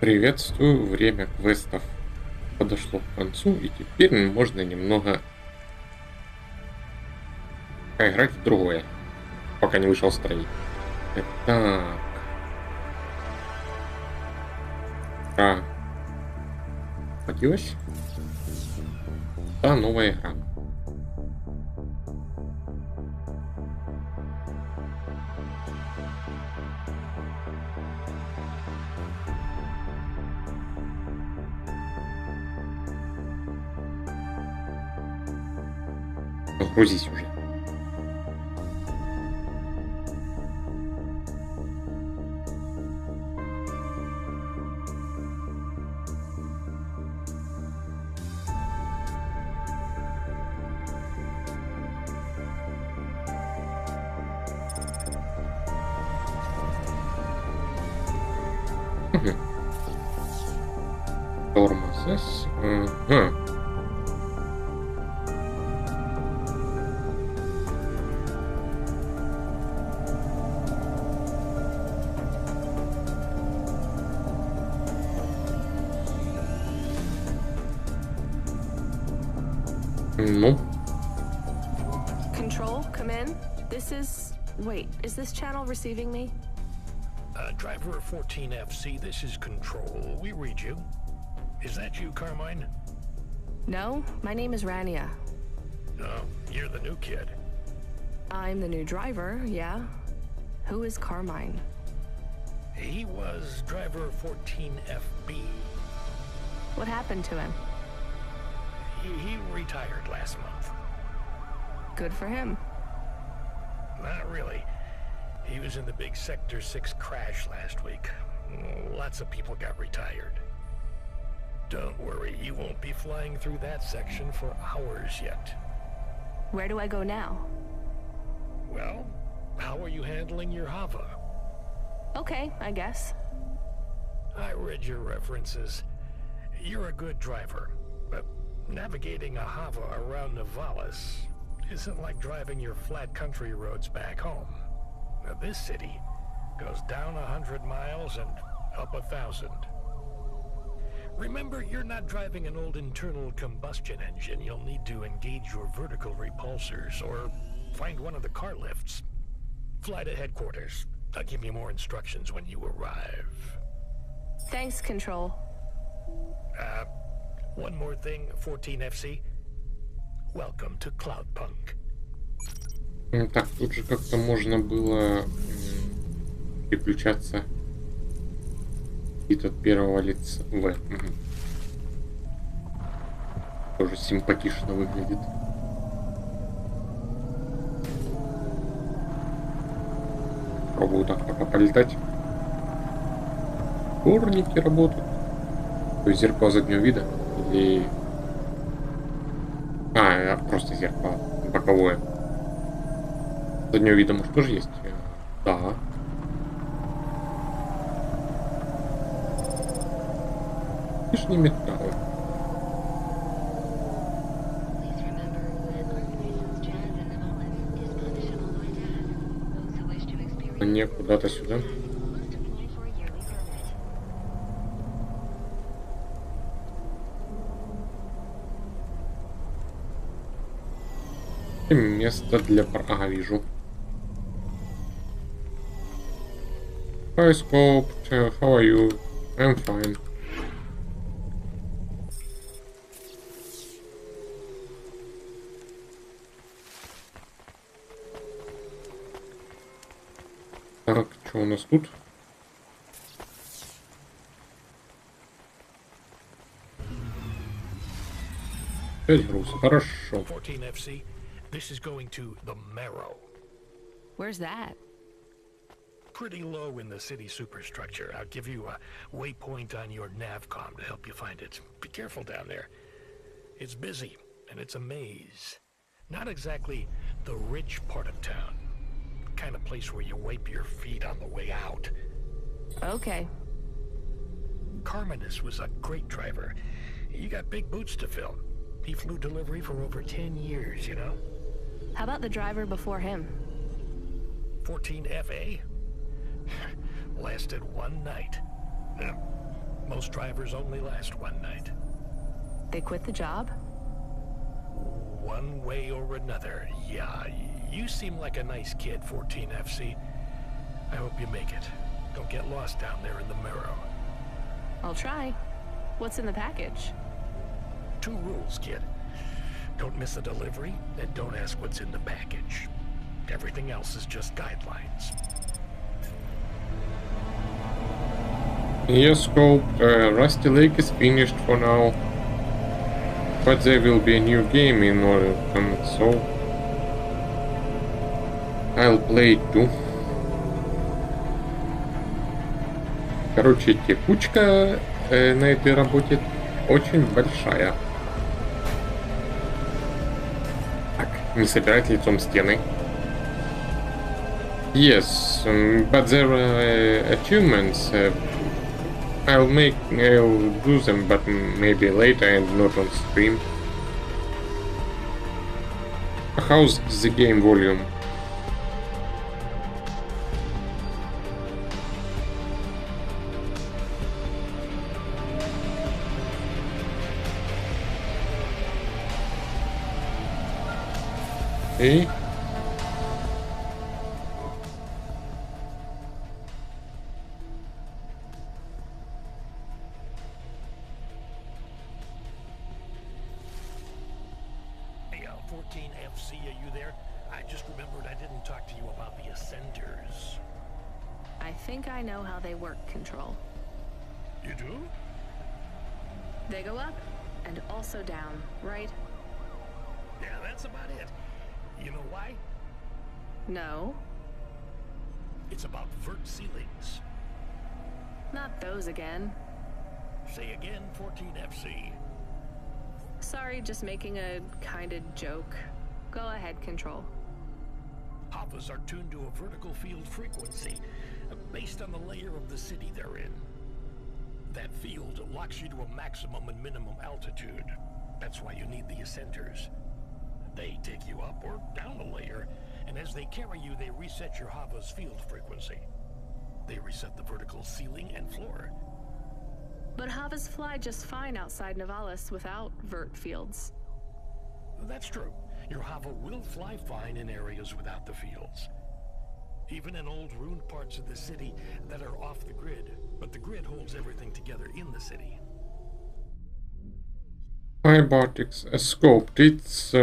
Приветствую, время квестов подошло к концу, и теперь можно немного поиграть в другое, пока не вышел стрей. Так, игра поделась. Да, новая игра. Грузись уже. Мгм. Тормозес. Ага. Ну, Control, come in. This is... Wait, is this channel receiving me? Driver 14FC, this is Control. We read you. Is that you, Carmine? No, my name is Rania. Oh, you're the new kid. I'm the new driver, yeah. Who is Carmine? He was Driver 14FB. What happened to him? He retired last month. Good for him. Not really. He was in the big Sector 6 crash last week. Lots of people got retired. Don't worry, you won't be flying through that section for hours yet. Where do I go now? Well, how are you handling your Hava? Okay, I guess. I read your references. You're a good driver, but navigating a Hava around Navalis isn't like driving your flat country roads back home. Now, this city goes down 100 miles and up 1,000. Remember, you're not driving an old internal combustion engine. You'll need to engage your vertical repulsors or find one of the car lifts. Fly to headquarters. I'll give you more instructions when you arrive. Thanks, Control. One more thing, 14FC. Welcome to Cloudpunk. так, тут же как-то можно было переключаться вид от первого лица. Мгм. Тоже симпатично выглядит. Пробую так пока полетать. Дворники работают. То есть зеркало заднего вида или... просто зеркало боковое. Заднего вида, может, тоже есть? Да. Лишний металл. Не, куда-то сюда. И место для... Ага, вижу. Hi, Scope. How are you? I'm fine. Так, что у нас тут? Опять груз. Хорошо. 14FC, this is going to the Marrow. Where's that? Pretty low in the city superstructure. I'll give you a waypoint on your navcom to help you find it. Be careful down there. It's busy, and it's a maze. Not exactly the rich part of town. Kind of place where you wipe your feet on the way out. Okay. Carmenus was a great driver. You got big boots to fill. He flew delivery for over 10 years, you know? How about the driver before him? 14FA? Lasted one night. Most drivers only last one night. They quit the job? One way or another, yeah. You seem like a nice kid, 14FC. I hope you make it. Don't get lost down there in the Mirror. I'll try. What's in the package? 2 rules, kid. Don't miss a delivery, and don't ask what's in the package. Everything else is just guidelines. Yes, Scope, Rusty Lake is finished for now. But there will be a new game in order, so I'll play it too. Короче, текучка на этой работе очень большая. Так, не собирать лицом стены. Yes, but there are achievements. I'll do them, but maybe later and not on stream. How's the game volume? Hey? Hey, 14FC, are you there? I just remembered I didn't talk to you about the Ascenders. I think I know how they work, Control. You do? They go up and also down, right? Yeah, that's about it. You know why? No, It's about vert ceilings. not those again. Say again, 14FC. Sorry, just making a kind of joke. Go ahead, Control. Havas are tuned to a vertical field frequency, based on the layer of the city they're in. That field locks you to a maximum and minimum altitude. That's why you need the Ascenders. They take you up or down a layer, and as they carry you, they reset your Hava's field frequency. They reset the vertical ceiling and floor. But Havas fly just fine outside Nivalis without vert fields. That's true. Your Hava will fly fine in areas without the fields. Even in old ruined parts of the city that are off the grid, but the grid holds everything together in the city. Robotics Scoped. It's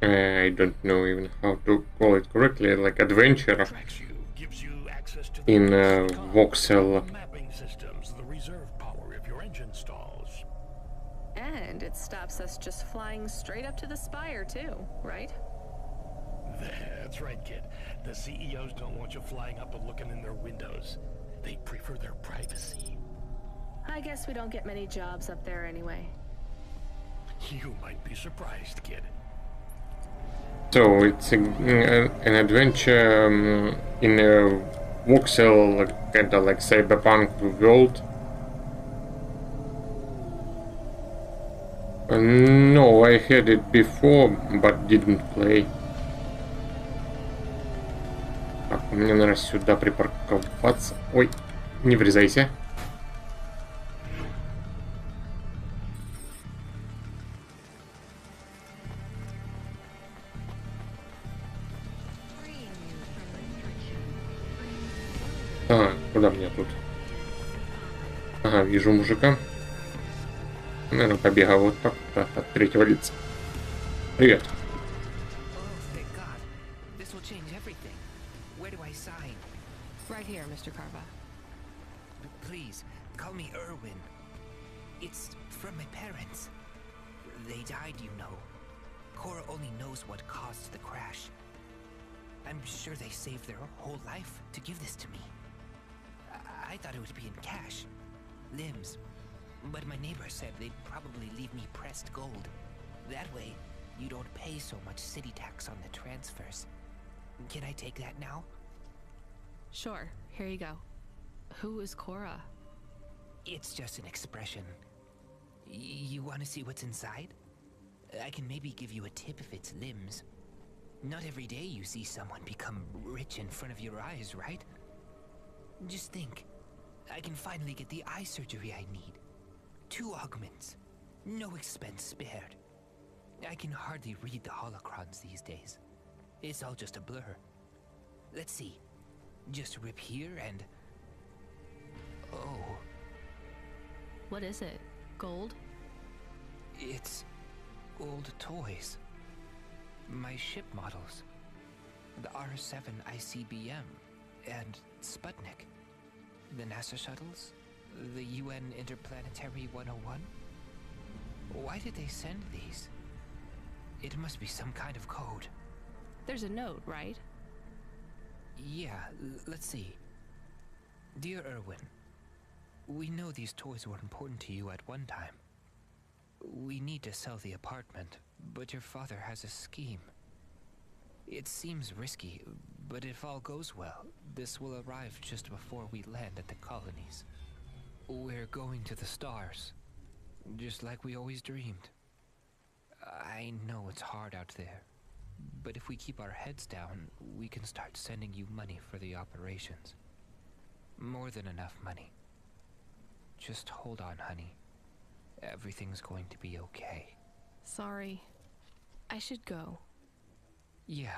I don't know even how to call it correctly, like adventure Tracks you, gives you access to the in car, voxel. mapping systems, the reserve power of your engine stalls. And it stops us just flying straight up to the spire, too, right? That's right, kid. The CEOs don't want you flying up and looking in their windows. They prefer their privacy. I guess we don't get many jobs up there anyway. You might be surprised, kid. So it's an adventure in a voxel, kind of like cyberpunk world. No, I had it before, but didn't play. Так, мне надо сюда припарковаться. Ой, не врезайся. Ага, куда мне тут? Ага, вижу мужика. Наверное, побегал вот так от третьего лица. Привет. Oh, thank God. This will change everything. Where do I sign? Right here, Mr. Carva. Please, call me Erwin. It's from my parents. They died, you know. Cora only knows what caused the crash. I'm sure they saved their whole life to give this to me. I thought it would be in cash. Limbs. But my neighbor said they'd probably leave me pressed gold. That way, you don't pay so much city tax on the transfers. Can I take that now? Sure, here you go. Who is Cora? It's just an expression. You want to see what's inside? I can maybe give you a tip if it's limbs. Not every day you see someone become rich in front of your eyes, right? Just think. I can finally get the eye surgery I need. 2 augments. No expense spared. I can hardly read the holocrons these days. It's all just a blur. Let's see. Just rip here and... Oh, What is it? Gold? it's old toys. My ship models. The R7 ICBM and Sputnik. The NASA shuttles. The UN Interplanetary 101. Why did they send these? It must be some kind of code. There's a note, right? Yeah, let's see. Dear Erwin, we know these toys were important to you at one time. We need to sell the apartment, but your father has a scheme. It seems risky, but if all goes well, this will arrive just before we land at the colonies. We're going to the stars, just like we always dreamed. I know it's hard out there, but if we keep our heads down, we can start sending you money for the operations. More than enough money. Just hold on, honey. Everything's going to be okay. Sorry. I should go. Yeah,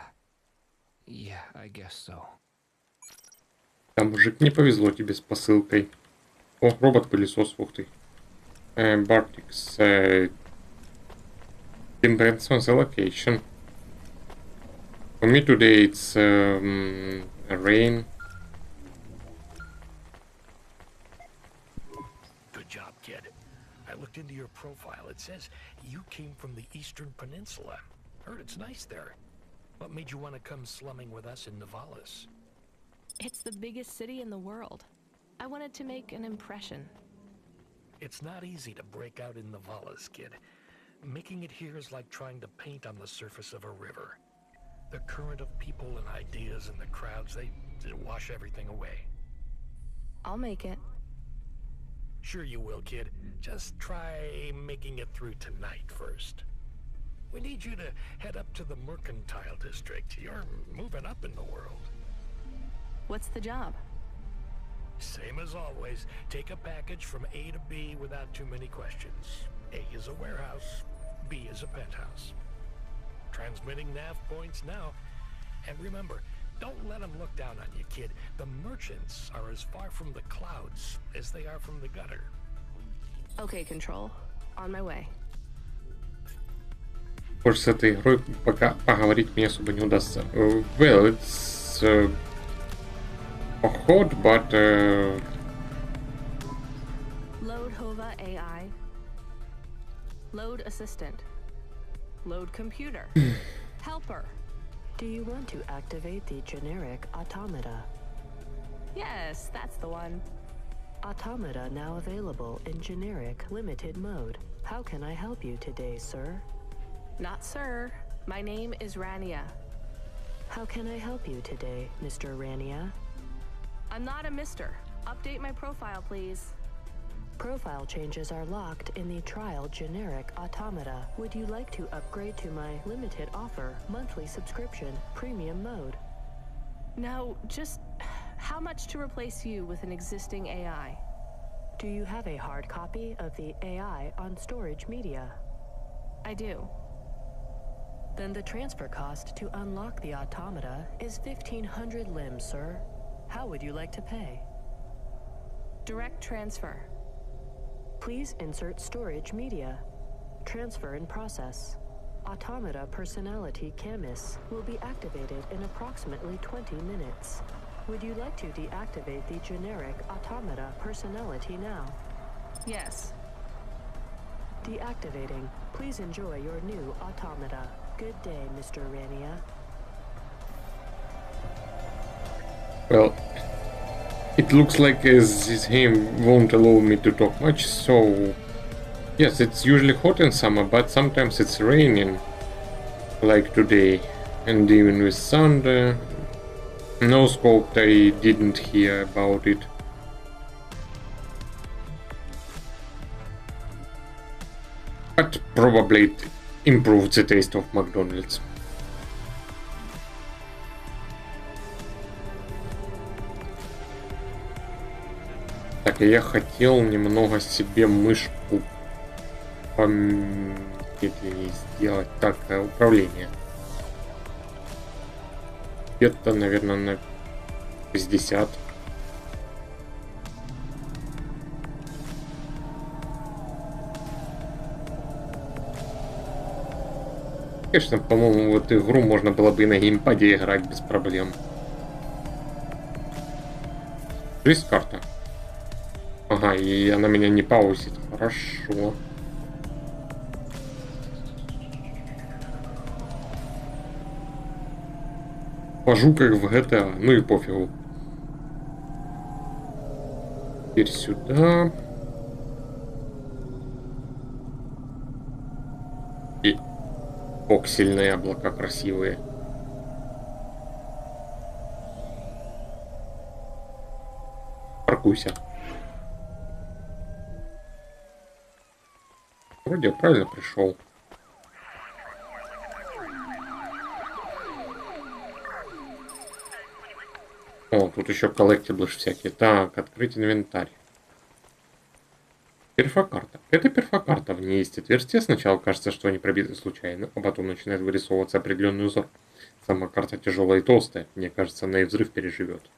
I guess so. Да, мужик, не повезло тебе с посылкой. О, робот-пылесос, ух ты. Bartix. Depends on the location. For me today it's rain. Good job, kid. I looked into your profile. It says you came from the Eastern Peninsula. Heard it's nice there. What made you want to come slumming with us in Nivalis? It's the biggest city in the world. I wanted to make an impression. It's not easy to break out in Nivalis, kid. Making it here is like trying to paint on the surface of a river. The current of people and ideas and the crowds, they wash everything away. I'll make it. Sure you will, kid. Just try making it through tonight first. We need you to head up to the Mercantile District. You're moving up in the world. What's the job? Same as always. Take a package from A to B without too many questions. A is a warehouse. B is a penthouse. Transmitting nav points now. And remember, don't let them look down on you, kid. The merchants are as far from the clouds as they are from the gutter. Okay, Control. On my way. Больше с этой игрой пока поговорить мне особо не удастся. Well, it's hot, but Load Hova AI. Load Assistant. Load Computer. Helper. Do you want to activate the generic automata? Yes, that's the one. Automata now available in generic limited mode. How can I help you today, sir? Not sir. My name is Rania. How can I help you today, Mr. Rania? I'm not a mister. Update my profile, please. Profile changes are locked in the trial generic automata. Would you like to upgrade to my limited offer monthly subscription premium mode? Now, just how much to replace you with an existing AI? Do you have a hard copy of the AI on storage media? I do. Then the transfer cost to unlock the automata is 1,500 limbs, sir. How would you like to pay? Direct transfer. Please insert storage media. Transfer in process. Automata personality Camus will be activated in approximately 20 minutes. Would you like to deactivate the generic automata personality now? Yes. Deactivating. Please enjoy your new automata. Good day, Mr. Rania. well, it looks like this game won't allow me to talk much, so yes, it's usually hot in summer, but sometimes it's raining, like today, and even with thunder. No scope, I didn't hear about it. But probably it improved the taste of McDonald's. Так, и я хотел немного себе мышку помедленнее сделать. Так, управление. Где-то, наверное, на 60. Конечно, по-моему, в эту игру можно было бы и на геймпаде играть без проблем. Есть карта? Ага, и она меня не паузит. Хорошо. Хожу как в GTA. Ну и пофигу. Теперь сюда. И оксельные облака красивые. Паркуйся. Вроде я правильно пришел. О, тут еще коллектиблы всякие. Так, открыть инвентарь. Перфокарта. Это перфокарта. В ней есть отверстия. Сначала кажется, что они пробиты случайно, а потом начинает вырисовываться определенный узор. Сама карта тяжелая и толстая. Мне кажется, она и взрыв переживет.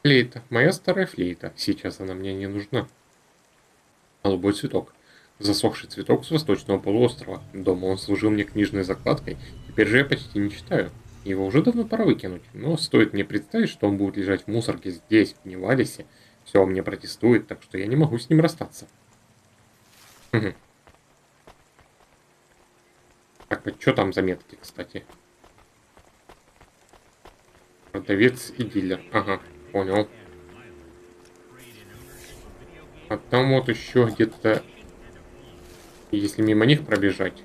Флейта. Моя старая флейта. Сейчас она мне не нужна. Голубой цветок. Засохший цветок с восточного полуострова. Дома он служил мне книжной закладкой. Теперь же я почти не читаю. Его уже давно пора выкинуть. Но стоит мне представить, что он будет лежать в мусорке здесь, в Невалисе. Все мне протестует, так что я не могу с ним расстаться. Угу. Так, а что там за метки, кстати? Продавец и дилер. Ага, понял. А там вот еще где-то... Если мимо них пробежать...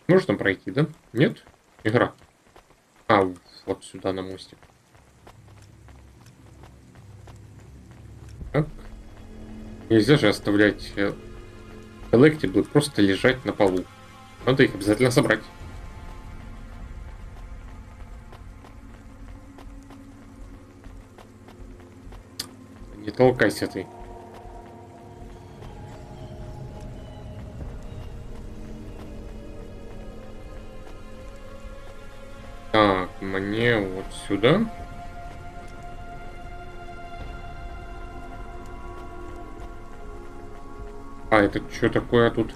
Нужно пройти, да? Нет? Игра. А, вот сюда на мостик. Так. Нельзя же оставлять коллектиблы просто лежать на полу. Надо их обязательно собрать. Не толкайся ты. Так, мне вот сюда. А, это что такое тут?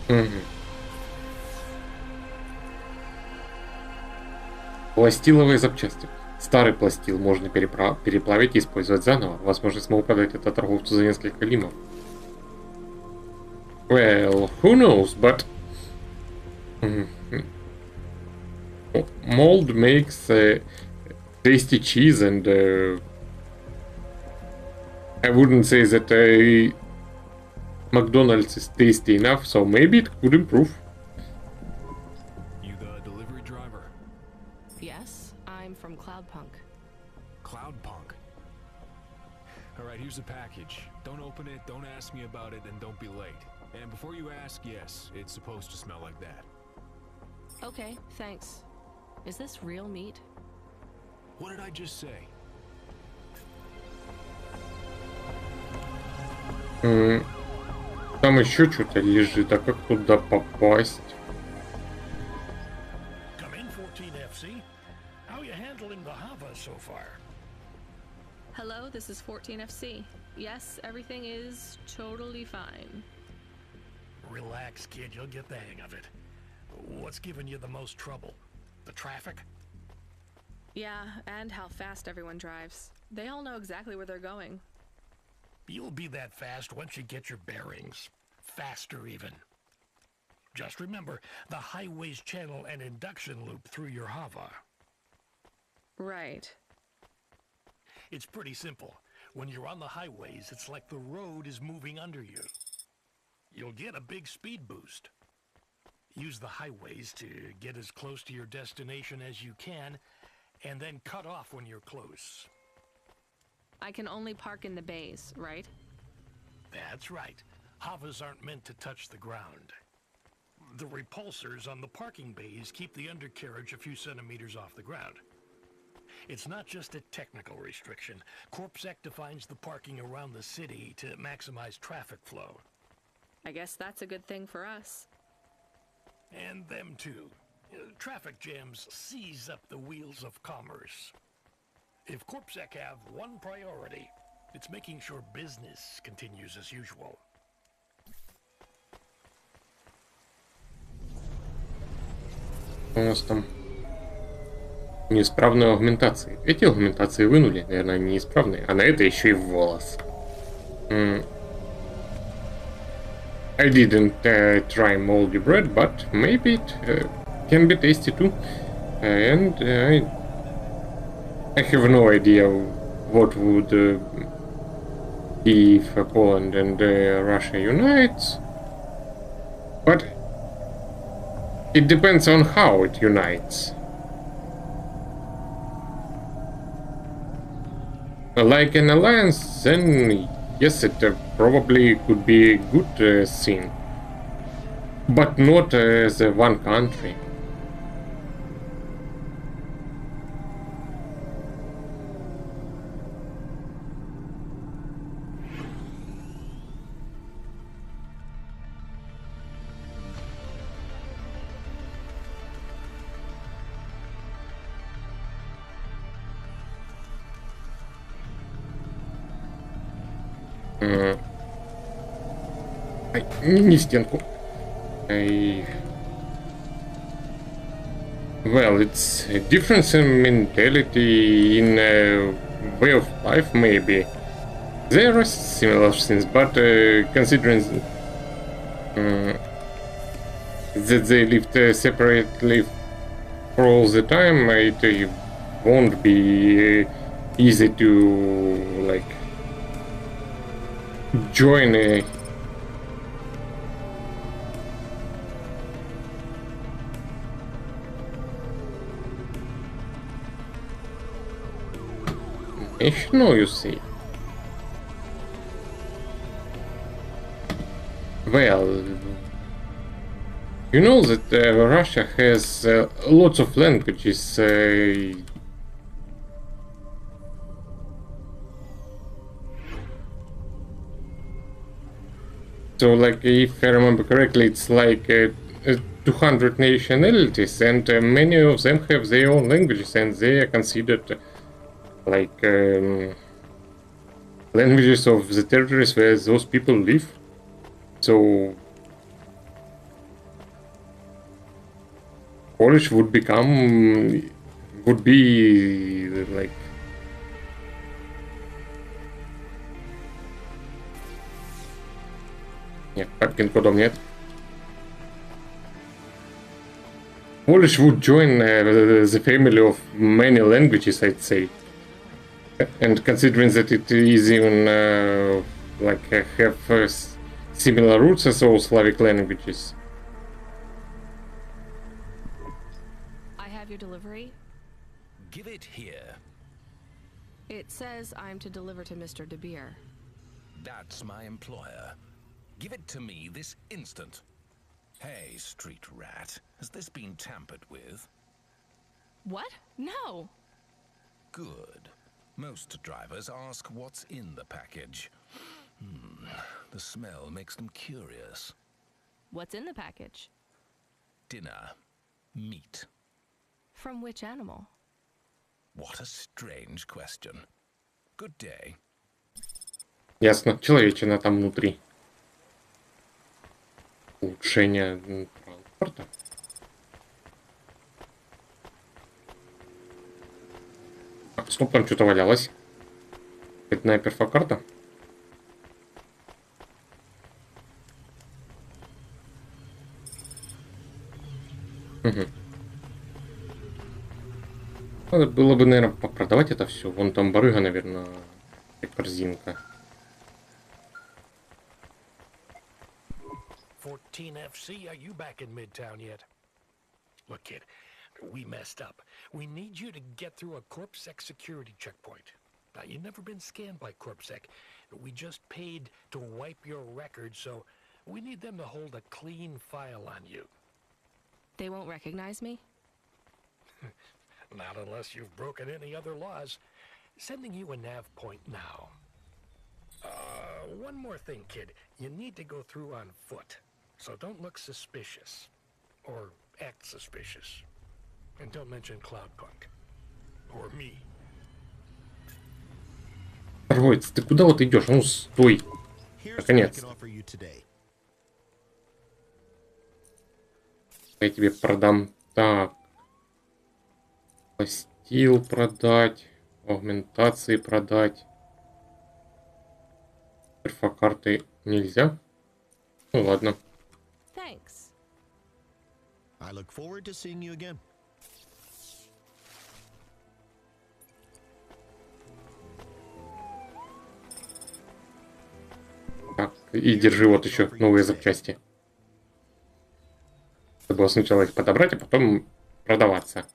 Угу. Пластиловые запчасти. Старый пластил можно переплавить и использовать заново. Возможно, смогу продать это торговцу за несколько лимов. Well, who knows, but... Mold makes tasty cheese and I wouldn't say that McDonald's is tasty enough, so maybe it could improve. You the delivery driver? Yes, I'm from Cloudpunk. Cloudpunk. Alright, here's the package. Don't open it, don't ask me about it, and don't be late. And before you ask, yes, it's supposed to smell like that. Okay, thanks. Is this real meat? What did I just say? Там еще что-то лежит, а как туда попасть? Come in, 14FC. How you handling the Hava so far? Hello, this is 14FC. Yes, everything is totally fine. Relax, kid. You'll get the hang of it. What's giving you the most trouble? The traffic? Yeah, and how fast everyone drives. They all know exactly where they're going. You'll be that fast once you get your bearings. Faster, even. Just remember the highways channel and induction loop through your Hava. Right. It's pretty simple. When you're on the highways, it's like the road is moving under you. You'll get a big speed boost. Use the highways to get as close to your destination as you can, and then cut off when you're close. I can only park in the bays, right? That's right. Havas aren't meant to touch the ground. The repulsors on the parking bays keep the undercarriage a few centimeters off the ground. It's not just a technical restriction. CorpSec defines the parking around the city to maximize traffic flow. I guess that's a good thing for us. And them too. Traffic jams seize up the wheels of commerce. If CorpSec have one priority, it's making sure business continues as usual. У нас там неисправные аугментации. Эти аугментации вынули, наверное, они неисправные. А на это еще и волос. I didn't try moldy bread, but maybe it can be tasty too. And I have no idea what would be if Poland and Russia unites. But it depends on how it unites. Like an alliance, then yes, it probably could be a good thing. But not as one country. Не стенку. Well, it's a difference in mentality, in way of life, maybe. There are similar things, but considering that they lived separately for all the time, it won't be easy to, like, join a nation, you see. Well, you know that Russia has lots of languages. So, like, if I remember correctly, it's like 200 nationalities, and many of them have their own languages, and they are considered like languages of the territories where those people live. So Polish would be like нет, папкин кодом нет. Polish would join the family of many languages, I'd say. And considering that it is even like have similar roots as all Slavic languages. I have your delivery. Give it here. It says I'm to deliver to Mr. De Beer. That's my employer. Give it to me this instant. Hey, street rat, has this been tampered with? What? No. Good. Most drivers ask what's in the package. The smell makes them curious. What's in the package? Dinner. Meat. From which animal? What a strange question. Good day. Ясно. Человечина там внутри. Улучшение транспорта. Стоп, там что-то валялось. Это перфокарта. Угу. Надо было бы, наверное, попродавать это все. Вон там барыга, наверное, корзинка. 14FC, are you back in Midtown yet? Look, kid, we messed up. We need you to get through a CorpSec security checkpoint. Now, you've never been scanned by CorpSec. We just paid to wipe your record, so we need them to hold a clean file on you. They won't recognize me? Not unless you've broken any other laws. Sending you a nav point now. One more thing, kid. You need to go through on foot. So don't look suspicious. Or act suspicious. And don't mention Cloudpunk. Or me. Роиц, ты куда вот идешь? Ну стой. Наконец. Я тебе продам. Так. Пластил продать. Аугментации продать. Перфокарты нельзя. Ну ладно. Thanks. I look forward to seeing you again. Так, и держи вот еще новые запчасти. Надо было сначала их подобрать, а потом продаваться.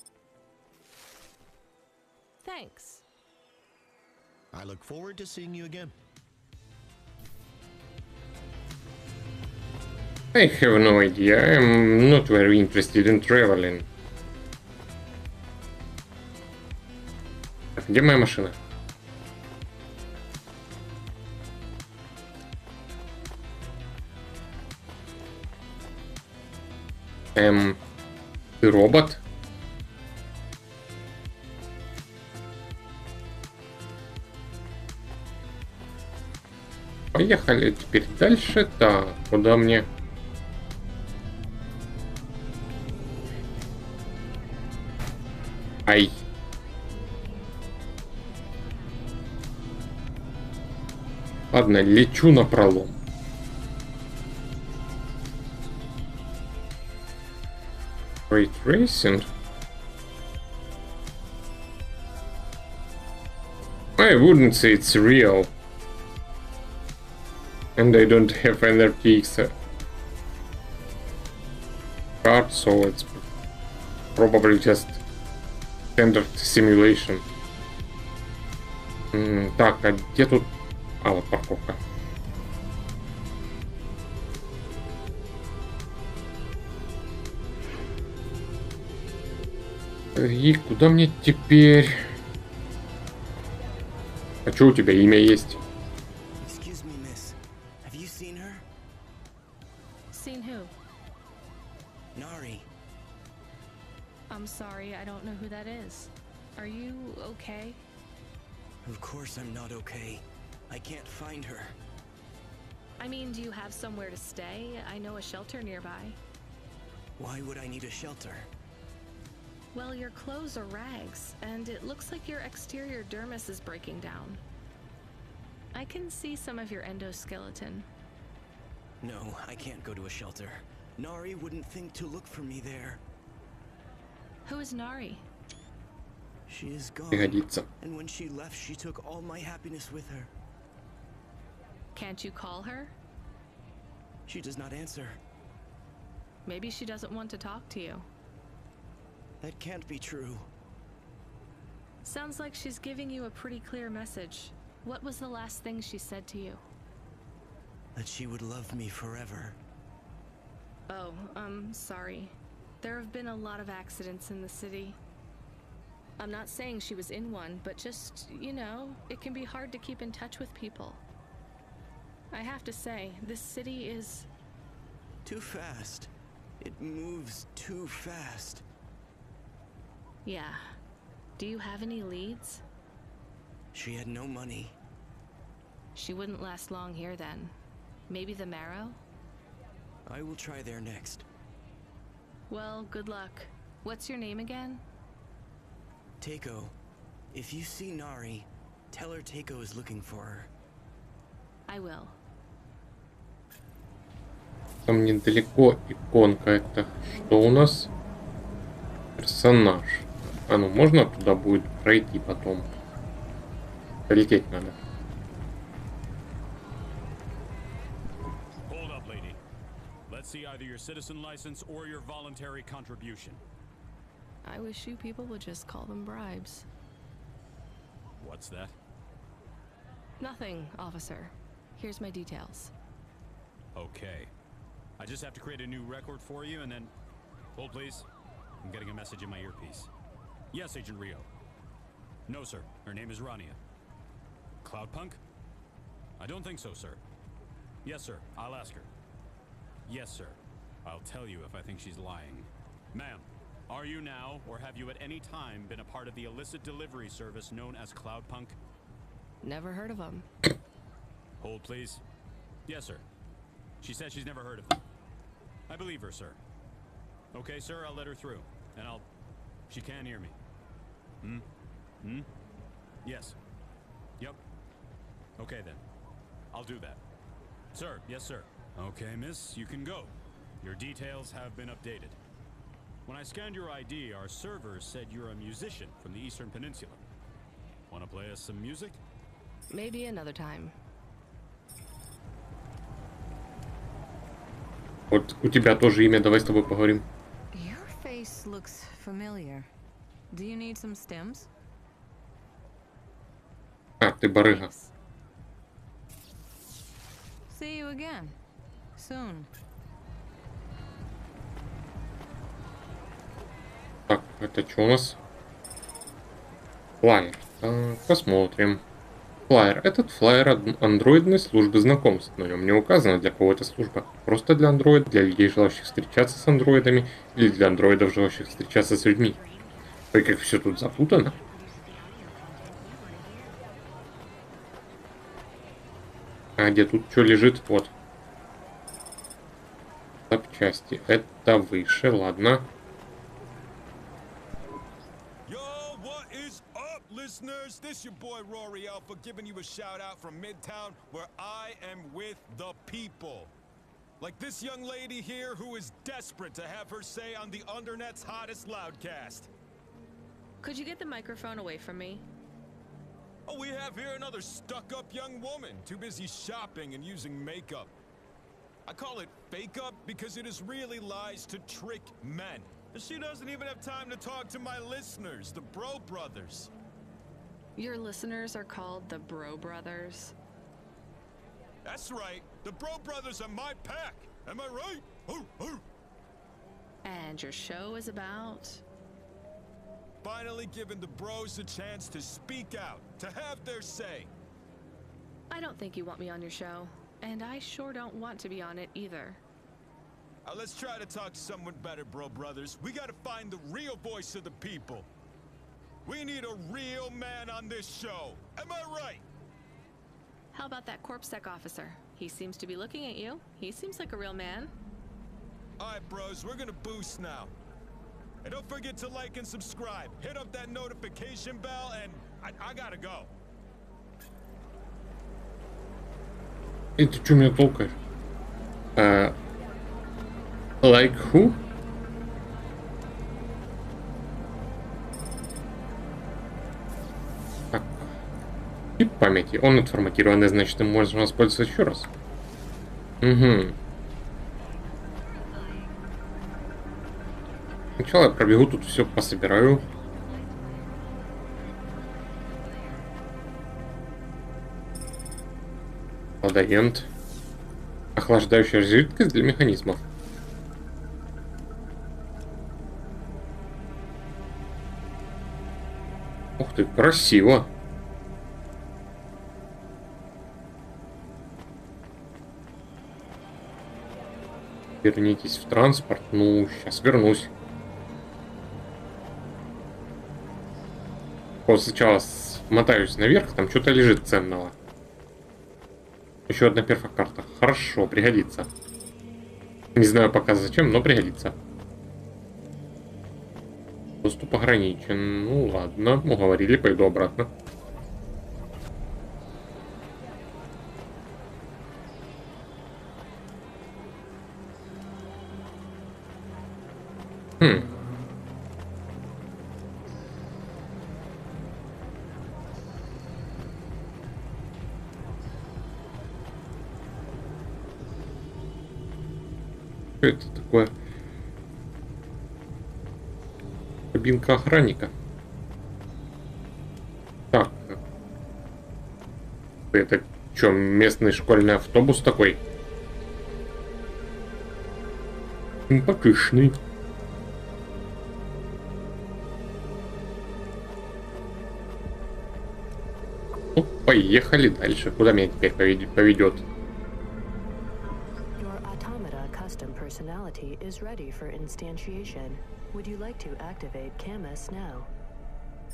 Thanks. I look forward to seeing you again. I have no idea. I'm not very interested in traveling. Так, где моя машина? Ты робот? Поехали теперь дальше. Так, куда мне? Ай. Ладно, лечу на пролом. Great racing. I wouldn't say it's real. And I don't have NRTX card, so it's probably just standard simulation. Так, а где тут... А, вот парковка. И куда мне теперь? А что у тебя имя есть? Excuse me, miss. Have you seen her? Seen who? Nari. I'm sorry, I don't know who that is. Are you okay? Of course I'm not okay. I can't find her. I mean, do you have somewhere to stay? I know a shelter nearby. Why would I need a shelter? Well, your clothes are rags, and it looks like your exterior dermis is breaking down. I can see some of your endoskeleton. No, I can't go to a shelter. Nari wouldn't think to look for me there. Who is Nari? She is gone. Пригодится. And when she left, she took all my happiness with her. Can't you call her? She does not answer. Maybe she doesn't want to talk to you. That can't be true. Sounds like she's giving you a pretty clear message. What was the last thing she said to you? That she would love me forever. Oh, sorry. There have been a lot of accidents in the city. I'm not saying she was in one, but just, you know, it can be hard to keep in touch with people. I have to say, this city is... Too fast. It moves too fast. Yeah. Do you have any leads? She had no money. She wouldn't last long here then. Maybe the Marrow? I will try there next. Well, good luck. What's your name again? Teiko. If you see Nari, tell her Teiko is looking for her. I will. Там недалеко иконка. Это что у нас? Персонаж. А ну можно туда будет пройти потом? Полететь надо. Hold up, lady. Let's see either your citizen license or your voluntary contribution. I wish you people would just call them bribes. What's that? Nothing, officer. Here's my details. Okay. I just have to create a new record for you and then... Hold, please. I'm getting a message in my earpiece. Yes, Agent Rio. No, sir. Her name is Rania. Cloudpunk? I don't think so, sir. Yes, sir. I'll ask her. Yes, sir. I'll tell you if I think she's lying. Ma'am, are you now, or have you at any time been a part of the illicit delivery service known as Cloudpunk? Never heard of them. Hold, please. Yes, sir. She said she's never heard of them. I believe her, sir. Okay, sir, I'll let her through. And She can hear me. Yes. Yep. Okay, then. I'll do that. Sir, yes, sir. Okay, miss, you can go. Your details have been updated. When I scanned your ID, our servers said you're a musician from the Eastern Peninsula. Want to play us some music? Maybe another time. Вот у тебя тоже имя, давай с тобой поговорим. Your face looks familiar. Do you need some stems? А, ты барыга. See you again. Soon. Так, это что у нас? Флайер. Так, посмотрим. Флайер. Этот флайер андроидной службы знакомств. На нем не указано, для кого эта служба. Просто для андроидов, для людей, желающих встречаться с андроидами, или для андроидов, желающих встречаться с людьми. Ой, как все тут запутано. А где тут что лежит? Вот. Запчасти. Это выше, ладно. Listeners, this your boy Rory Alpha giving you a shout out from Midtown where I am with the people. Like this young lady here who is desperate to have her say on the Undernet's hottest loudcast. Could you get the microphone away from me? Oh, we have here another stuck-up young woman, too busy shopping and using makeup. I call it fake-up because it is really lies to trick men. She doesn't even have time to talk to my listeners, the Bro Brothers. Your listeners are called the Bro Brothers? That's right. The Bro Brothers are my pack. Am I right? Hoo, hoo. And your show is about? Finally giving the bros a chance to speak out, to have their say. I don't think you want me on your show. And I sure don't want to be on it either. Let's try to talk to someone better, Bro Brothers. We gotta find the real voice of the people. We need a real man on this show. Am I right? How about that CorpSec officer? He seems to be looking at you. He seems like a real man. Alright, bros, we're gonna boost now. And don't forget to like and subscribe. Hit up that notification bell, and I gotta go. Эй, ты что меня толкаешь? Like who? Так. Чип памяти. Он отформатированный, значит, им можно воспользоваться еще раз. Угу. Сначала я пробегу, тут все пособираю. Ладоент. Охлаждающая жидкость для механизмов. Ух ты, красиво. Вернитесь в транспорт. Ну, сейчас вернусь. Вот сначала мотаюсь наверх, там что-то лежит ценного. Еще одна перфокарта. Хорошо, пригодится. Не знаю пока зачем, но пригодится. Доступ ограничен. Ну ладно, уговорили, пойду обратно. Что это такое? Кабинка охранника. Так. Это что, местный школьный автобус такой? Симпатичный. поехали дальше. Куда меня теперь поведет? Your automata custom personality is ready for instantiation. Would you like to activate Camus now?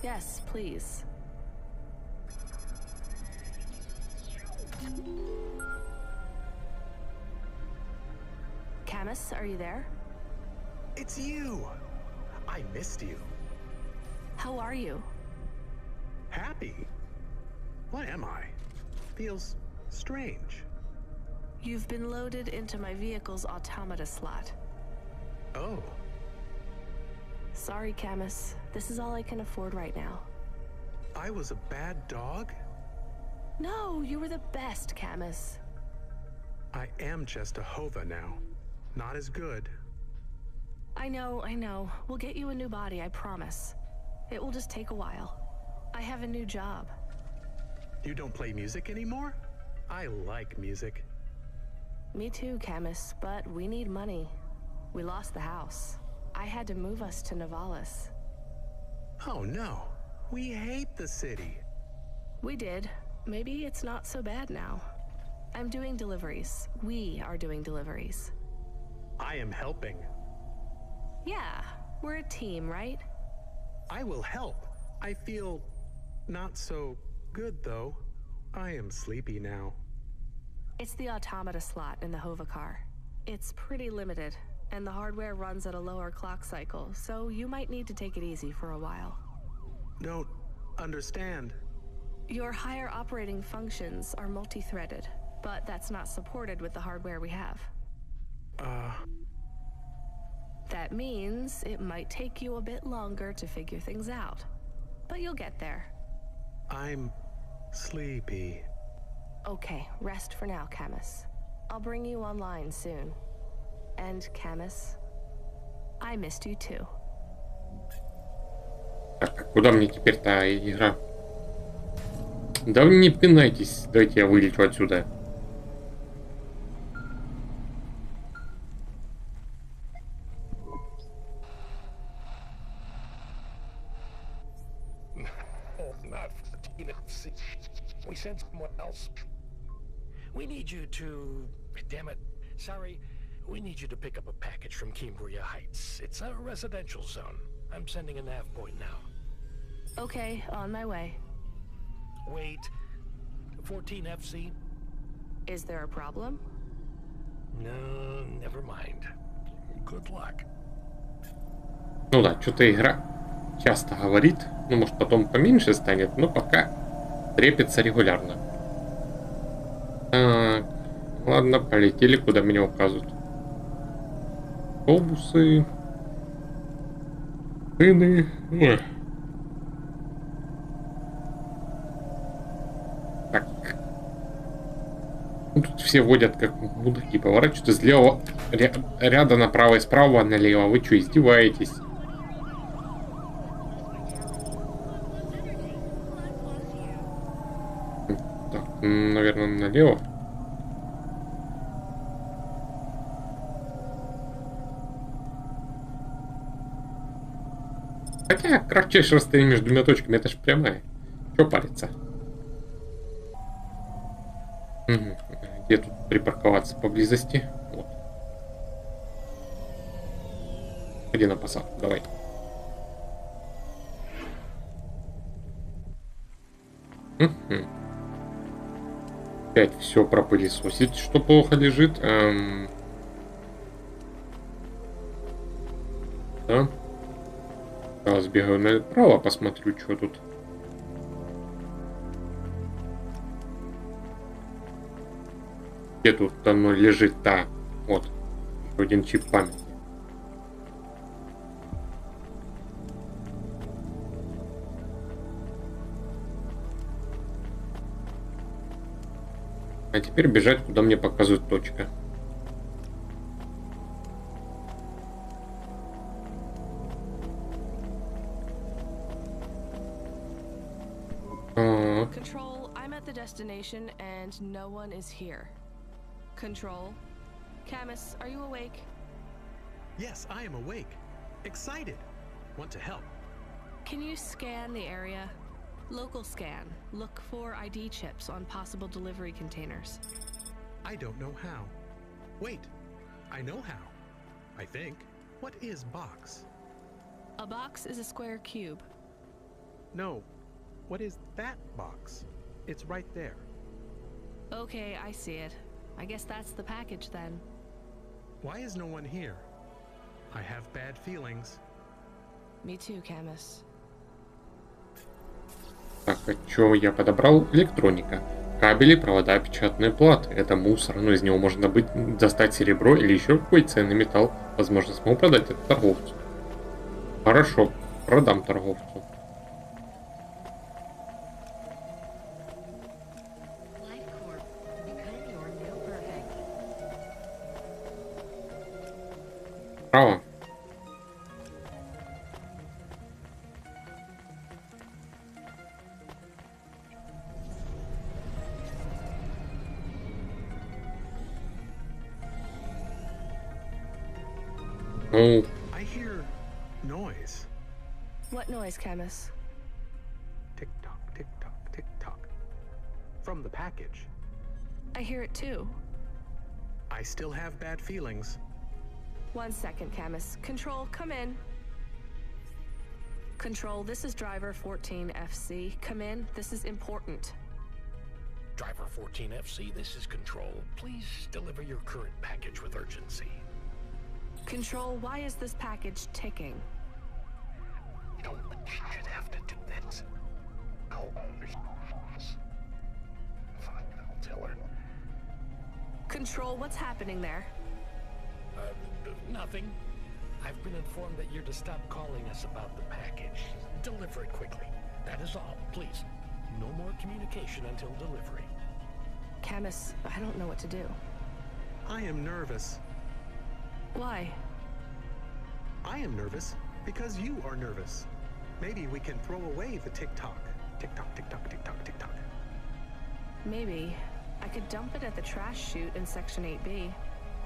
Yes, please. Camus, are you there? It's you! I missed you. How are you? Happy? What am I? Feels strange. You've been loaded into my vehicle's automata slot. Oh. Sorry, Camus. This is all I can afford right now. I was a bad dog? No, you were the best, Camus. I am just a Hova now. Not as good. I know. We'll get you a new body, I promise. It will just take a while. I have a new job. You don't play music anymore? I like music. Me too, Camus, but we need money. We lost the house. I had to move us to Navalis. Oh no. We hate the city. We did. Maybe it's not so bad now. I'm doing deliveries. We are doing deliveries. I am helping. Yeah, we're a team, right? I will help. I feel not so good though. I am sleepy now. It's the automata slot in the Hova car. It's pretty limited, and the hardware runs at a lower clock cycle, so you might need to take it easy for a while. Don't understand. Your higher operating functions are multi-threaded, but that's not supported with the hardware we have. That means it might take you a bit longer to figure things out, but you'll get there. I'm sleepy. Okay, rest for now, Camus. I'll bring you online soon. And Camus, I missed you too. Так, а куда мне теперь-то игра? Да вы не пинайтесь, дайте я вылечу отсюда. We sent someone else. We need you to... Damn it. Sorry. We need you to pick up a package from Cambria Heights. It's a residential zone. I'm sending a nav point now. Okay, on my way. Wait. 14 FC? Is there a problem? No, never mind. Good luck. Ну да, что-то игра часто говорит. Ну, может, потом поменьше станет, но пока трепится регулярно. Так, ладно, полетели, куда меня указывают. Автобусы. Шины. Ой. Так. Ну, тут все водят как мудаки, поворачивают из левого ряда направо и справа налево. Вы что, издеваетесь? Так, наверное, налево. Хотя кратчайшее расстояние между двумя точками, это же прямая. Чё париться? Угу. Где тут припарковаться поблизости? Вот. Иди на посадку, давай. Угу. Опять все пропылесосить, что плохо лежит. Да. Сейчас сбегаю направо, посмотрю, что тут. Где тут оно лежит-то? Вот. Еще один чип памяти. А теперь бежать, куда мне показывает точка. Control, I'm at the destination and no one is here. Control, Camus, are you awake? Yes, I am awake. Excited. Want to help. Can you scan the area? Local scan. Look for ID chips on possible delivery containers. I don't know how. Wait, I know how. I think. What is box? A box is a square cube. No. What is that box? It's right there. Okay, I see it. I guess that's the package then. Why is no one here? I have bad feelings. Me too, Camus. Так, а чё я подобрал? Электроника. Кабели, провода, печатные платы. Это мусор, но из него можно достать серебро или еще какой ценный металл. Возможно, смогу продать это торговцу. Хорошо, продам торговцу. Право. Ну, I hear noise. What noise, Camus? Tick tock, tick tock, tick tock. From the package. I hear it too. I still have bad feelings. 1 second, Camus. Control, come in. Control, this is driver 14FC. Come in, this is important. Driver 14FC, this is Control. Please deliver your current package with urgency. Control, why is this package ticking? You don't should have to do this. I'll fine, I'll tell her. Control, what's happening there? Nothing. I've been informed that you're to stop calling us about the package. Deliver it quickly. That is all. Please. No more communication until delivery. Camus, I don't know what to do. I am nervous. Why? I am nervous because you are nervous. Maybe we can throw away the tick-tock. Tick-tock, tick-tock, tick-tock, tick-tock. Maybe. I could dump it at the trash chute in Section 8B.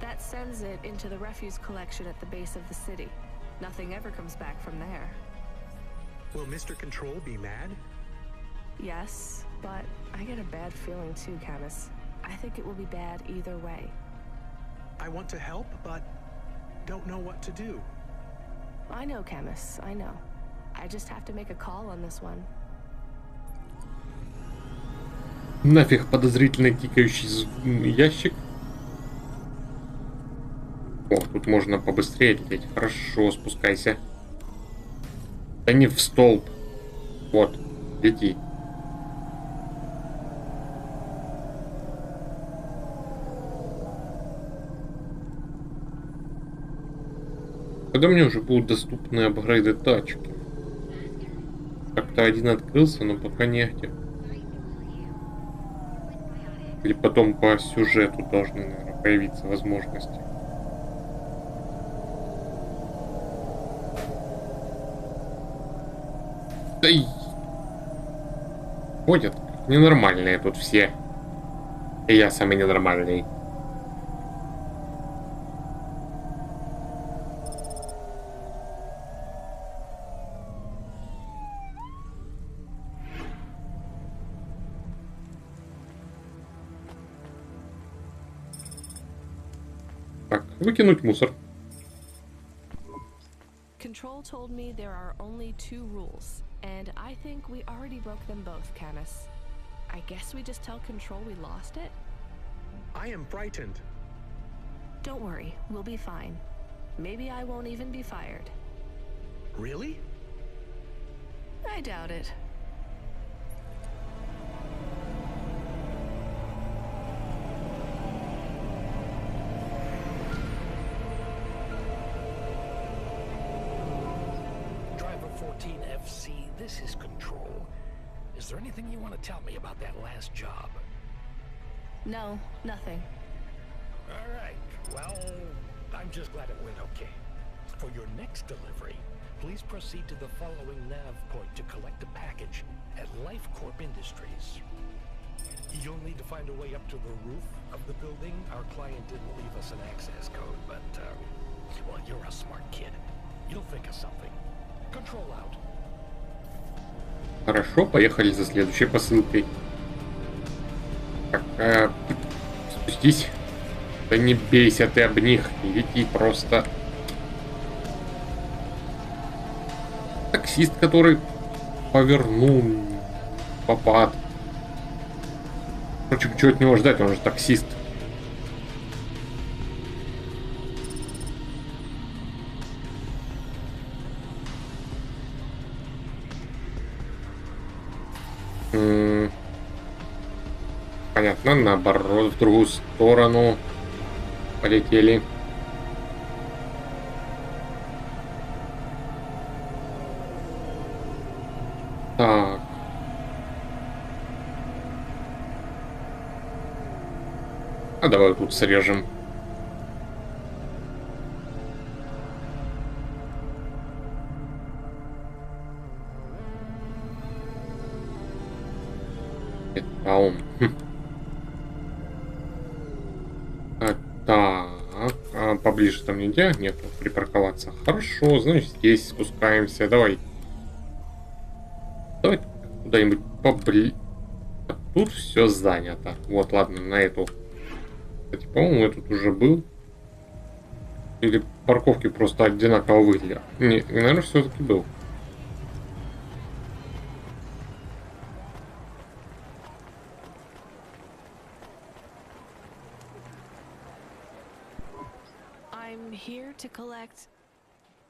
That sends it into the refuse collection at the base of the city. Nothing ever comes back from there. Will Mr. Control be mad? Yes, but I get a bad feeling too, Camus. I think it will be bad either way. I want to help, but don't know what to do. I know, Camus, I know. I just have to make a call on this one. Нафиг подозрительно тикающий ящик. О, тут можно побыстрее лететь. Хорошо, спускайся. Да не в столб. Вот, лети. Когда мне уже будут доступны апгрейды тачки? Как-то один открылся, но пока негде. Или потом по сюжету должны, наверное, появиться возможности. Да и... Ходят ненормальные тут все. И я самый ненормальный. Так, выкинуть мусор. Control told me there are only 2 rules, and I think we already broke them both, Camus. I guess we just tell Control we lost it? I am frightened. Don't worry, we'll be fine. Maybe I won't even be fired. Really? I doubt it. Driver 14FC, this is Control. Is there anything you want to tell me about that last job? No, nothing. All right. Well, I'm just glad it went okay. For your next delivery, please proceed to the following nav point to collect a package at Life Corp Industries. You'll need to find a way up to the roof of the building. Our client didn't leave us an access code, but, well, you're a smart kid. You'll think of something. Control out. Хорошо, поехали за следующей посылкой. Так, спустись. Да не бейся ты об них. Лети просто. Таксист, который повернул попад. Короче, чего от него ждать? Он же таксист. Понятно, наоборот, в другую сторону полетели. Так. А давай тут срежем. Это он. Так, поближе там нельзя? Нет, припарковаться. Хорошо, значит здесь спускаемся. Давай. Давай куда-нибудь поближе. Тут все занято. Вот, ладно, на эту. Кстати, по-моему, я тут уже был. Или парковки просто одинаково выглядят. Не, наверное, все-таки был. I'm here to collect.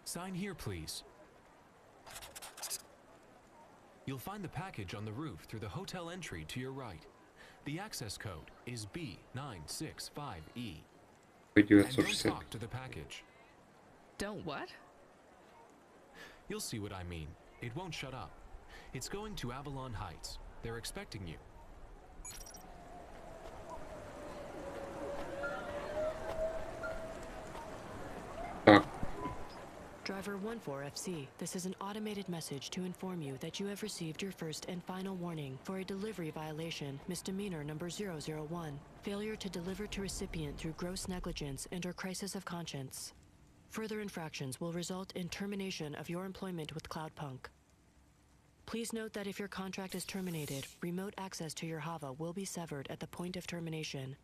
Sign here, please. You'll find the package on the roof through the hotel entry to your right. The access code is B965E. And don't talk to the package. Don't what? You'll see what I mean. It won't shut up. It's going to Avalon Heights. They're expecting you. Driver 14FC, this is an automated message to inform you that you have received your first and final warning for a delivery violation, misdemeanor number 001, failure to deliver to recipient through gross negligence and/or crisis of conscience. Further infractions will result in termination of your employment with Cloudpunk. Please note that if your contract is terminated, remote access to your Hava will be severed at the point of termination,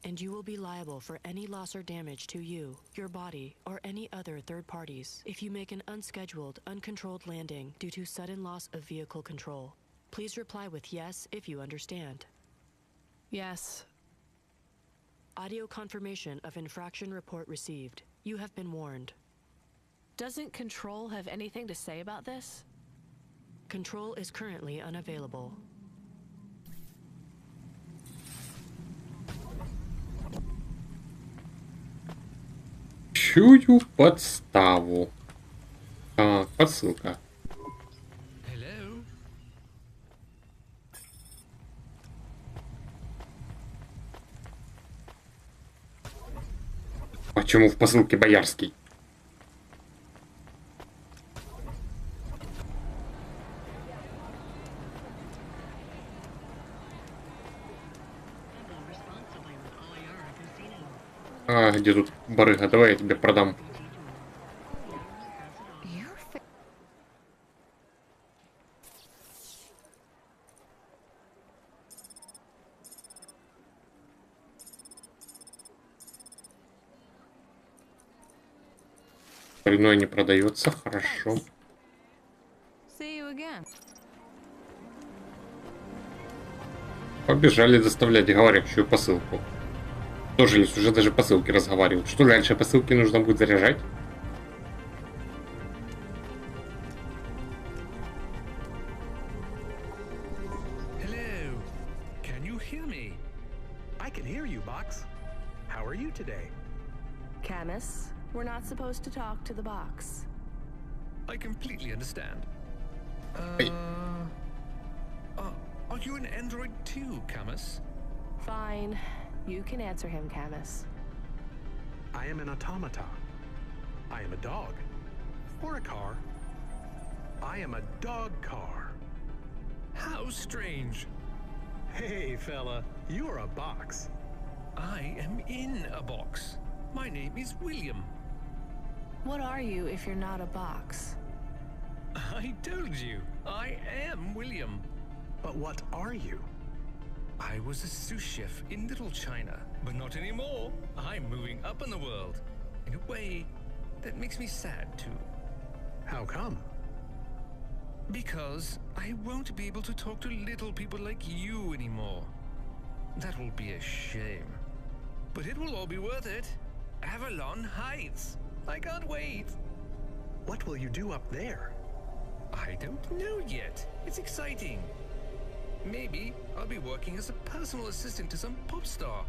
and you will be liable for any loss or damage to you, your body, or any other third parties if you make an unscheduled, uncontrolled landing due to sudden loss of vehicle control. Please reply with yes if you understand. Yes. Audio confirmation of infraction report received. You have been warned. Doesn't Control have anything to say about this? Control is currently unavailable. Чую подставу. Так, посылка. Hello? Почему в посылке Боярский? А, где тут барыга? Давай я тебе продам. Остальное не продается, хорошо. See you again. Побежали доставлять говорящую посылку. Тоже есть, уже даже посылки разговаривают. Что дальше? Посылки нужно будет заряжать? Hello. Can you hear me? I can hear you, Box. How are you today? Camus, we're not supposed to talk to the box. I completely understand. Hey. Are you an android too, Camus? Fine. You can answer him, Camus. I am an automata. I am a dog. Or a car. I am a dog car. How strange. Hey, fella, you're a box. I am in a box. My name is William. What are you if you're not a box? I told you, I am William. But what are you? I was a sous chef in Little China, but not anymore. I'm moving up in the world. In a way, that makes me sad too. How come? Because I won't be able to talk to little people like you anymore. That will be a shame. But it will all be worth it. Avalon Heights. I can't wait. What will you do up there? I don't know yet. It's exciting. Maybe I'll be working as a personal assistant to some pop star.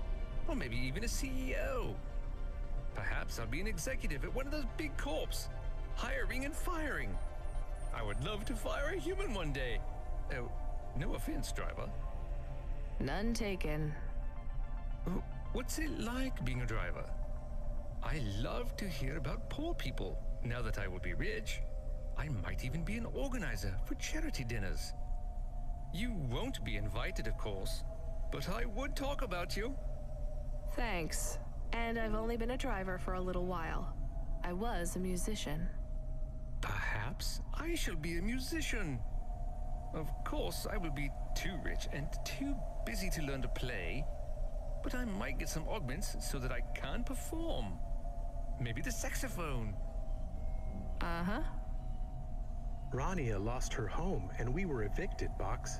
Or maybe even a CEO. Perhaps I'll be an executive at one of those big corps. Hiring and firing. I would love to fire a human one day. Oh, no offense, driver. None taken. What's it like being a driver? I love to hear about poor people. Now that I will be rich, I might even be an organizer for charity dinners. You won't be invited, of course, but I would talk about you. Thanks. And I've only been a driver for a little while. I was a musician. Perhaps I shall be a musician. Of course, I will be too rich and too busy to learn to play, but I might get some augments so that I can perform. Maybe the saxophone. Uh-huh. Rania lost her home and we were evicted, Box.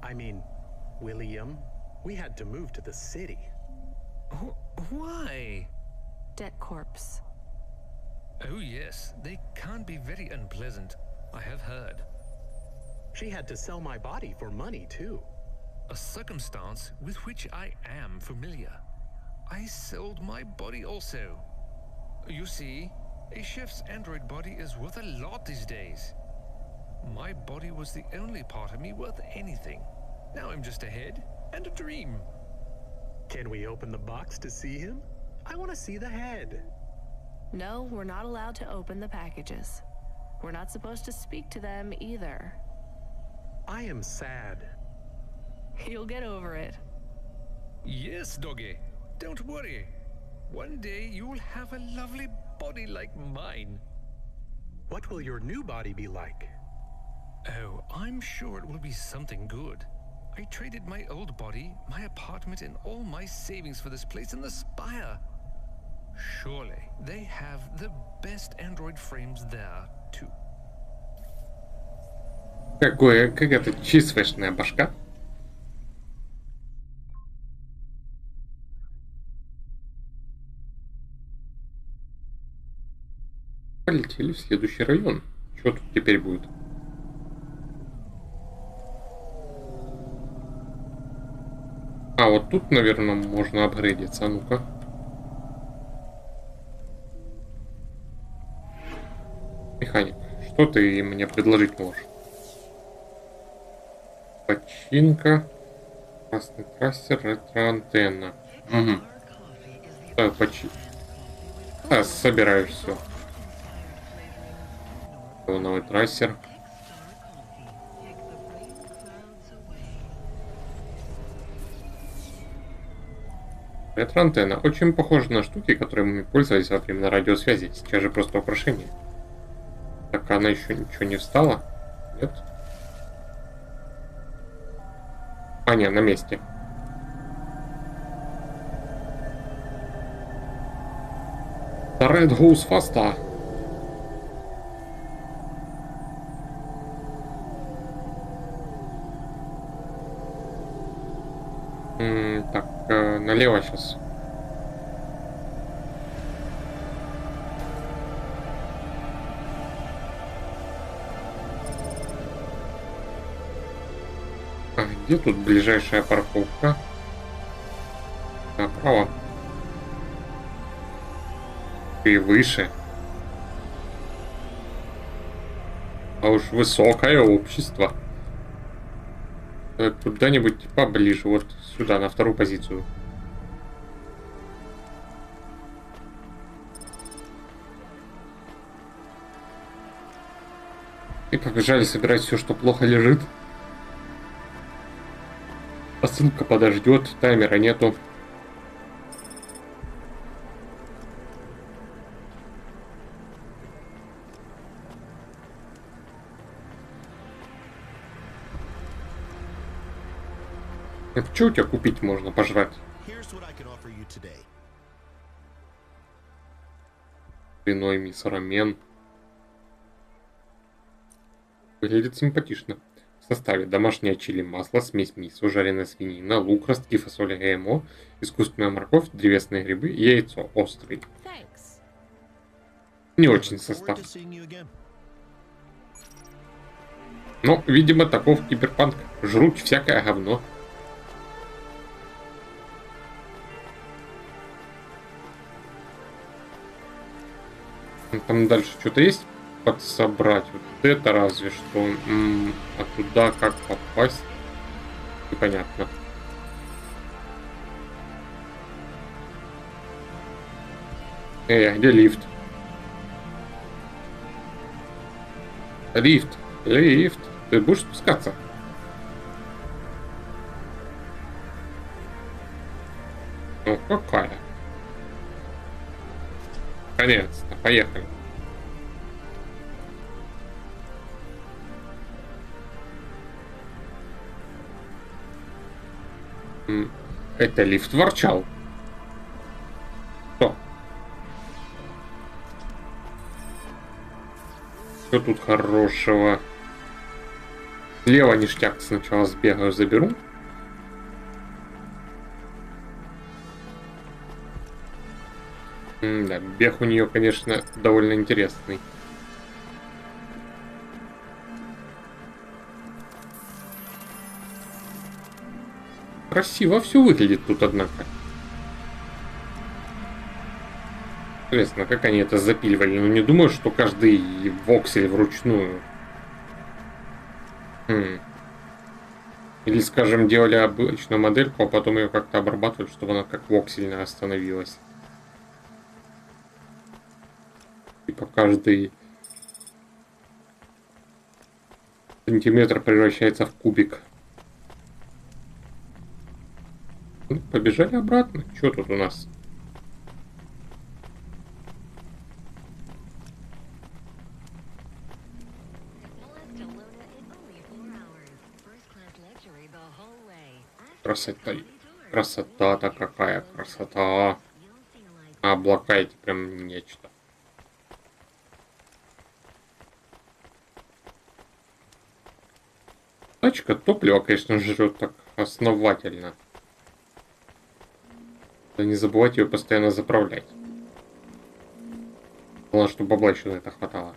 I mean, William. We had to move to the city. Why? Debt corps. Oh yes, they can be very unpleasant. I have heard. She had to sell my body for money, too. A circumstance with which I am familiar. I sold my body also. You see, a chef's android body is worth a lot these days. My body was the only part of me worth anything. Now I'm just a head and a dream. Can we open the box to see him? I want to see the head. No, we're not allowed to open the packages. We're not supposed to speak to them either. I am sad. You'll get over it. Yes, doggy. Don't worry. One day you'll have a lovely body like mine. What will your new body be like? Oh, I'm sure it will be something good. I traded my old body, my apartment, and all my savings for this place in the Spire. Surely they have the best android frames there, too. Как это чисвешная башка? Полетели в следующий район. Что тут теперь будет? А, вот тут, наверное, можно апгрейдиться. А ну-ка. Механик, что ты мне предложить можешь? Починка. Красный трассер, ретро-антенна. Угу. Так, Да, собираю все. Новый трассер. Ретро-антенна. Очень похожа на штуки, которыми мы пользовались во время радиосвязи. Сейчас же просто украшение. Так, она еще ничего не встала? Нет? А, не, на месте. The red goes faster. Так, налево сейчас. А где тут ближайшая парковка? Направо. И выше. А уж высокое общество. Куда-нибудь поближе, вот сюда, на вторую позицию. И побежали собирать все, что плохо лежит. Посылка подождет, таймера нету. Что у тебя купить можно пожрать? Свиной мисо-рамен. Выглядит симпатично. В составе домашнее чили масло, смесь мисо, жареная свинина, лук, ростки фасоли ГМО, искусственная морковь, древесные грибы и яйцо острый. Не очень состав. Но, видимо, таков киберпанк. Жрут всякое говно. Там дальше что-то есть подсобрать? Вот это разве что. А туда как попасть? Непонятно. Где лифт? Лифт. Лифт. Ты будешь спускаться? Ну какая? Наконец-то. Поехали. Это лифт ворчал. Что? Что тут хорошего? Слева ништяк, сначала сбегаю, заберу. Да, бег у нее, конечно, довольно интересный. Красиво все выглядит тут, однако. Интересно, как они это запиливали? Ну, не думаю, что каждый воксель вручную. Или, скажем, делали обычную модельку, а потом ее как-то обрабатывали, чтобы она как воксельная становилась. Типа каждый сантиметр превращается в кубик. Ну, побежали обратно. Что тут у нас? Красота. Красота-то какая красота. А облака эти прям нечто. Тачка топлива, конечно, жрет так основательно. Да не забывайте ее постоянно заправлять. Главное, чтобы бабла еще на это хватало.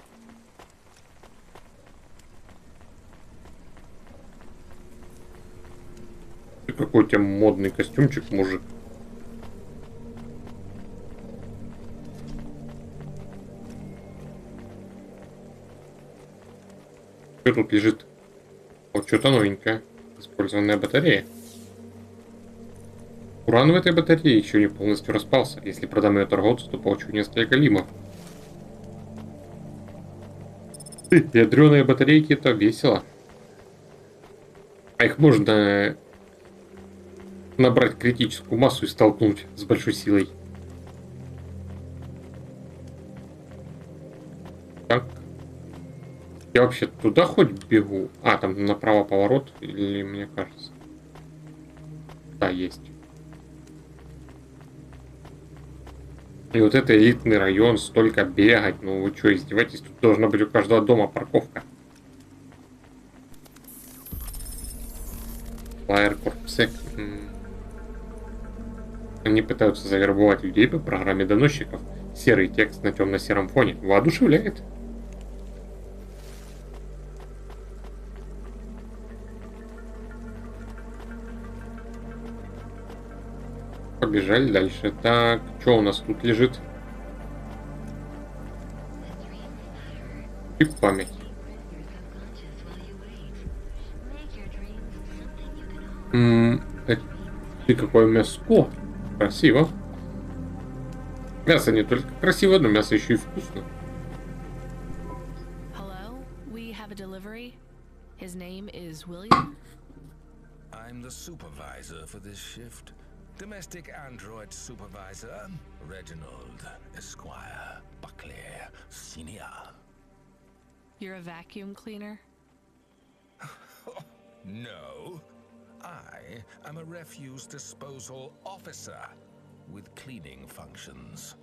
Ты какой у тебя модный костюмчик, мужик. Что тут лежит? Вот что-то новенькое. Использованная батарея. Уран в этой батарее еще не полностью распался. Если продам ее торговцу, то получу несколько лимов. Ядреные батарейки — это весело. А их можно набрать критическую массу и столкнуть с большой силой. Так. Я вообще туда хоть бегу? А, там направо поворот, или мне кажется? Да, есть. И вот это элитный район, столько бегать. Ну вы что, издеваетесь? Тут должна быть у каждого дома парковка. Flyer Corpsec. Они пытаются завербовать людей по программе доносчиков. Серый текст на темно-сером фоне. Воодушевляет. Побежали дальше. Так, что у нас тут лежит? И память. И какое мяско. Красиво. Мясо не только красиво, но мясо еще и вкусно. Hello, we have a delivery. His name is William. I'm the supervisor for this shift. Domestic android supervisor, Reginald Esquire Buckley Senior. You're a vacuum cleaner? No. I am a refuse disposal officer with cleaning functions.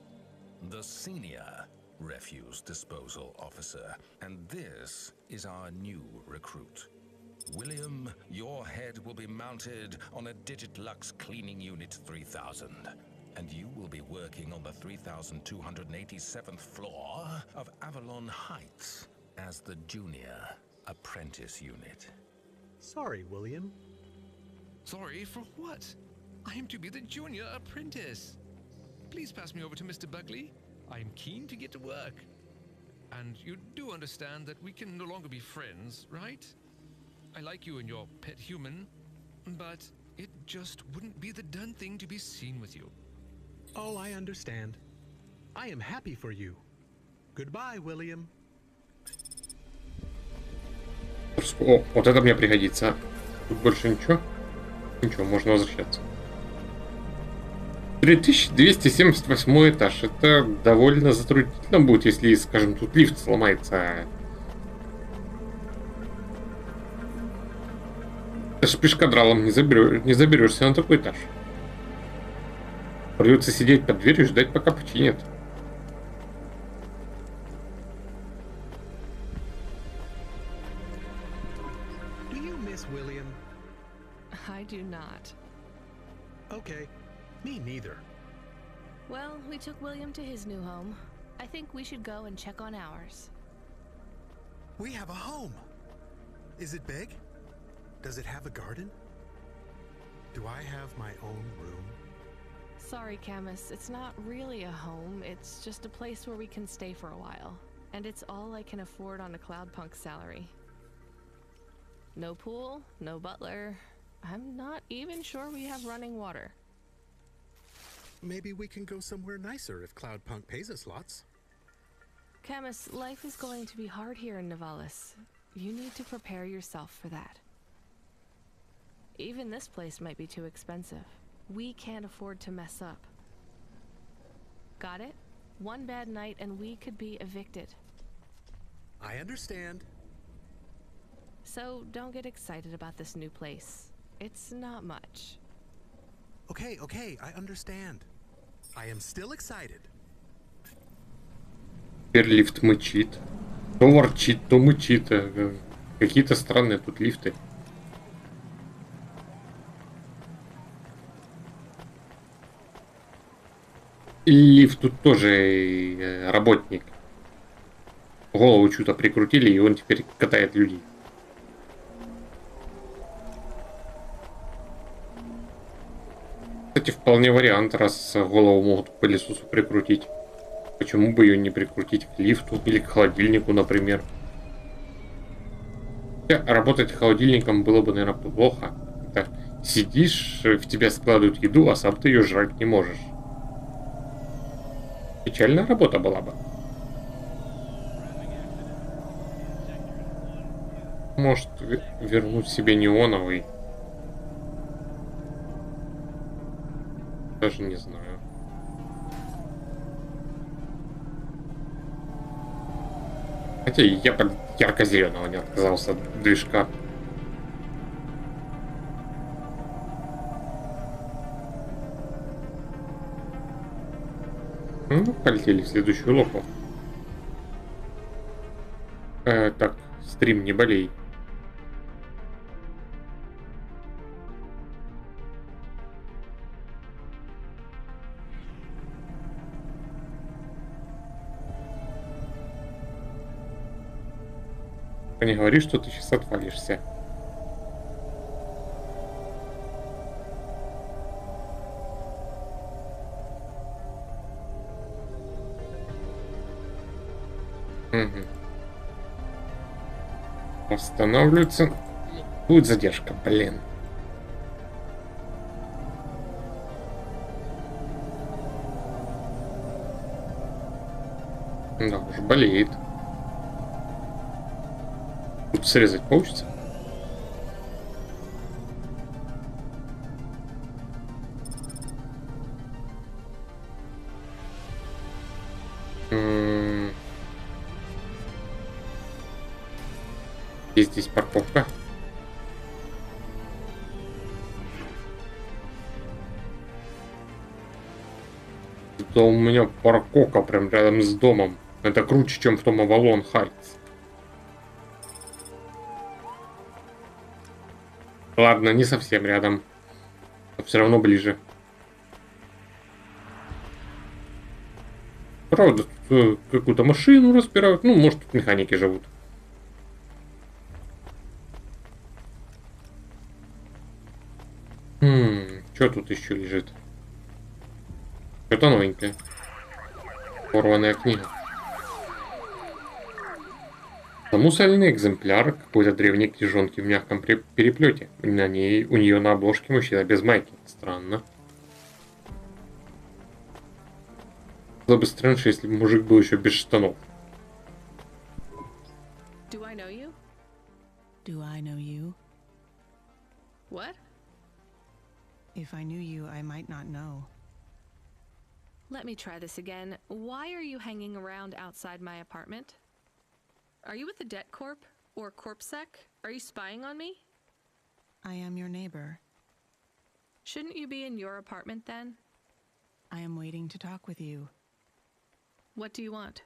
The senior refuse disposal officer. And this is our new recruit. William, your head will be mounted on a Digitlux Cleaning Unit 3000. And you will be working on the 3287th floor of Avalon Heights as the junior apprentice unit. Sorry, William. Sorry for what? I am to be the junior apprentice. Please pass me over to Mr. Buckley. I am keen to get to work. And you do understand that we can no longer be friends, right? I like you and your pet human, but it just wouldn't be the done thing to be seen with you. Oh, I understand. I am happy for you. Goodbye, William. О, вот это мне пригодится. Тут больше ничего. Ничего, можно возвращаться. 3278 этаж. Это довольно затруднительно будет, если, скажем, тут лифт сломается. Даже пешкадралом не заберешься на такой этаж. Придется сидеть под дверью и ждать, пока починят. Do you miss William? I do not. Okay, me neither. Well, we took William to his new home. I think we should go and check on ours. We have a home. Is it big? Does it have a garden? Do I have my own room? Sorry, Camus, it's not really a home. It's just a place where we can stay for a while. And it's all I can afford on a Cloudpunk salary. No pool, no butler. I'm not even sure we have running water. Maybe we can go somewhere nicer if Cloudpunk pays us lots. Camus, life is going to be hard here in Nivalis. You need to prepare yourself for that. Even this place might be too expensive. We can't afford to mess up. Got it? One bad night and we could be evicted. I understand. So don't get excited about this new place. It's not much. Okay, I understand. I am still excited. Теперь лифт мычит. То ворчит, то мычит. Какие-то странные тут лифты. И лифт тут тоже работник. Голову что-то прикрутили, и он теперь катает людей. Кстати, вполне вариант, раз голову могут к пылесосу прикрутить. Почему бы ее не прикрутить к лифту или к холодильнику, например? Работать холодильником было бы, наверное, плохо. Это сидишь, в тебя складывают еду, а сам ты ее жрать не можешь. Печальная работа была бы. Может, вернуть себе неоновый. Даже не знаю. Хотя я под ярко-зеленого не отказался от движка. Ну, полетели в следующую локу. Так, стрим, не болей. Не говори, что ты сейчас отвалишься. Угу. Останавливается. Будет задержка, блин. Да, уже болеет. Тут срезать получится? Есть здесь парковка. что у меня парковка прям рядом с домом. Это круче, чем в том Авалон Хайтс. Ладно, не совсем рядом. Но все равно ближе. Правда, тут какую-то машину разбирают. Ну, может, тут механики живут. Что тут еще лежит? Что-то новенькое. Порванная книга. Замусоренный экземпляр какой-то древней книжонки в мягком переплете. У нее на обложке мужчина без майки. Странно. Было бы странно, если бы мужик был еще без штанов. Do I know you? Do I know you? What? If I knew you, I might not know. Let me try this again. Why are you hanging around outside my apartment? Are you with the Debt Corp? Or CorpSec? Are you spying on me? I am your neighbor. Shouldn't you be in your apartment then? I am waiting to talk with you. What do you want?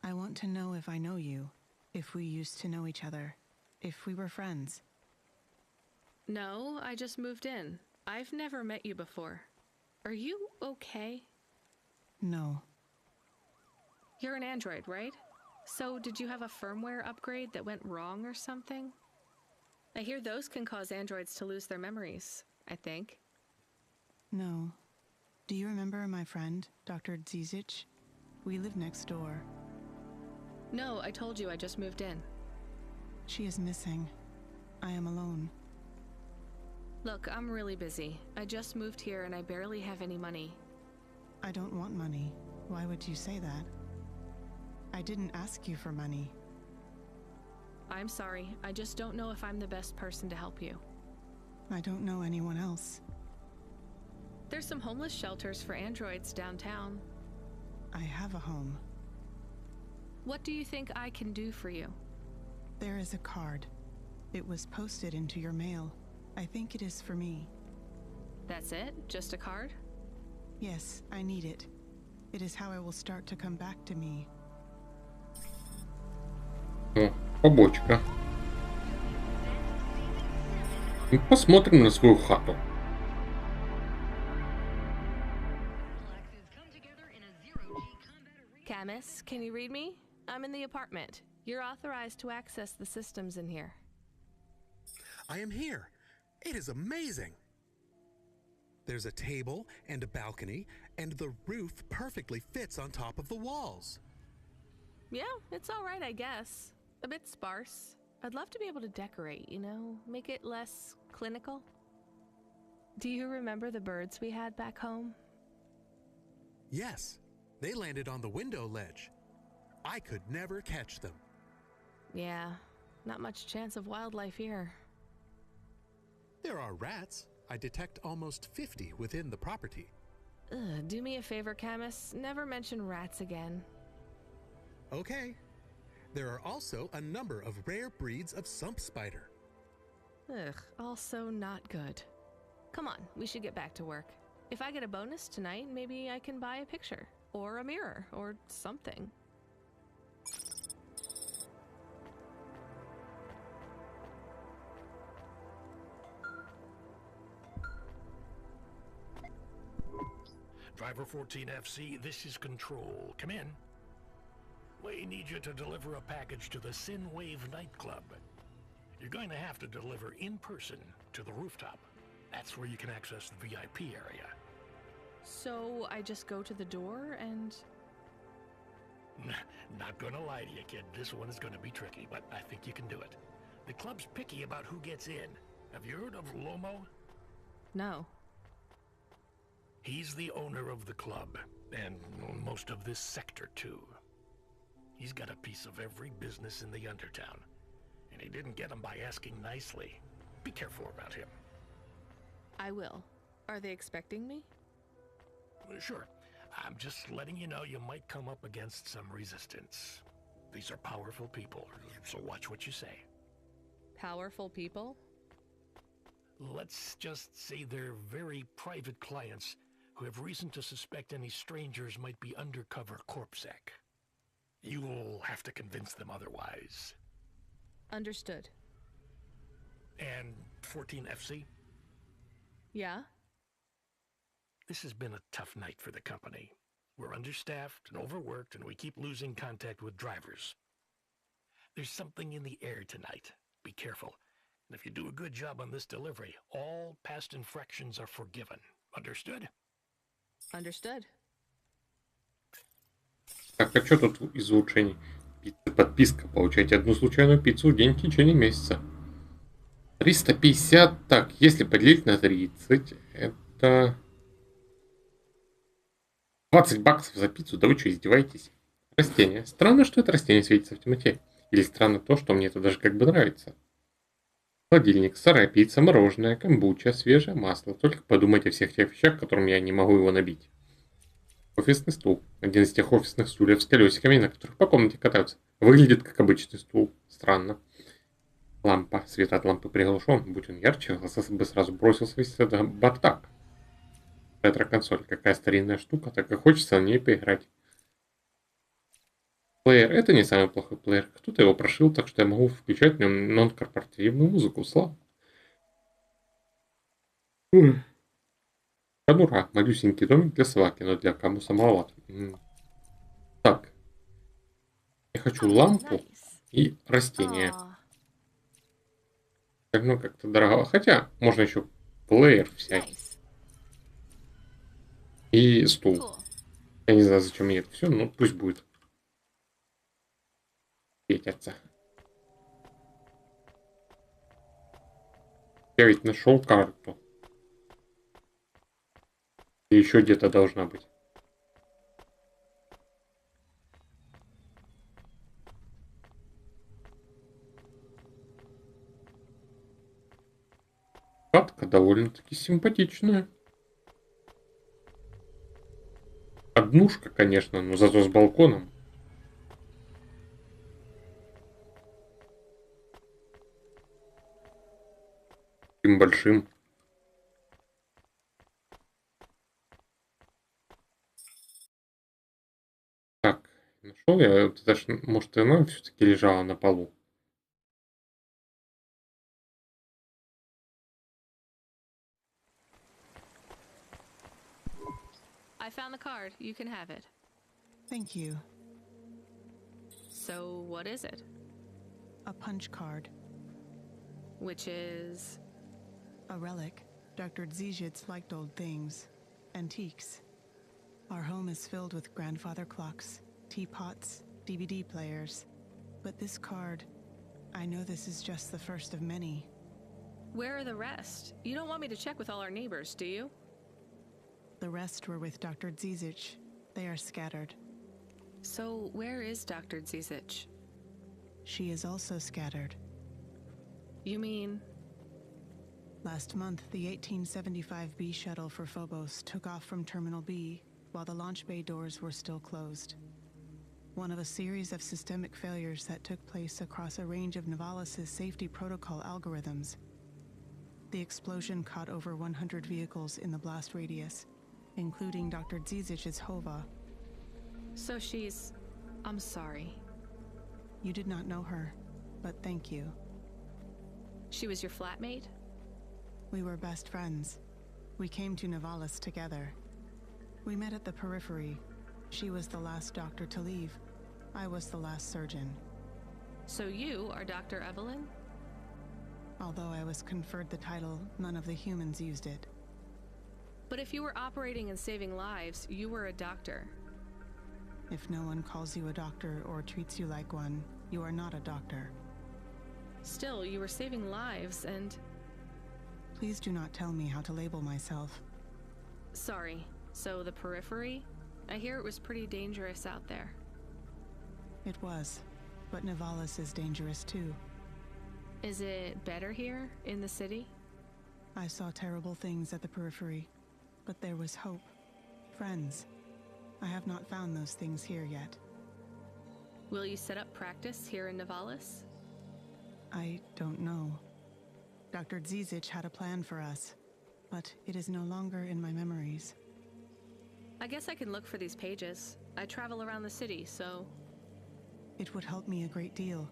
I want to know if I know you, if we used to know each other, if we were friends. No, I just moved in. I've never met you before. Are you okay? No. You're an android, right? So did you have a firmware upgrade that went wrong or something? I hear those can cause androids to lose their memories, I think. No. Do you remember my friend, Dr. Zizic? We live next door. No, I told you I just moved in. She is missing. I am alone. Look, I'm really busy. I just moved here and I barely have any money. I don't want money. Why would you say that? I didn't ask you for money. I'm sorry. I just don't know if I'm the best person to help you. I don't know anyone else. There's some homeless shelters for androids downtown. I have a home. What do you think I can do for you? There is a card. It was posted into your mail. I think it is for me. That's it? Just a card? Yes, I need it. It is how I will start to come back to me. О, побочка. Посмотрим на свою хату. Camus, can you read me? I'm in the apartment. You're authorized to access the systems in here. I am here. It is amazing. There's a table and a balcony, and the roof perfectly fits on top of the walls. Yeah, it's all right, I guess. A bit sparse. I'd love to be able to decorate, you know, make it less clinical. Do you remember the birds we had back home? Yes, they landed on the window ledge. I could never catch them. Yeah, not much chance of wildlife here. There are rats. I detect almost 50 within the property. Ugh, do me a favor, Camus. Never mention rats again. Okay. There are also a number of rare breeds of sump spider. Ugh, also not good. Come on, we should get back to work. If I get a bonus tonight, maybe I can buy a picture, or a mirror, or something. Driver 14FC, this is Control. Come in. We need you to deliver a package to the Sinwave nightclub. You're going to have to deliver in person to the rooftop. That's where you can access the VIP area. So I just go to the door and... Not gonna lie to you, kid. This one is gonna be tricky, but I think you can do it. The club's picky about who gets in. Have you heard of Lomo? No. He's the owner of the club, and most of this sector, too. He's got a piece of every business in the Undertown, and he didn't get them by asking nicely. Be careful about him. I will. Are they expecting me? Sure. I'm just letting you know you might come up against some resistance. These are powerful people, so watch what you say. Powerful people? Let's just say they're very private clients who have reason to suspect any strangers might be undercover corpsec. You'll have to convince them otherwise. Understood. And 14 FC? Yeah? This has been a tough night for the company. We're understaffed and overworked, and we keep losing contact with drivers. There's something in the air tonight. Be careful. And if you do a good job on this delivery, all past infractions are forgiven. Understood? Understood. Так, а что тут из улучшений? Подписка. Получайте одну случайную пиццу в день в течение месяца. 350. Так, если поделить на 30, это... 20 баксов за пиццу? Да вы что, издеваетесь? Растение. Странно, что это растение светится в темноте. Или странно то, что мне это даже как бы нравится. Холодильник, сырая пицца, мороженое, камбуча, свежее масло. Только подумайте о всех тех вещах, которым я не могу его набить. Офисный стул. Один из тех офисных стульев с колесиками, на которых по комнате катаются. Выглядит как обычный стул. Странно. Лампа. Свет от лампы приглушен. Будь он ярче, глаза бы сразу бросился весь этот бардак. Ретро-консоль. Какая старинная штука, так и хочется на ней поиграть. Плеер. Это не самый плохой плеер. Кто-то его прошил, так что я могу включать в нем нон-корпоративную музыку. Слава. Конура. Малюсенький домик для собаки, но для камуса маловато. Так. Я хочу лампу и растение. Ну, как-то дорого. Хотя, можно еще плеер взять. И стул. Я не знаю, зачем мне это все, но пусть будет. Светятся. Я ведь нашел карту. И еще где-то должна быть. Катка довольно-таки симпатичная. Однушка, конечно, но зато с балконом. Таким большим. Так, нашел я. Вот даже, может, она все-таки лежала на полу. I found the card. You can have it. Thank you. So, what is it? A punch card. Which is... A relic. Dr. Dzizhitz liked old things. Antiques. Our home is filled with grandfather clocks, teapots, DVD players. But this card, I know this is just the first of many. Where are the rest? You don't want me to check with all our neighbors, do you? The rest were with Dr. Dzizhitz. They are scattered. So, where is Dr. Dzizhitz? She is also scattered. You mean... Last month, the 1875 B shuttle for Phobos took off from Terminal B, while the launch bay doors were still closed. One of a series of systemic failures that took place across a range of Novalis' safety protocol algorithms. The explosion caught over 100 vehicles in the blast radius, including Dr. Dzizich's Hova. So she's... I'm sorry. You did not know her, but thank you. She was your flatmate? We were best friends. We came to Novalis together. We met at the periphery. She was the last doctor to leave. I was the last surgeon. So you are Dr. Evelyn? Although I was conferred the title, none of the humans used it. But if you were operating and saving lives, you were a doctor. If no one calls you a doctor or treats you like one, you are not a doctor. Still, you were saving lives and... Please do not tell me how to label myself. Sorry. So the periphery? I hear it was pretty dangerous out there. It was. But Novalis is dangerous too. Is it better here, in the city? I saw terrible things at the periphery. But there was hope. Friends. I have not found those things here yet. Will you set up practice here in Novalis? I don't know. Dr. Dzizich had a plan for us, but it is no longer in my memories. I guess I can look for these pages. I travel around the city, so... It would help me a great deal.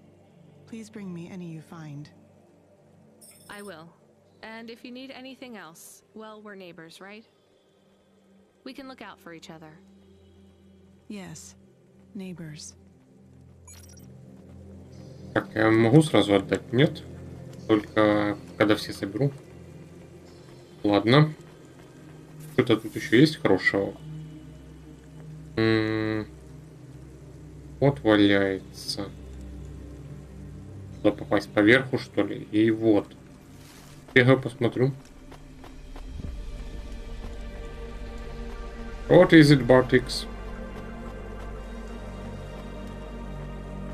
Please bring me any you find. I will. And if you need anything else, well, we're neighbors, right? We can look out for each other. Yes, neighbors. Так, я могу сразу отдать? Нет? Только когда все соберу. Ладно. Что-то тут еще есть хорошего? Вот валяется. Туда попасть поверху, что ли? И вот. Бегаю, посмотрю. What is it, Bartix?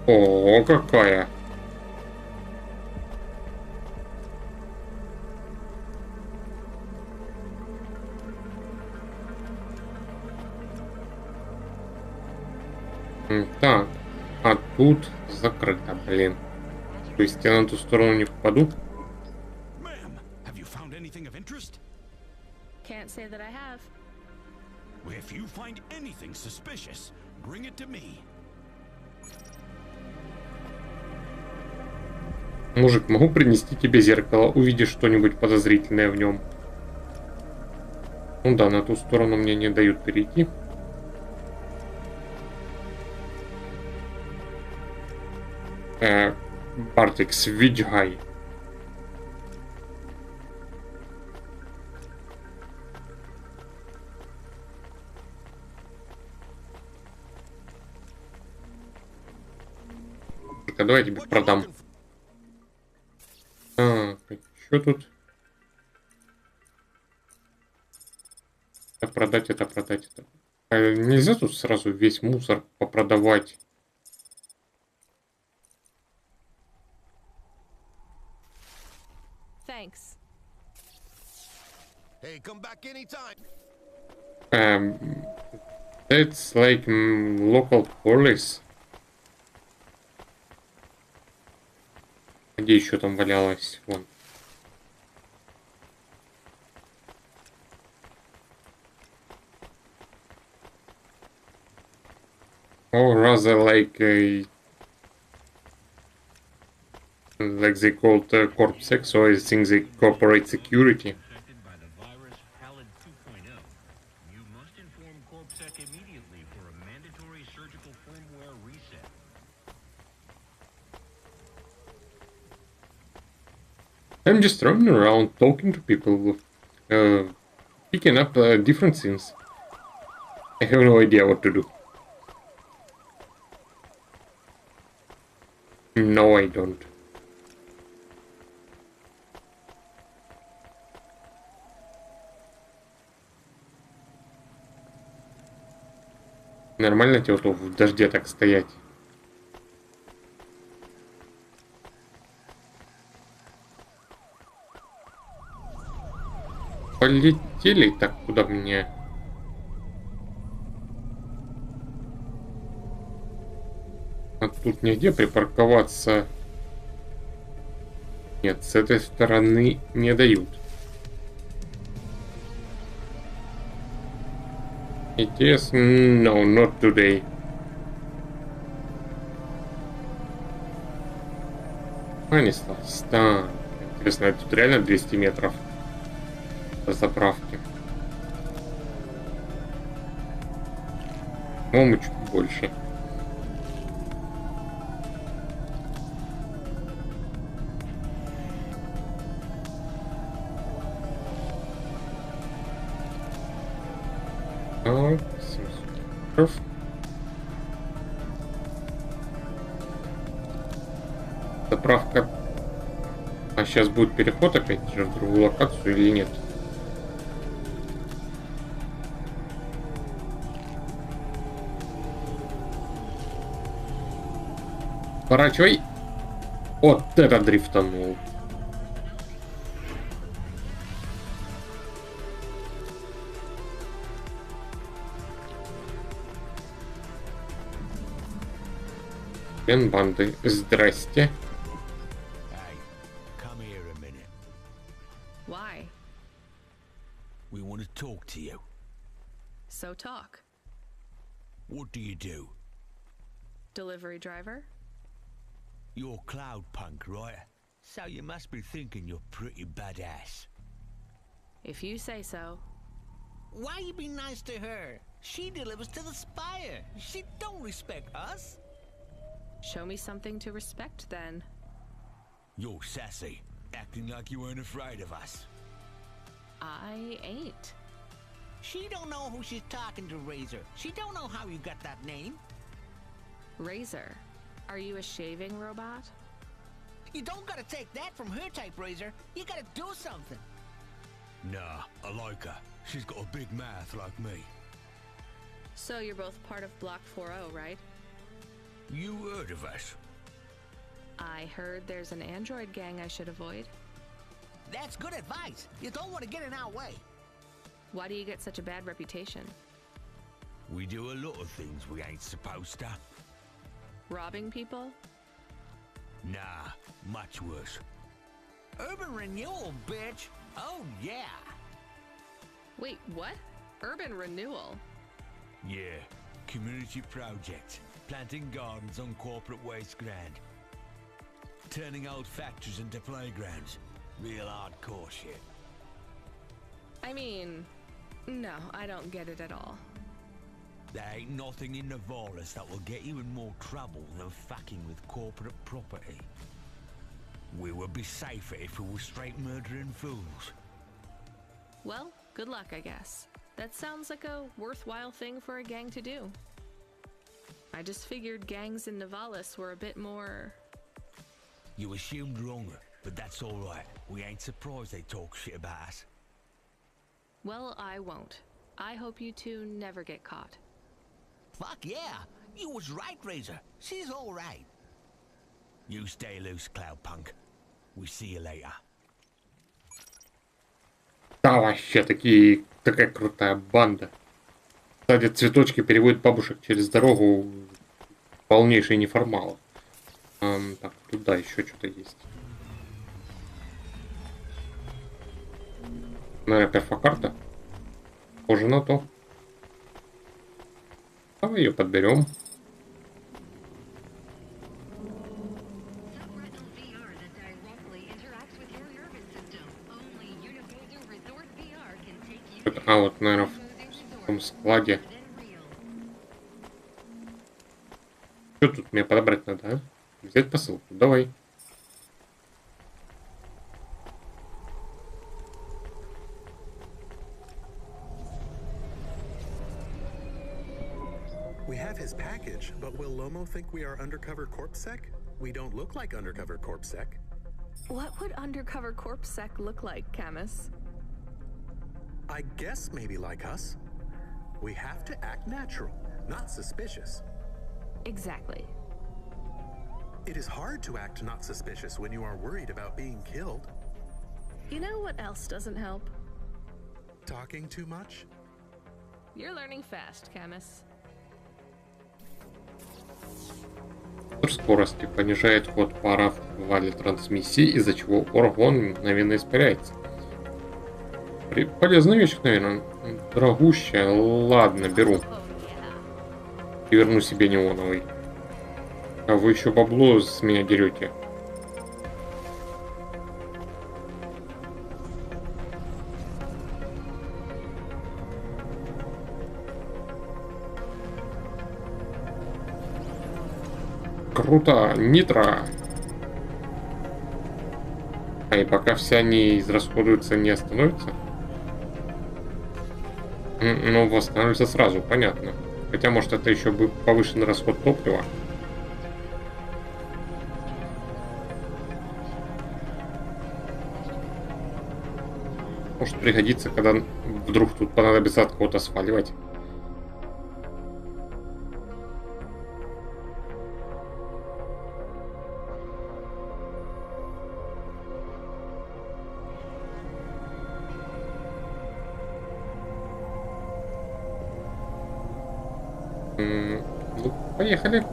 О, какая! Так, а тут закрыто, блин. То есть я на ту сторону не попаду? Can't say that I have. If you find anything suspicious, bring it to me. Мужик, могу принести тебе зеркало, увидишь что-нибудь подозрительное в нем. Ну да, на ту сторону мне не дают перейти. Бартикс, виджай. Давай я тебе продам. Так, что тут? Это продать, это продать, это. Нельзя тут сразу весь мусор попродавать. Thanks. Hey, come back anytime. It's like local police. Где еще там валялось? Вон. Or rather like a... like they called CorpSec, so I think they corporate security. I'm just running around talking to people, picking up different things. I have no idea what to do. No, I don't. Нормально тебе вот в дожде так стоять? Полетели так, куда мне? А тут нигде припарковаться. Нет, с этой стороны не дают. It is... No, not today. Понеслась. Так, интересно, тут реально 200 метров до заправки. По-моему, чуть больше. Так, 700 метров. Заправка. А сейчас будет переход опять же в другую локацию или нет? Поворачивай. Вот это дрифтанул. Член банды. Здрасте. Come here a minute. Why? We want to talk to you. So talk. What do you do? Delivery driver? You're Cloudpunk, right? So you must be thinking you're pretty badass. If you say so. Why you be nice to her? She delivers to the Spire. She don't respect us. Show me something to respect, then. You're sassy, acting like you weren't afraid of us. I ain't. She don't know who she's talking to, Razor. She don't know how you got that name. Razor? Are you a shaving robot? You don't gotta take that from her type, Razor. You gotta do something. Nah, I like her. She's got a big mouth like me. So you're both part of Block 40, right? You heard of us? I heard there's an android gang I should avoid. That's good advice. You don't want to get in our way. Why do you get such a bad reputation? We do a lot of things we ain't supposed to. Robbing people? Nah, much worse. Urban renewal, bitch. Oh, yeah. Wait, what? Urban renewal? Yeah, community projects. Planting gardens on corporate waste ground. Turning old factories into playgrounds. Real hardcore shit. I mean, no, I don't get it at all. There ain't nothing in Nivalis that will get you in more trouble than fucking with corporate property. We would be safer if we were straight murdering fools. Well, good luck, I guess. That sounds like a worthwhile thing for a gang to do. I just figured gangs in Nivalis were a bit more... You assumed wrong, but that's alright. We ain't surprised they talk shit about us. Well, I won't. I hope you two never get caught. Fuck yeah! You was right, Razor. She's alright. You stay loose, Cloudpunk. We see you later. Да, вообще, такая крутая банда. Садят цветочки, переводят бабушек через дорогу. Полнейшие неформалы. Так, туда еще что-то есть. Наверное, перфокарта. Похоже на то. Давай ее подберем. А вот, наверное, в том складе. Что тут мне подобрать надо, а? Взять посылку. Давай. We have his package, but will Lomo think we are undercover corpsec? We don't look like undercover corpsec. What would undercover corpsec look like, Camus? I guess maybe like us. We have to act natural, not suspicious. Exactly. It is hard to act not suspicious when you are worried about being killed. You know what else doesn't help? Talking too much? You're learning fast, Camus. Скорости понижает ход пара в вале трансмиссии, из-за чего оргон мгновенно испаряется. Полезная вещь, наверное. Дорогущая. Ладно, беру. И верну себе неоновый. А вы еще бабло с меня дерете. Круто, нитро. А и пока все они израсходуются, не остановятся. Ну, восстанавливается сразу, понятно. Хотя, может, это еще бы повышенный расход топлива. Может пригодится, когда вдруг тут понадобится от кого-то сваливать. Ну, поехали.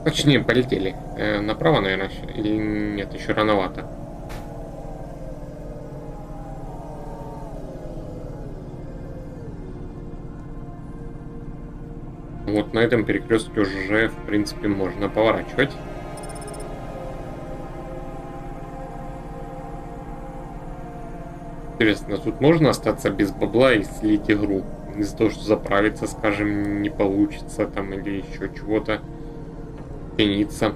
Точнее, полетели. Направо, наверное, или нет, еще рановато. Вот на этом перекрестке уже, в принципе, можно поворачивать. Интересно, тут можно остаться без бабла и слить игру? Из-за того, что заправиться, скажем, не получится там или еще чего-то. Пениться.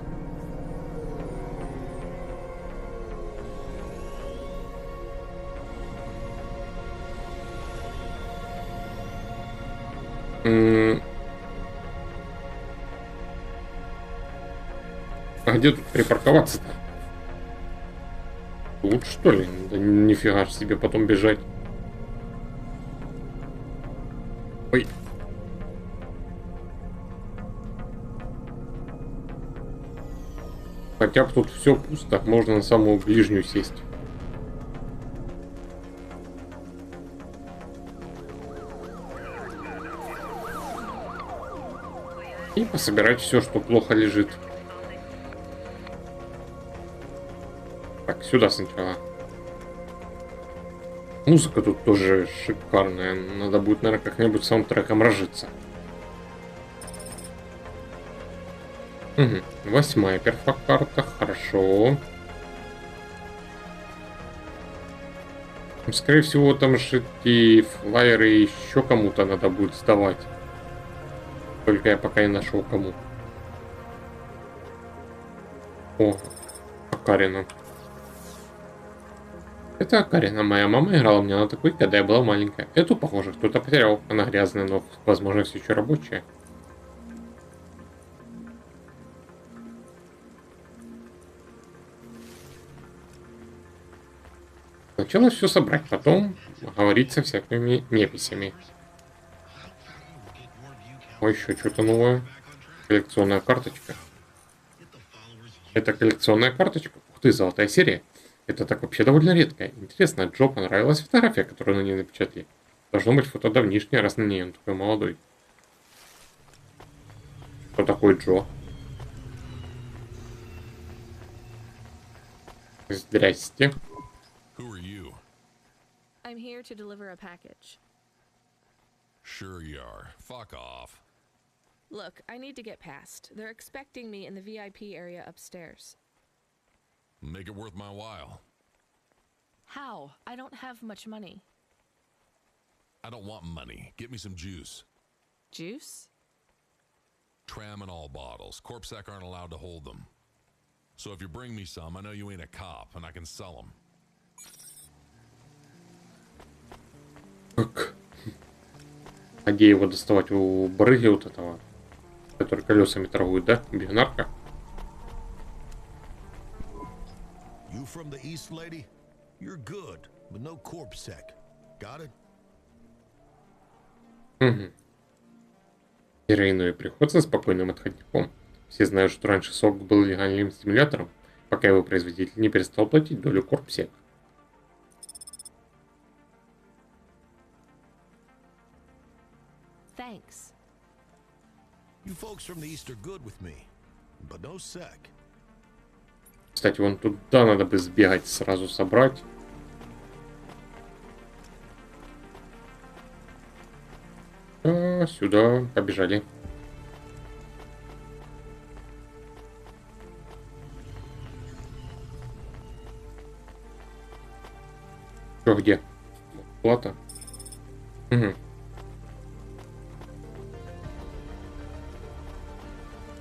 А где тут припарковаться-то? Тут, что ли? Да нифига ж себе потом бежать. Ой. Хотя бы тут все пусто, можно на самую ближнюю сесть. И пособирать все, что плохо лежит. Так, сюда сначала. Музыка тут тоже шикарная. Надо будет, наверное, как-нибудь саундтреком разжиться. Угу. 8-я перфокарта. Хорошо. Скорее всего, там же эти флайеры еще кому-то надо будет сдавать. Только я пока не нашел кому. О, Акарина. Это Акарина. Моя мама играла мне на такой, когда я была маленькая. Эту, похоже, кто-то потерял. Она грязная, но, возможно, все еще рабочая. Сначала все собрать, потом говорить со всякими неписями. Ой, еще что-то новое. Коллекционная карточка. Это коллекционная карточка? Ух ты, золотая серия. Это так вообще довольно редкая. Интересно, Джо понравилась фотография, которую на ней напечатали. Должно быть фото давнишнее, раз на ней он такой молодой. Кто такой Джо? Здрасте. I'm here to deliver a package. Sure you are. Fuck off. Look, I need to get past. They're expecting me in the VIP area upstairs. Make it worth my while. How? I don't have much money. I don't want money. Get me some juice. Juice? Tramadol bottles. Corpsec aren't allowed to hold them. So if you bring me some, I know you ain't a cop, and I can sell them. Как? А где его доставать? У барыги вот этого, который колесами торгует, да? Бигнарка? You from the East, lady? You're good, but no corpsec. Got it? Угу. Героиновый приход со спокойным отходником. Все знают, что раньше сок был легальным стимулятором, пока его производитель не перестал платить долю корпсек. Thanks. You folks from the East are good with me, but no sec. Кстати, вон туда надо бы сбегать, сразу собрать. А, сюда побежали. Что, где? Плата? Угу.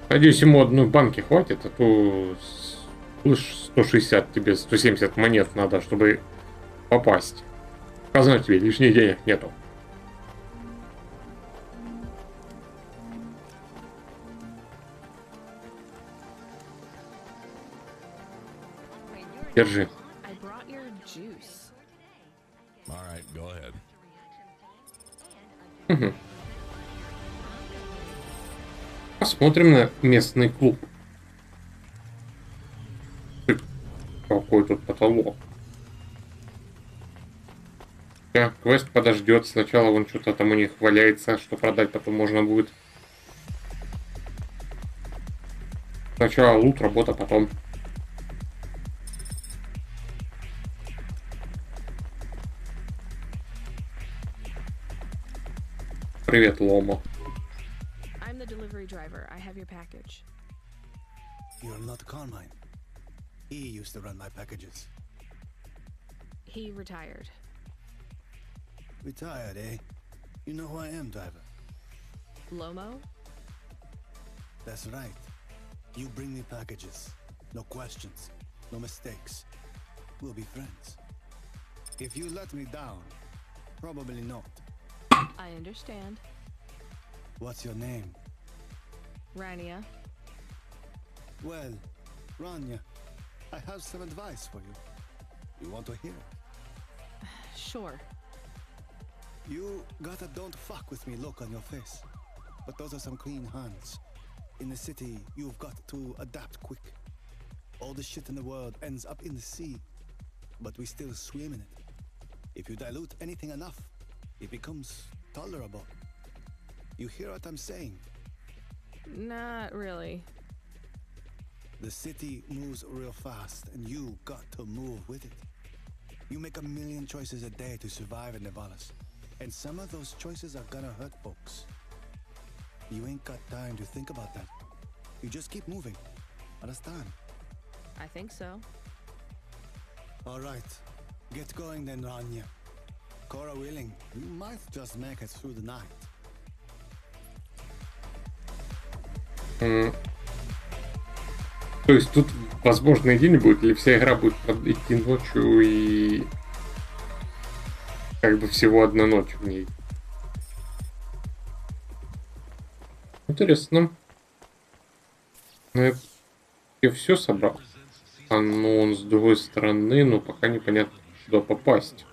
Надеюсь, ему одной банки хватит, а то слышь, 160 тебе, 170 монет надо, чтобы попасть. Сказано тебе, лишних денег нету. Держи. Угу. Посмотрим на местный клуб. Какой тут потолок. Да, квест подождет. Сначала вон что-то там у них валяется, что продать потом можно будет. Сначала лут, работа, потом. Привет, Ломо. I'm the delivery driver. I have your package. You're not Carmine. He used to run my packages. He retired. Retired, eh? You know who I am, driver. Lomo? That's right. You bring me packages. No questions. No mistakes. We'll be friends. If you let me down, probably not. I understand. What's your name? Rania. Well, Rania, I have some advice for you. You want to hear it? Sure. You got a don't fuck with me look on your face. But those are some clean hands. In the city, you've got to adapt quick. All the shit in the world ends up in the sea, but we still swim in it. If you dilute anything enough, it becomes tolerable. You hear what I'm saying? Not really. The city moves real fast, and you got to move with it. You make a million choices a day to survive in Nevalis, and some of those choices are gonna hurt folks. You ain't got time to think about that. You just keep moving. Understand? I think so. All right. Get going then, Rania. Cora willing, you might just make it through the night. То есть тут, возможно, и день будет, или вся игра будет идти ночью и как бы всего одна ночь в ней. Интересно. Ну, я все собрал. А ну, он с другой стороны, но пока непонятно, куда попасть.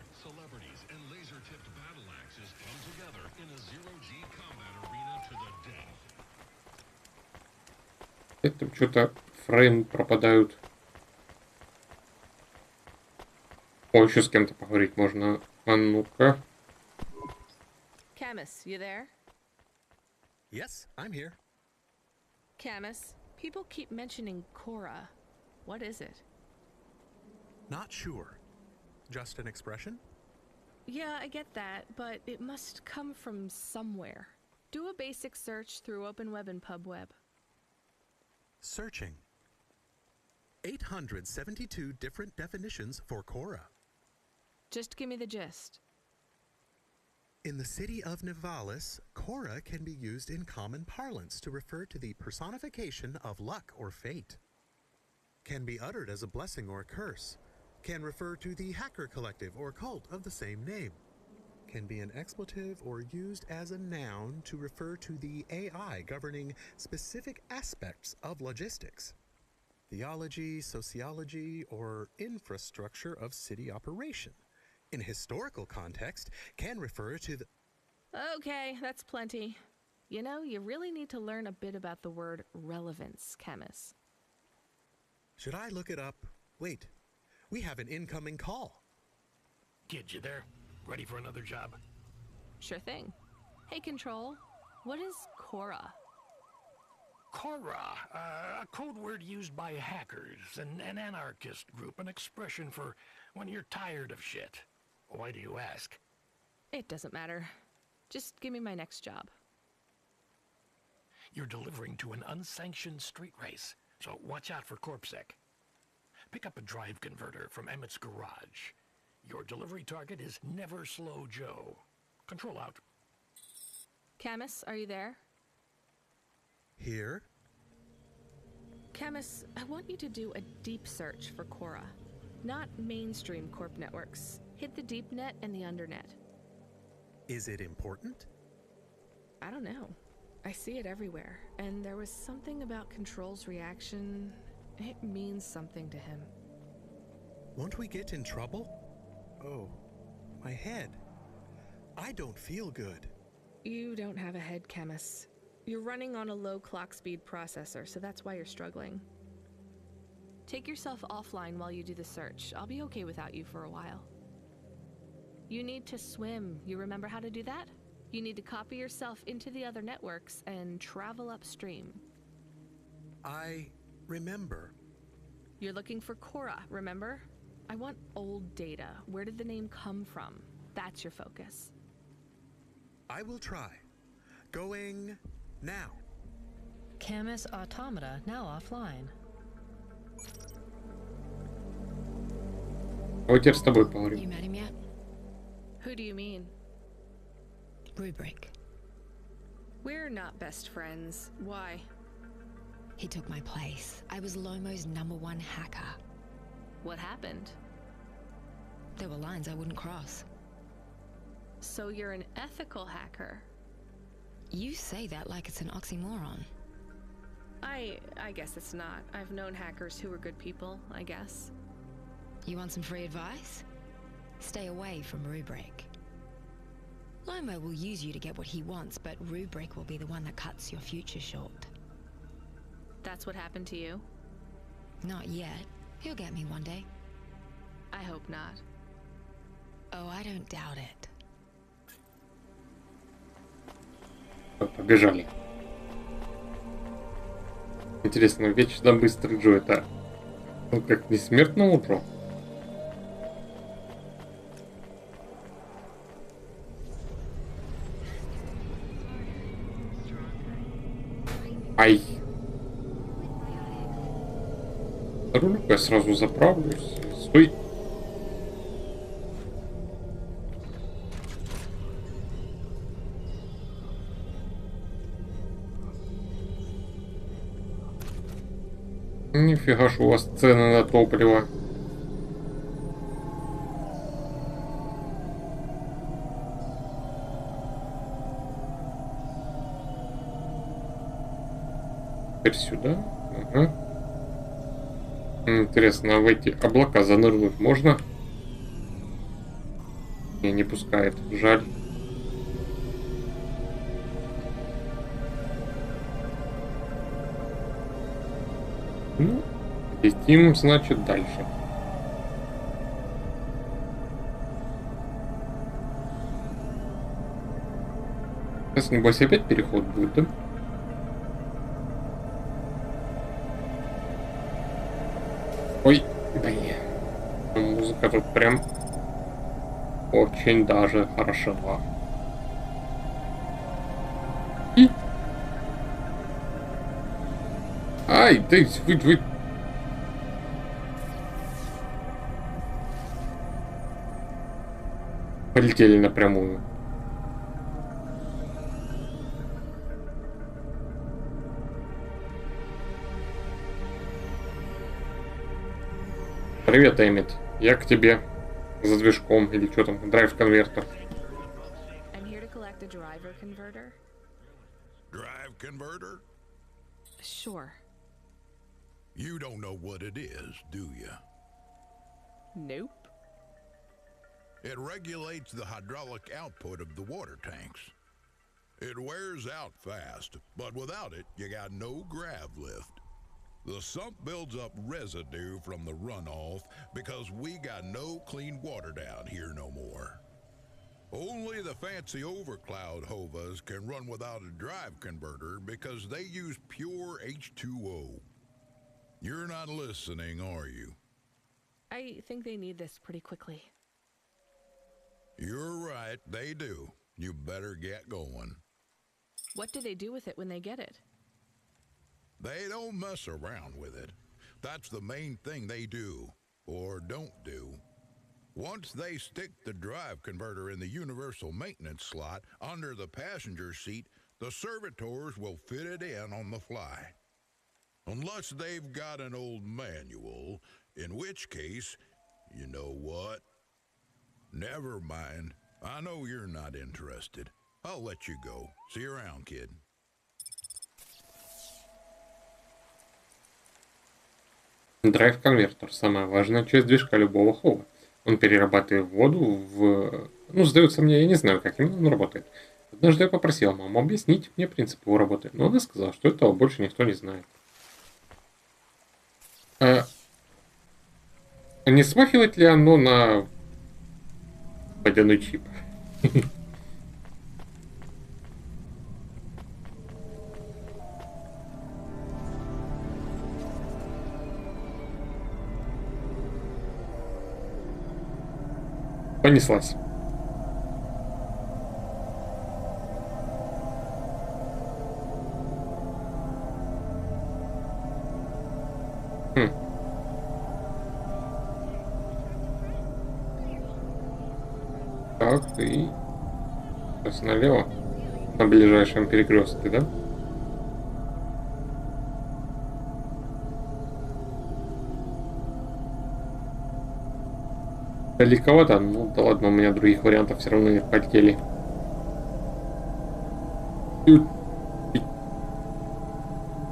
Это что-то фрейм пропадают. О, еще с кем-то поговорить можно. А ну-ка. Camus, you there? Yes, I'm here. Camus, people keep mentioning Cora. What is it? Not sure. Just an expression? Yeah, I get that, but it must come from somewhere. Do a basic search through Open Web and PubWeb. Searching. 872 different definitions for Cora. Just give me the gist. In the city of Nevalis, Cora can be used in common parlance to refer to the personification of luck or fate. Can be uttered as a blessing or a curse. Can refer to the hacker collective or cult of the same name. Can be an expletive or used as a noun to refer to the AI governing specific aspects of logistics, theology, sociology, or infrastructure of city operation. In historical context, can refer to the... Okay, that's plenty. You know, you really need to learn a bit about the word relevance, Camus. Should I look it up? Wait, we have an incoming call. Kid, you there? Ready for another job? Sure thing. Hey, Control, what is Cora? Cora, a code word used by hackers, an anarchist group, an expression for when you're tired of shit. Why do you ask? It doesn't matter. Just give me my next job. You're delivering to an unsanctioned street race, so watch out for CorpSec. Pick up a drive converter from Emmett's garage. Your delivery target is Never Slow Joe. Control out. Camus, are you there? Here? Camus, I want you to do a deep search for Cora. Not mainstream corp networks. Hit the deep net and the undernet. Is it important? I don't know. I see it everywhere, and there was something about Control's reaction. It means something to him. Won't we get in trouble? Oh, my head. I don't feel good. You don't have a head, Camus. You're running on a low clock speed processor, so that's why you're struggling. Take yourself offline while you do the search. I'll be okay without you for a while. You need to swim. You remember how to do that? You need to copy yourself into the other networks and travel upstream. I remember. You're looking for Cora, remember? I want old data. Where did the name come from? That's your focus. I will try. Going now. Camus automata now offline. Вот теперь с тобой поговорим. You met him yet? Who do you mean? Rubric. We're not best friends. Why? He took my place. I was Lomo's #1 hacker. What happened? There were lines I wouldn't cross. So you're an ethical hacker? You say that like it's an oxymoron. I guess it's not. I've known hackers who were good people, I guess. You want some free advice? Stay away from Rubric. Lomo will use you to get what he wants, but Rubric will be the one that cuts your future short. That's what happened to you? Not yet. He'll get me one day. I hope not. Oh, I don't doubt it. Побежали. Интересно, вечно быстрый Джо это он как несмертное утро? Ай! Руль я сразу заправлюсь. Стой! Нифига ж у вас цены на топливо. Теперь сюда. Ага. Интересно, а в эти облака занырнуть можно? Не пускает. Жаль. Ну, летим, значит, дальше. Сейчас, небось, опять переход будет, да? Ой, блин. Музыка тут прям очень даже хороша. И... Ай, ты, вы... Полетели напрямую. Привет, Эммит. Я к тебе за движком или что там, драйв-конвертер. Drive converter? Sure. You don't know what it is, do you? Nope. It regulates the hydraulic output of the water tanks. It wears out fast, but without it, you got no grav lift. The sump builds up residue from the runoff because we got no clean water down here no more. Only the fancy overcloud hovas can run without a drive converter because they use pure H2O. You're not listening, are you? I think they need this pretty quickly. You're right, they do. You better get going. What do they do with it when they get it? They don't mess around with it. That's the main thing they do, or don't do. Once they stick the drive converter in the universal maintenance slot under the passenger seat, the servitors will fit it in on the fly. Unless they've got an old manual, in which case, you know what? Never mind. I know you're not interested. I'll let you go. See you around, kid. Драйв-конвертер – самая важная часть движка любого хова. Он перерабатывает воду в... Ну, сдается мне, я не знаю, как именно он работает. Однажды я попросил маму объяснить мне принцип его работы, но она сказала, что этого больше никто не знает. Не смахивает ли оно на водяной чип? Понеслась. Так, и сейчас налево. На ближайшем перекрестке, да? Далековато, ну да ладно, у меня других вариантов все равно нет, полетели.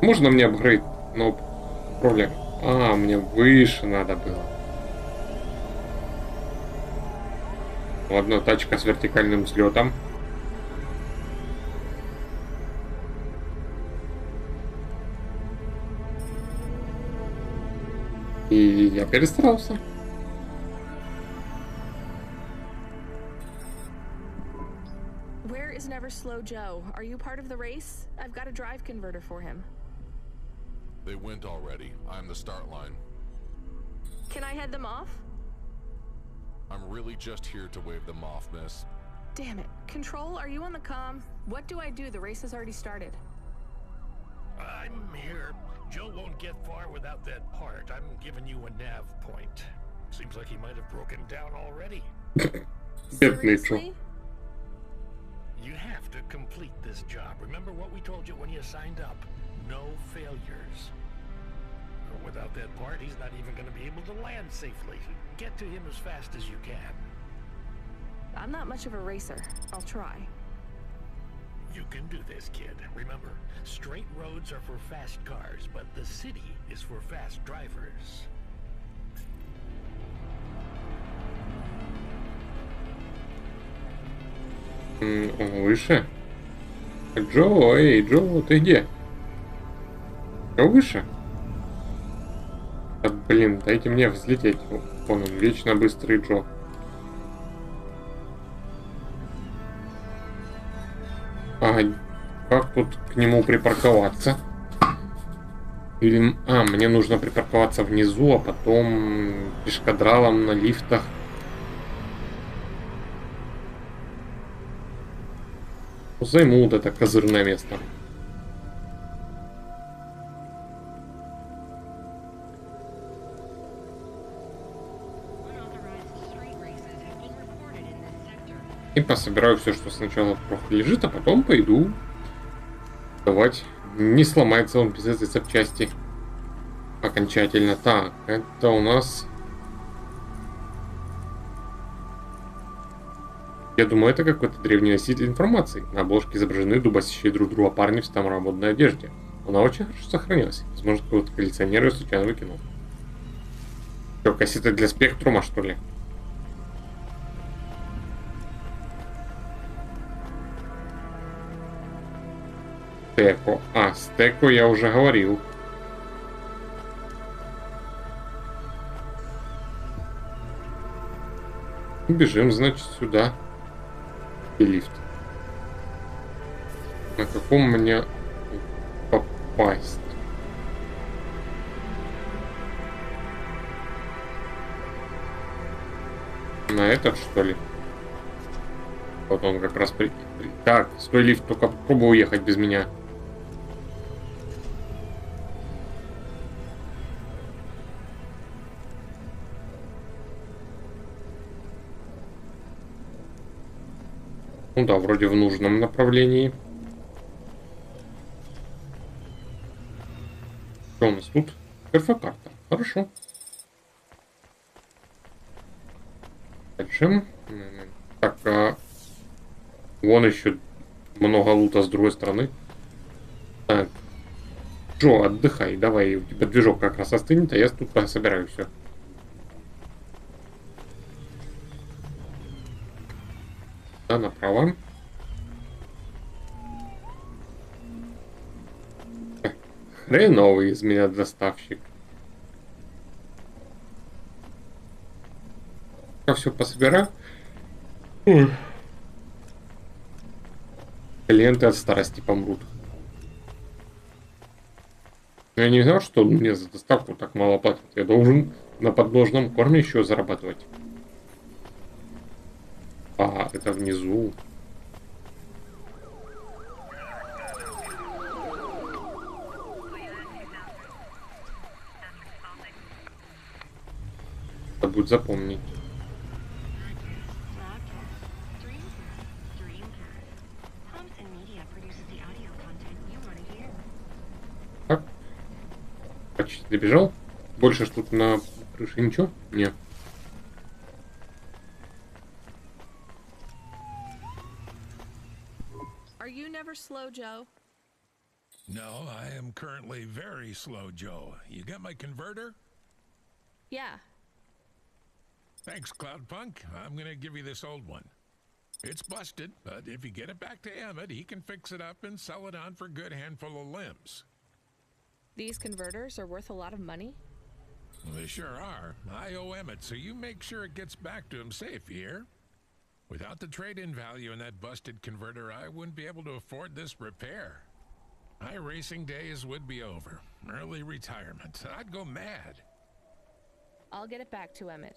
Можно мне апгрейд? Но проблема. А, мне выше надо было. Ладно, тачка с вертикальным взлетом. И я перестарался. Where is Never Slow Joe? Are you part of the race? I've got a drive converter for him. They went already. I'm the start line. Can I head them off? I'm really just here to wave them off, miss. Damn it. Control, are you on the comm? What do I do? The race has already started. I'm here. Joe won't get far without that part. I'm giving you a nav point. Seems like he might have broken down already. Seriously? You have to complete this job. Remember what we told you when you signed up? No failures. Without that part, he's not even going to be able to land safely. Get to him as fast as you can. I'm not much of a racer. I'll try. You can do this, kid. Remember, straight roads are for fast cars, but the city is for fast drivers. Выше? Джо, эй, Джо, ты где? Все выше? Да, блин, дайте мне взлететь. Вон он, вечно быстрый Джо. Ага, как тут к нему припарковаться? Или... А, мне нужно припарковаться внизу, а потом пешкадралом на лифтах. Займу вот это козырное место. И пособираю все, что сначала просто лежит, а потом пойду давать. Не сломается он без этой запчасти. Окончательно. Так, это у нас... Я думаю, это какой-то древний носитель информации. На обложке изображены дубасящие друг друга парни в старомодной одежде. Она очень хорошо сохранилась. Возможно, какого-то коллекционера случайно выкинул. Что, кассеты для спектрума, что ли? Стеко. А, стеко я уже говорил. Бежим, значит, сюда. И лифт. На каком мне попасть? На этот, что ли? Вот он как раз Так, стой, лифт, только попробуй уехать без меня. Ну да, вроде в нужном направлении. Что у нас тут? Перфокарта. Хорошо. Дальше. Так, вон еще много лута с другой стороны. Так. Джо, отдыхай. Давай, у тебя движок как раз остынет, а я тут собираю все. Да, направо. Хреновый из меня доставщик. Я все пособираю. Клиенты от старости помрут. Я не знал, что мне за доставку так мало платят. Я должен на подножном корме еще зарабатывать. А, это внизу. Будет запомнить. Так. Почти добежал. Больше ж тут на крыше ничего? Нет. Are you never slow, Joe? No, I am currently very slow, Joe. You got my converter? Yeah. Thanks, Cloudpunk. I'm gonna give you this old one. It's busted, but if you get it back to Emmett, he can fix it up and sell it on for a good handful of limbs. These converters are worth a lot of money? Well, they sure are. I owe Emmett, so you make sure it gets back to him safe, you hear? Without the trade-in value in that busted converter, I wouldn't be able to afford this repair. My racing days would be over. Early retirement. I'd go mad. I'll get it back to Emmett.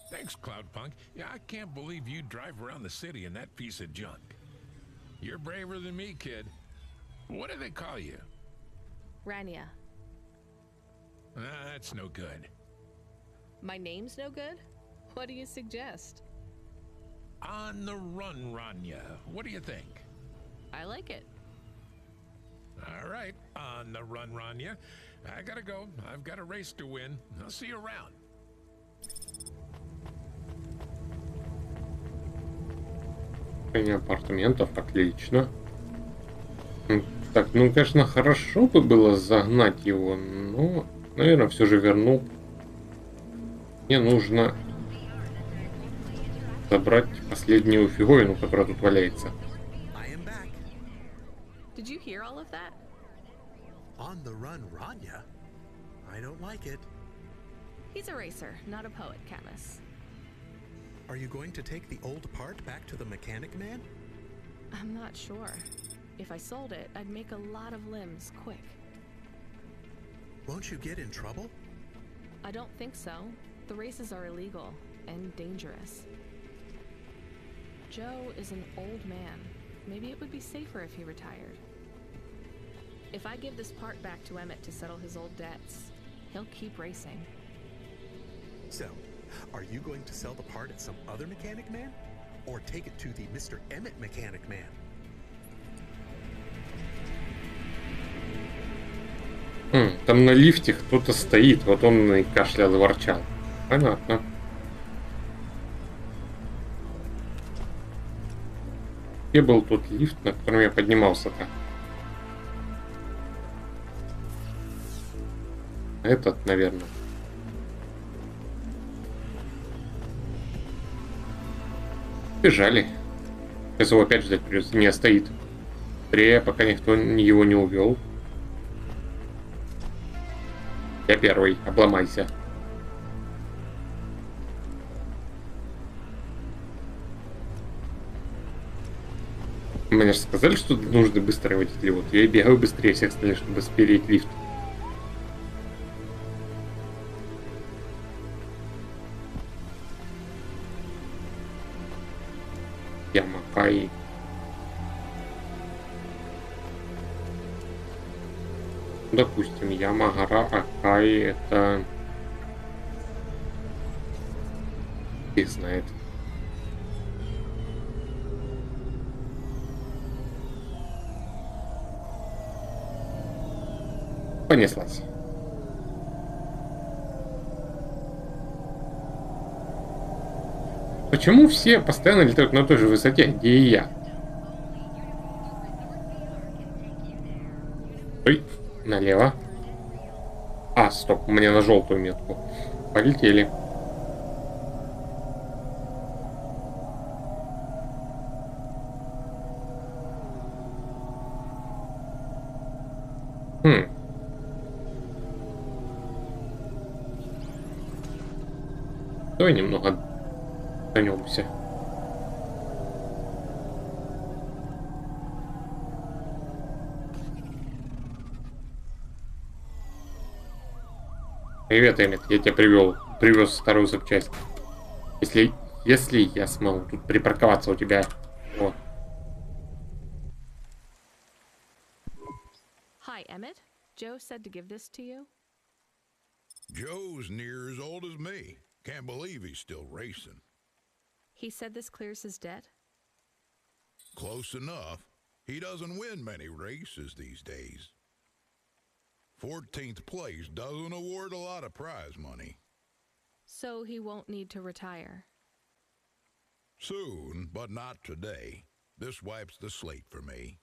Thanks, Cloudpunk. Yeah, I can't believe you drive around the city in that piece of junk. You're braver than me, kid. What do they call you? Rania. That's no good. My name's no good? What do you suggest? On the run, Rania. What do you think? I like it. All right, on the run, Rania. I gotta go. I've got a race to win. I'll see you around. Апартаментов, отлично. Так, ну, конечно, хорошо бы было загнать его, но, наверное, все же верну. Мне нужно забрать последнюю фиговину, которая тут валяется. Did you hear all of that? On the run, Rania? I don't like it. He's a racer, not a poet, Camus. Are you going to take the old part back to the mechanic man? I'm not sure. If I sold it, I'd make a lot of limbs quick. Won't you get in trouble? I don't think so. The races are illegal and dangerous. Joe is an old man. Maybe it would be safer if he retired. If I give this part back to Emmett to settle his old debts, he'll keep racing. So, are you going to sell the part at some other mechanic man? Or take it to the Mr. Emmett mechanic man? Там на лифте кто-то стоит, вот он и кашлял и ворчал. Понятно. Где был тот лифт, на котором я поднимался-то? Этот, наверное. Бежали. Сейчас его опять ждать придется. Не, стоит. Быстрее, пока никто его не увел. Я первый. Обломайся. Мне же сказали, что нужно быстро водить. Вот я и бегаю быстрее всех остальных, чтобы спереть лифт. Ямахай. Допустим, Ямагара Акай это... Их знает. Понеслась. Почему все постоянно летают на той же высоте, где и я? Ой, налево. А, стоп, мне на желтую метку. Полетели. Давай немного отдохнемся. Привет, Эммет, я тебя привез старую запчасть. Если я смогу тут припарковаться у тебя. Вот. Hi, Emmett. Joe said to give this to you. Joe's near as old as me. Can't believe he's still racing. He said this clears his debt? Close enough. He doesn't win many races these days. 14th place doesn't award a lot of prize money. So he won't need to retire. Soon, but not today. This wipes the slate for me.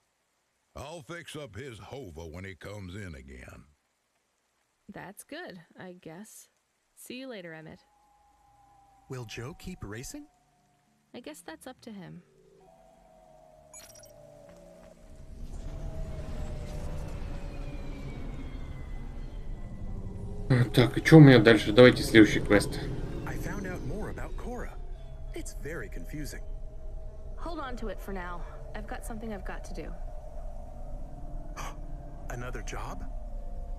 I'll fix up his Hova when he comes in again. That's good, I guess. See you later, Emmett. Will Joe keep racing? I guess that's up to him. Так, и что у меня дальше? Давайте следующий квест. I found out more about Cora. It's very confusing. Hold on to it for now. I've got something I've got to do. Another job?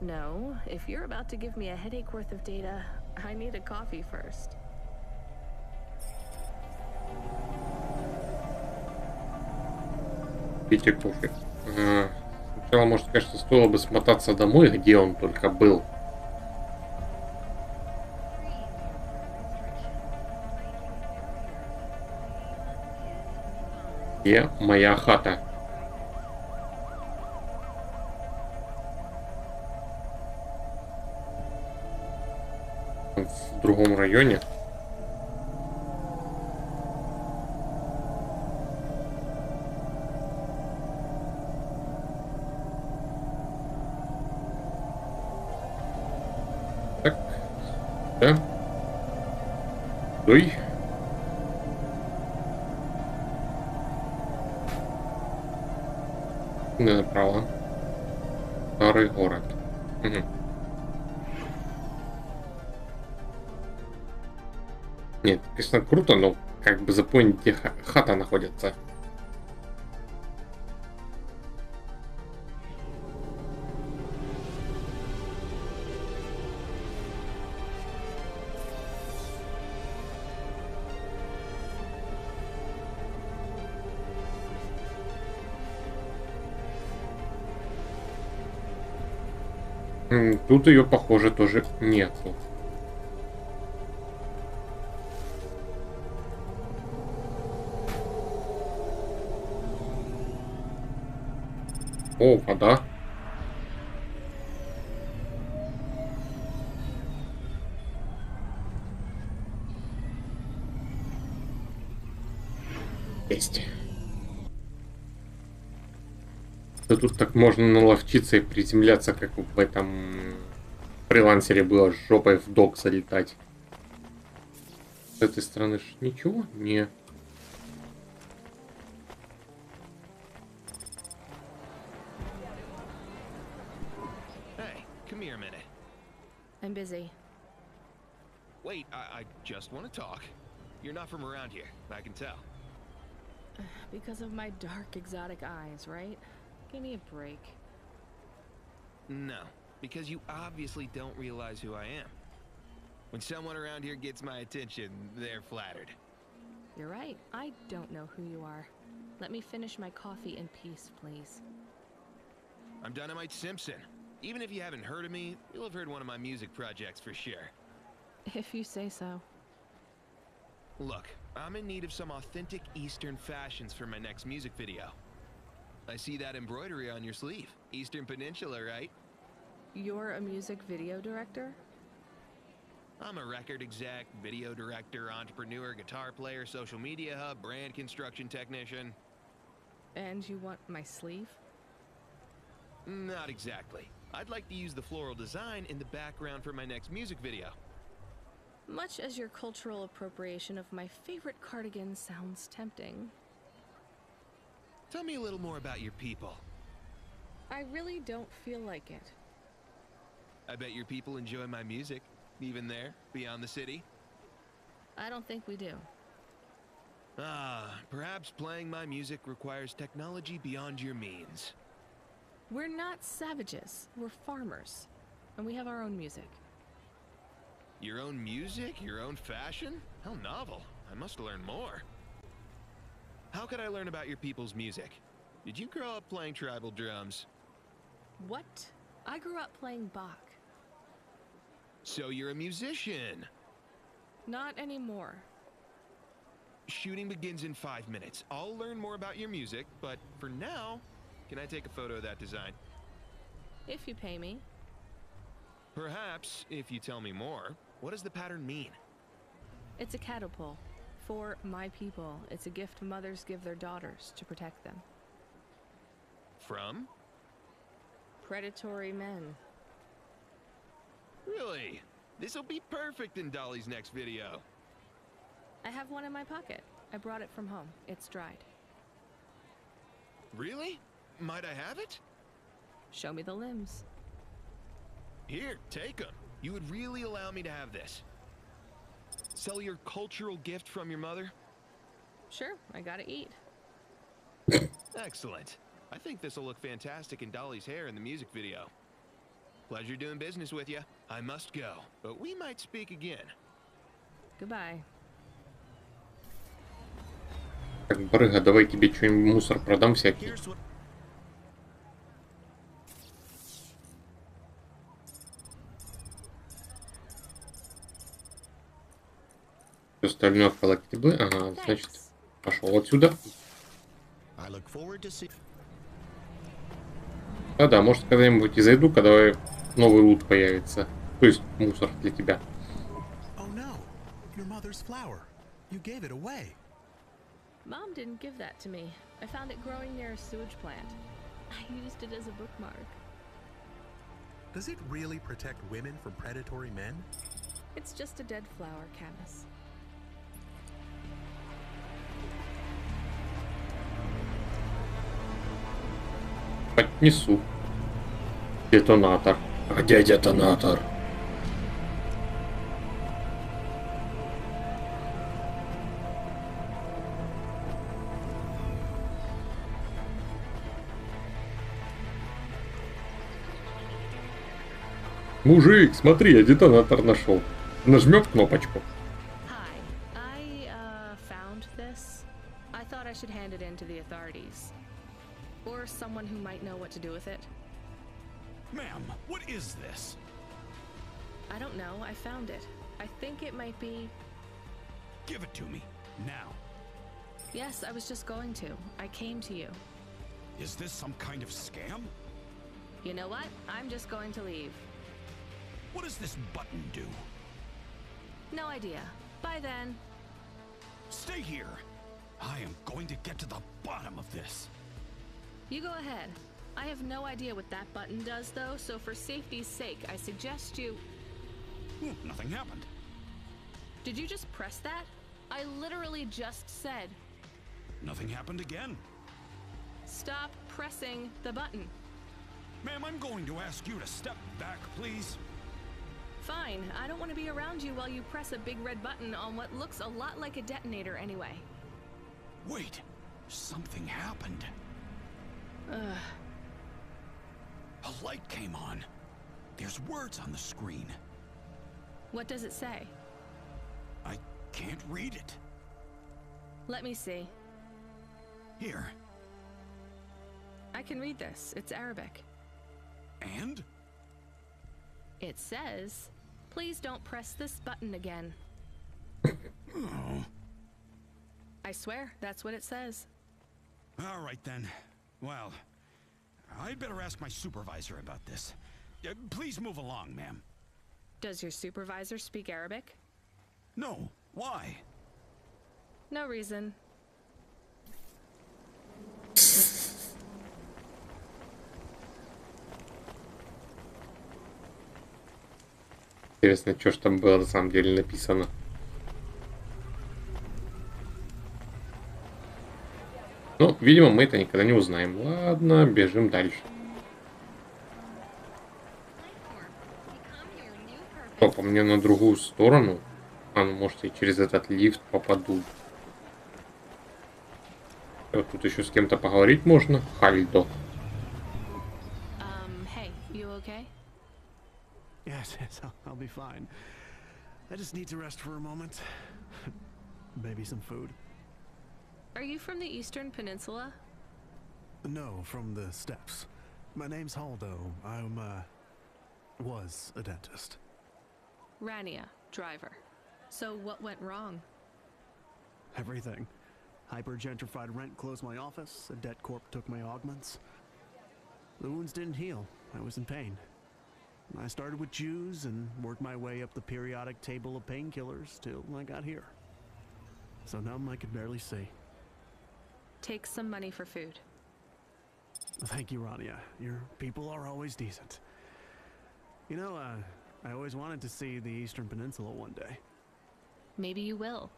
No, if you're about to give me a headache worth of data, I need a coffee first. Пейте кофе. Сначала, может, конечно, стоило бы смотаться домой, где он только был. Где моя хата? В другом районе. Так. Да. Ой. Направо. Старый город. Угу. Нет, конечно, круто, но как бы запомнить, где хата находится. Тут ее, похоже, тоже нету. О, вода. Есть. Да тут так можно наловчиться и приземляться, как в этом фрилансере было, с жопой в док залетать. С этой стороны ж ничего? Не. Hey, come here a minute. I'm busy. Wait, I just want to talk. You're not from around here, I can tell. Because of my dark, exotic eyes, right? Give me a break. No, because you obviously don't realize who I am. When someone around here gets my attention, they're flattered. You're right. I don't know who you are. Let me finish my coffee in peace, please. I'm Dynamite Simpson. Even if you haven't heard of me, you'll have heard one of my music projects for sure. If you say so. Look, I'm in need of some authentic Eastern fashions for my next music video. I see that embroidery on your sleeve. Eastern Peninsula, right? You're a music video director? I'm a record exec, video director, entrepreneur, guitar player, social media hub, brand construction technician. And you want my sleeve? Not exactly. I'd like to use the floral design in the background for my next music video. Much as your cultural appropriation of my favorite cardigan sounds tempting. Tell me a little more about your people. I really don't feel like it. I bet your people enjoy my music, even there, beyond the city. I don't think we do. Perhaps playing my music requires technology beyond your means. We're not savages, we're farmers. And we have our own music. Your own music? Your own fashion? How novel. I must learn more. How could I learn about your people's music? Did you grow up playing tribal drums? What? I grew up playing Bach. So you're a musician. Not anymore. Shooting begins in 5 minutes. I'll learn more about your music, but for now, can I take a photo of that design? If you pay me. Perhaps, if you tell me more. What does the pattern mean? It's a catapult. For my people, it's a gift mothers give their daughters to protect them. From? Predatory men. Really? This'll be perfect in Dolly's next video. I have one in my pocket. I brought it from home. It's dried. Really? Might I have it? Show me the limbs. Here, take them. You would really allow me to have this? Sell your cultural gift from your mother? Sure, I gotta eat. Excellent. I think this will look fantastic in Dolly's hair in the music video. Pleasure doing business with you. I must go, but we might speak again. Goodbye. Так, барыга, давай тебе что-нибудь мусор продам всякий. Остальное коллективы. Ага, значит, пошел отсюда. Да, может, когда-нибудь и зайду, когда новый лут появится. То есть мусор для тебя. Oh no, your mother's flower. You gave it away. Mom didn't give that to me. I found it growing near a sewage plant. I used it as a bookmark. Does it really protect women from predatory men? It's just a dead flower, Camus. Поднесу. Детонатор. А где детонатор? Мужик, смотри, я детонатор нашел. Нажмем кнопочку. Hi, I found this. I thought I should hand it in to the authorities. Or someone who might know what to do with it. Ma'am, what is this? I don't know. I found it. I think it might be... Give it to me, now. Yes, I was just going to. I came to you. Is this some kind of scam? You know what? I'm just going to leave. What does this button do? No idea. Bye then. Stay here. I am going to get to the bottom of this. You go ahead. I have no idea what that button does, though, so for safety's sake, I suggest you... Nothing happened. Did you just press that? I literally just said... Nothing happened again. Stop pressing the button. Ma'am, I'm going to ask you to step back, please. Fine. I don't want to be around you while you press a big red button on what looks a lot like a detonator anyway. Wait. Something happened. Ugh. A light came on. There's words on the screen. What does it say? I can't read it. Let me see. Here. I can read this. It's Arabic. And? It says, please don't press this button again. Oh. I swear, that's what it says. All right then. Well, I'd better ask my supervisor about this. Please move along, ma'am. Does your supervisor speak Arabic? No. Why? No reason. Интересно, что ж там было на самом деле написано. Ну, видимо, мы это никогда не узнаем. Ладно, бежим дальше. Опа, мне на другую сторону. А, ну, может, я через этот лифт попаду. Вот тут еще с кем-то поговорить можно. Хальдо. Hey, you okay? Yes, I'll be fine. I just need to rest for a moment. Maybe some food. Are you from the Eastern Peninsula? No, from the steppes. My name's Haldo. Was a dentist. Rania, driver. So what went wrong? Everything. Hyper-gentrified rent closed my office, a debt corp took my augments. The wounds didn't heal. I was in pain. I started with Jews and worked my way up the periodic table of painkillers till I got here. So numb I could barely see. Take some money for food. Thank you, Rania. Your people are always decent. You know, I always wanted to see the Eastern Peninsula one day. Maybe you will.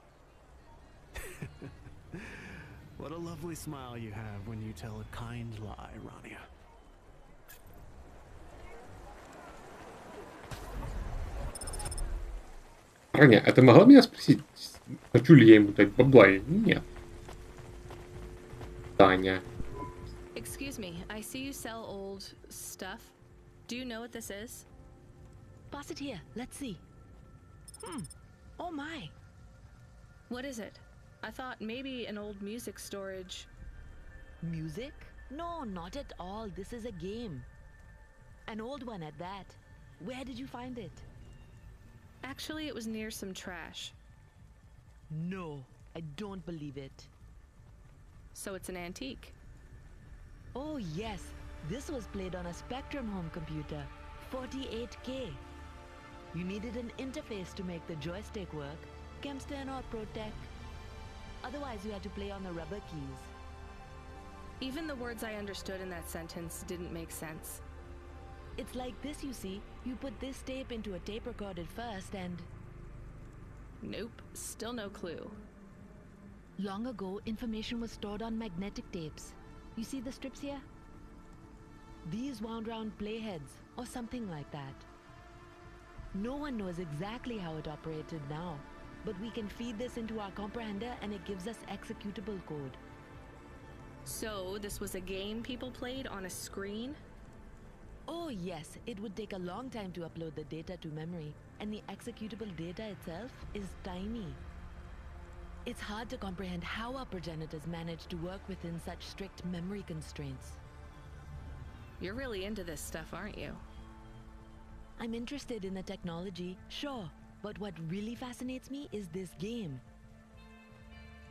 What a lovely smile you have when you tell a kind lie, Rania. Раня, а ты могла меня спросить, хочу ли я ему дать бабла или нет? Таня. Excuse me, I see you sell old stuff. Do you know what this is? Pass it here. Let's see. Oh my. What is it? I thought maybe an old music storage. Music? No, not at all. This is a game. An old one at that. Where did you find it? Actually, it was near some trash. No, I don't believe it. So it's an antique. Oh yes, this was played on a Spectrum home computer. 48K. You needed an interface to make the joystick work. Kempston or Protec. Otherwise you had to play on the rubber keys. Even the words I understood in that sentence didn't make sense. It's like this, you see. You put this tape into a tape recorder first and... Nope, still no clue. Long ago, information was stored on magnetic tapes. You see the strips here? These wound round playheads, or something like that. No one knows exactly how it operated now, but we can feed this into our comprehender and it gives us executable code. So, this was a game people played on a screen? Oh yes, it would take a long time to upload the data to memory, and the executable data itself is tiny. It's hard to comprehend how our progenitors managed to work within such strict memory constraints. You're really into this stuff, aren't you? I'm interested in the technology, sure, but what really fascinates me is this game.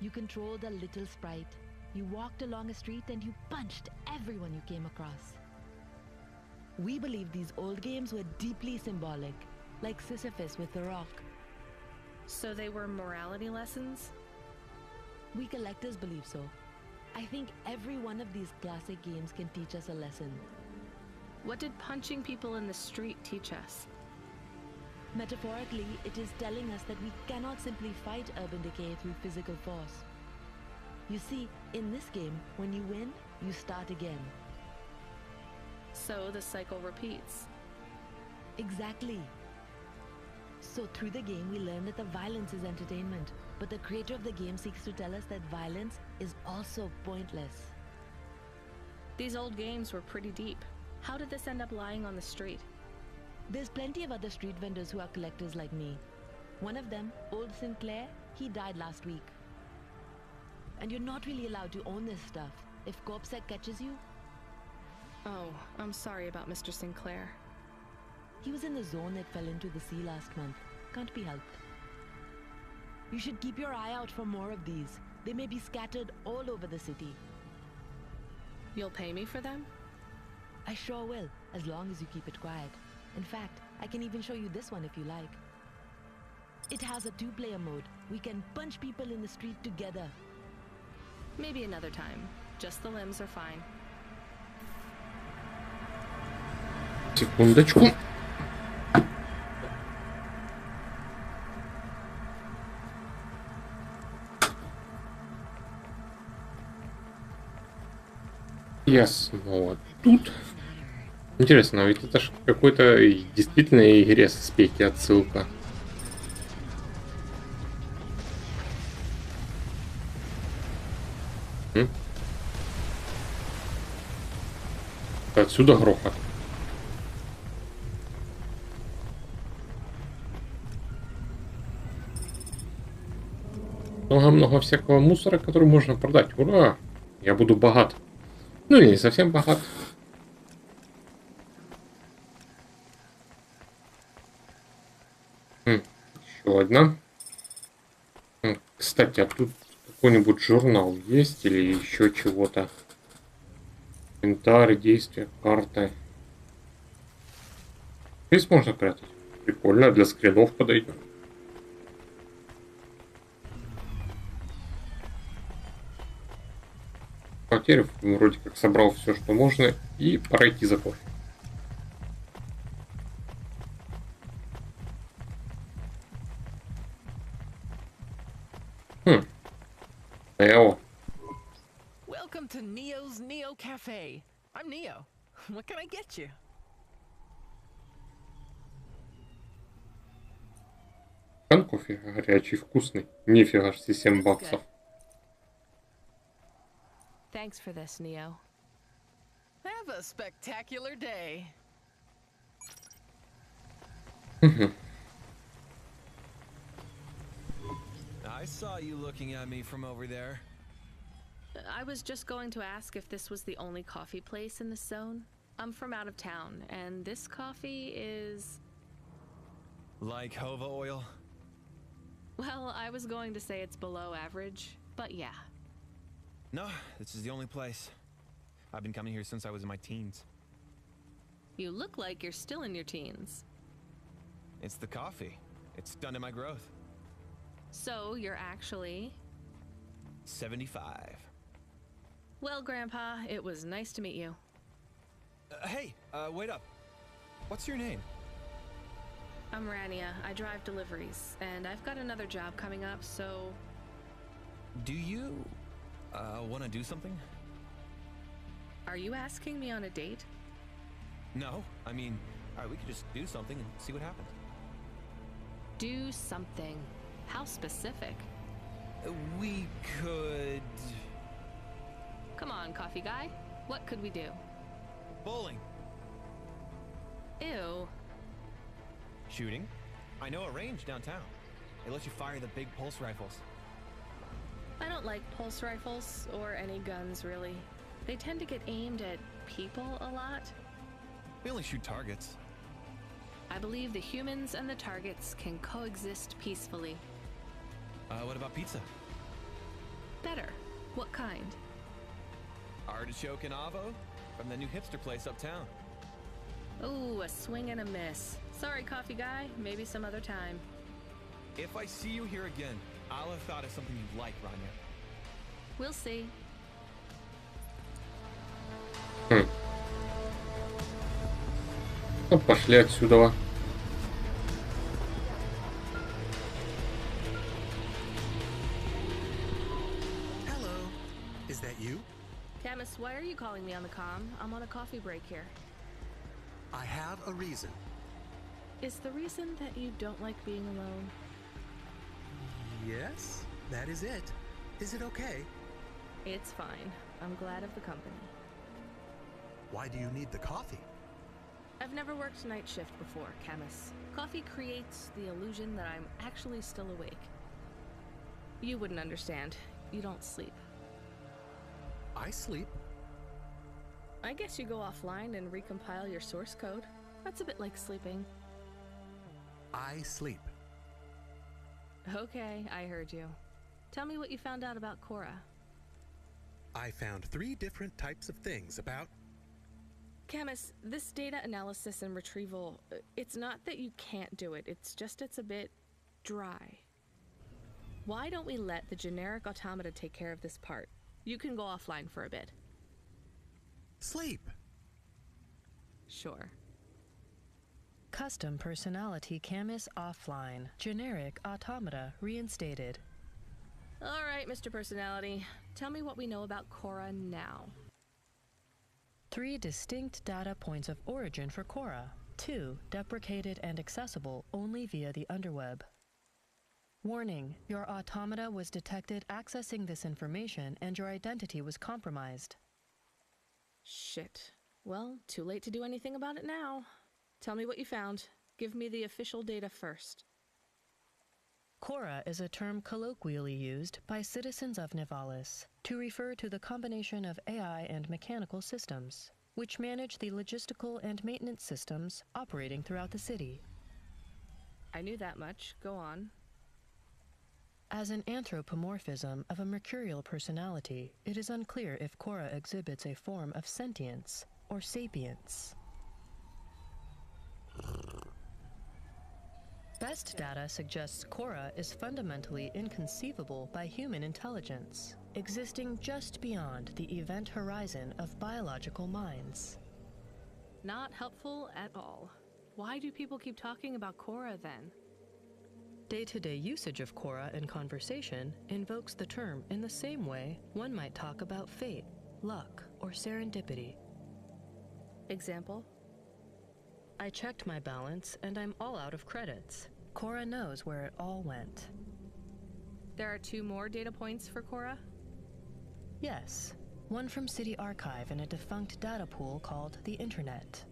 You controlled a little sprite, you walked along a street and you punched everyone you came across. We believe these old games were deeply symbolic, like Sisyphus with the rock. So they were morality lessons? We collectors believe so. I think every one of these classic games can teach us a lesson. What did punching people in the street teach us? Metaphorically, it is telling us that we cannot simply fight urban decay through physical force. You see, in this game, when you win, you start again. So the cycle repeats. Exactly. So through the game we learn that the violence is entertainment, but the creator of the game seeks to tell us that violence is also pointless. These old games were pretty deep. How did this end up lying on the street? There's plenty of other street vendors who are collectors like me. One of them, Old Sinclair, he died last week. And you're not really allowed to own this stuff. If CorpSec catches you... Oh, I'm sorry about Mr. Sinclair. He was in the zone that fell into the sea last month. Can't be helped. You should keep your eye out for more of these. They may be scattered all over the city. You'll pay me for them? I sure will, as long as you keep it quiet. In fact, I can even show you this one if you like. It has a 2-player mode. We can punch people in the street together. Maybe another time. Just the limbs are fine. Секундочку. Я снова тут. Интересно, ведь это ж какой-то действительно игре со спеки отсылка. Отсюда грохот. Много-много всякого мусора, который можно продать. Ура! Я буду богат. Ну, не совсем богат. Еще одна. Кстати, а тут какой-нибудь журнал есть или еще чего-то? Инвентарь, действия, карта. Здесь можно прятать. Прикольно, для скринов подойдет. Потеряв, вроде как собрал все, что можно, и пора идти за кофе. Эо. Welcome to Neo's Neo Cafe. I'm Neo. What can I get you? Кофе горячий, вкусный. Нифига ж, $7. Thanks for this, Neo. Have a spectacular day. I saw you looking at me from over there. I was just going to ask if this was the only coffee place in this zone. I'm from out of town, and this coffee is... Like Hova oil? Well, I was going to say it's below average, but yeah. No, this is the only place. I've been coming here since I was in my teens. You look like you're still in your teens. It's the coffee. It's stunted my growth. So, you're actually... 75. Well, Grandpa, it was nice to meet you. Hey, wait up. What's your name? I'm Rania. I drive deliveries, and I've got another job coming up, so... Do you, want to do something? Are you asking me on a date? No, I mean, alright, we could just do something and see what happens. Do something. How specific? We could... Come on, coffee guy. What could we do? Bowling. Ew. Shooting? I know a range downtown. It lets you fire the big pulse rifles. I don't like pulse rifles, or any guns, really. They tend to get aimed at people a lot. We only shoot targets. I believe the humans and the targets can coexist peacefully. What about pizza? Better. What kind? Artichoke and avo from the new hipster place uptown. Ooh, a swing and a miss. Sorry, coffee guy. Maybe some other time. If I see you here again, I'll have thought of something you'd like, Rania. We'll see. Ну, пошли отсюда. Hello. Is that you? Camus, why are you calling me on the comm? I'm on a coffee break here. I have a reason. Is the reason that you don't like being alone? Yes, that is it. Is it okay? It's fine. I'm glad of the company. Why do you need the coffee? I've never worked night shift before, Camus. Coffee creates the illusion that I'm actually still awake. You wouldn't understand. You don't sleep. I sleep. I guess you go offline and recompile your source code. That's a bit like sleeping. I sleep. Okay, I heard you. Tell me what you found out about Cora. I found 3 different types of things about... Camus, this data analysis and retrieval, it's not that you can't do it, it's just it's a bit dry. Why don't we let the generic automata take care of this part? You can go offline for a bit. Sleep. Sure. Custom personality Camus offline. Generic automata reinstated. All right, Mr. Personality. Tell me what we know about Cora now. 3 distinct data points of origin for Cora. 2 deprecated and accessible only via the underweb. Warning, your automata was detected accessing this information and your identity was compromised. Shit. Well, too late to do anything about it now. Tell me what you found. Give me the official data first. Cora is a term colloquially used by citizens of Nivalis to refer to the combination of AI and mechanical systems, which manage the logistical and maintenance systems operating throughout the city. I knew that much. Go on. As an anthropomorphism of a mercurial personality, it is unclear if Cora exhibits a form of sentience or sapience. Best data suggests Cora is fundamentally inconceivable by human intelligence, existing just beyond the event horizon of biological minds. Not helpful at all. Why do people keep talking about Cora then? Day-to-day usage of Cora in conversation invokes the term in the same way one might talk about fate, luck, or serendipity. Example? I checked my balance and I'm all out of credits. Cora knows where it all went. There are 2 more data points for Cora? Yes, one from City Archive in a defunct data pool called the Internet.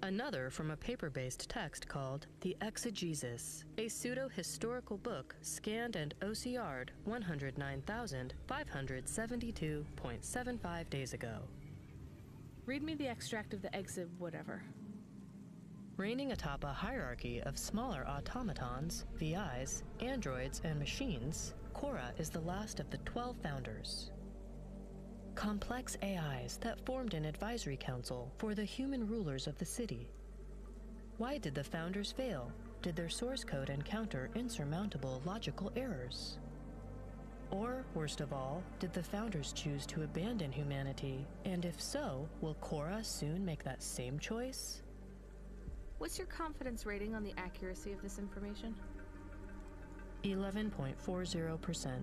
Another from a paper-based text called The Exegesis, a pseudo-historical book scanned and OCR'd 109,572.75 days ago. Read me the extract of the exit whatever. Reigning atop a hierarchy of smaller automatons, VIs, androids, and machines, Cora is the last of the 12 founders. Complex AIs that formed an advisory council for the human rulers of the city. Why did the founders fail? Did their source code encounter insurmountable logical errors? Or, worst of all, did the founders choose to abandon humanity? And if so, will Cora soon make that same choice? What's your confidence rating on the accuracy of this information? 11.40%.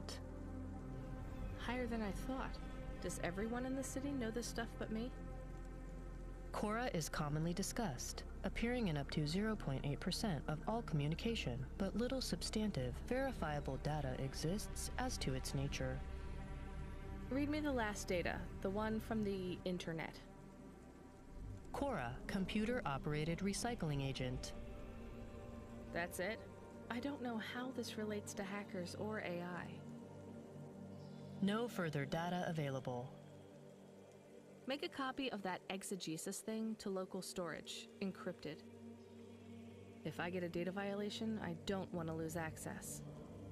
Higher than I thought. Does everyone in the city know this stuff but me? Cora is commonly discussed, appearing in up to 0.8% of all communication, but little substantive, verifiable data exists as to its nature. Read me the last data, the one from the Internet. Cora, computer-operated recycling agent. That's it? I don't know how this relates to hackers or AI. No further data available. Make a copy of that exegesis thing to local storage, encrypted. If I get a data violation, I don't want to lose access.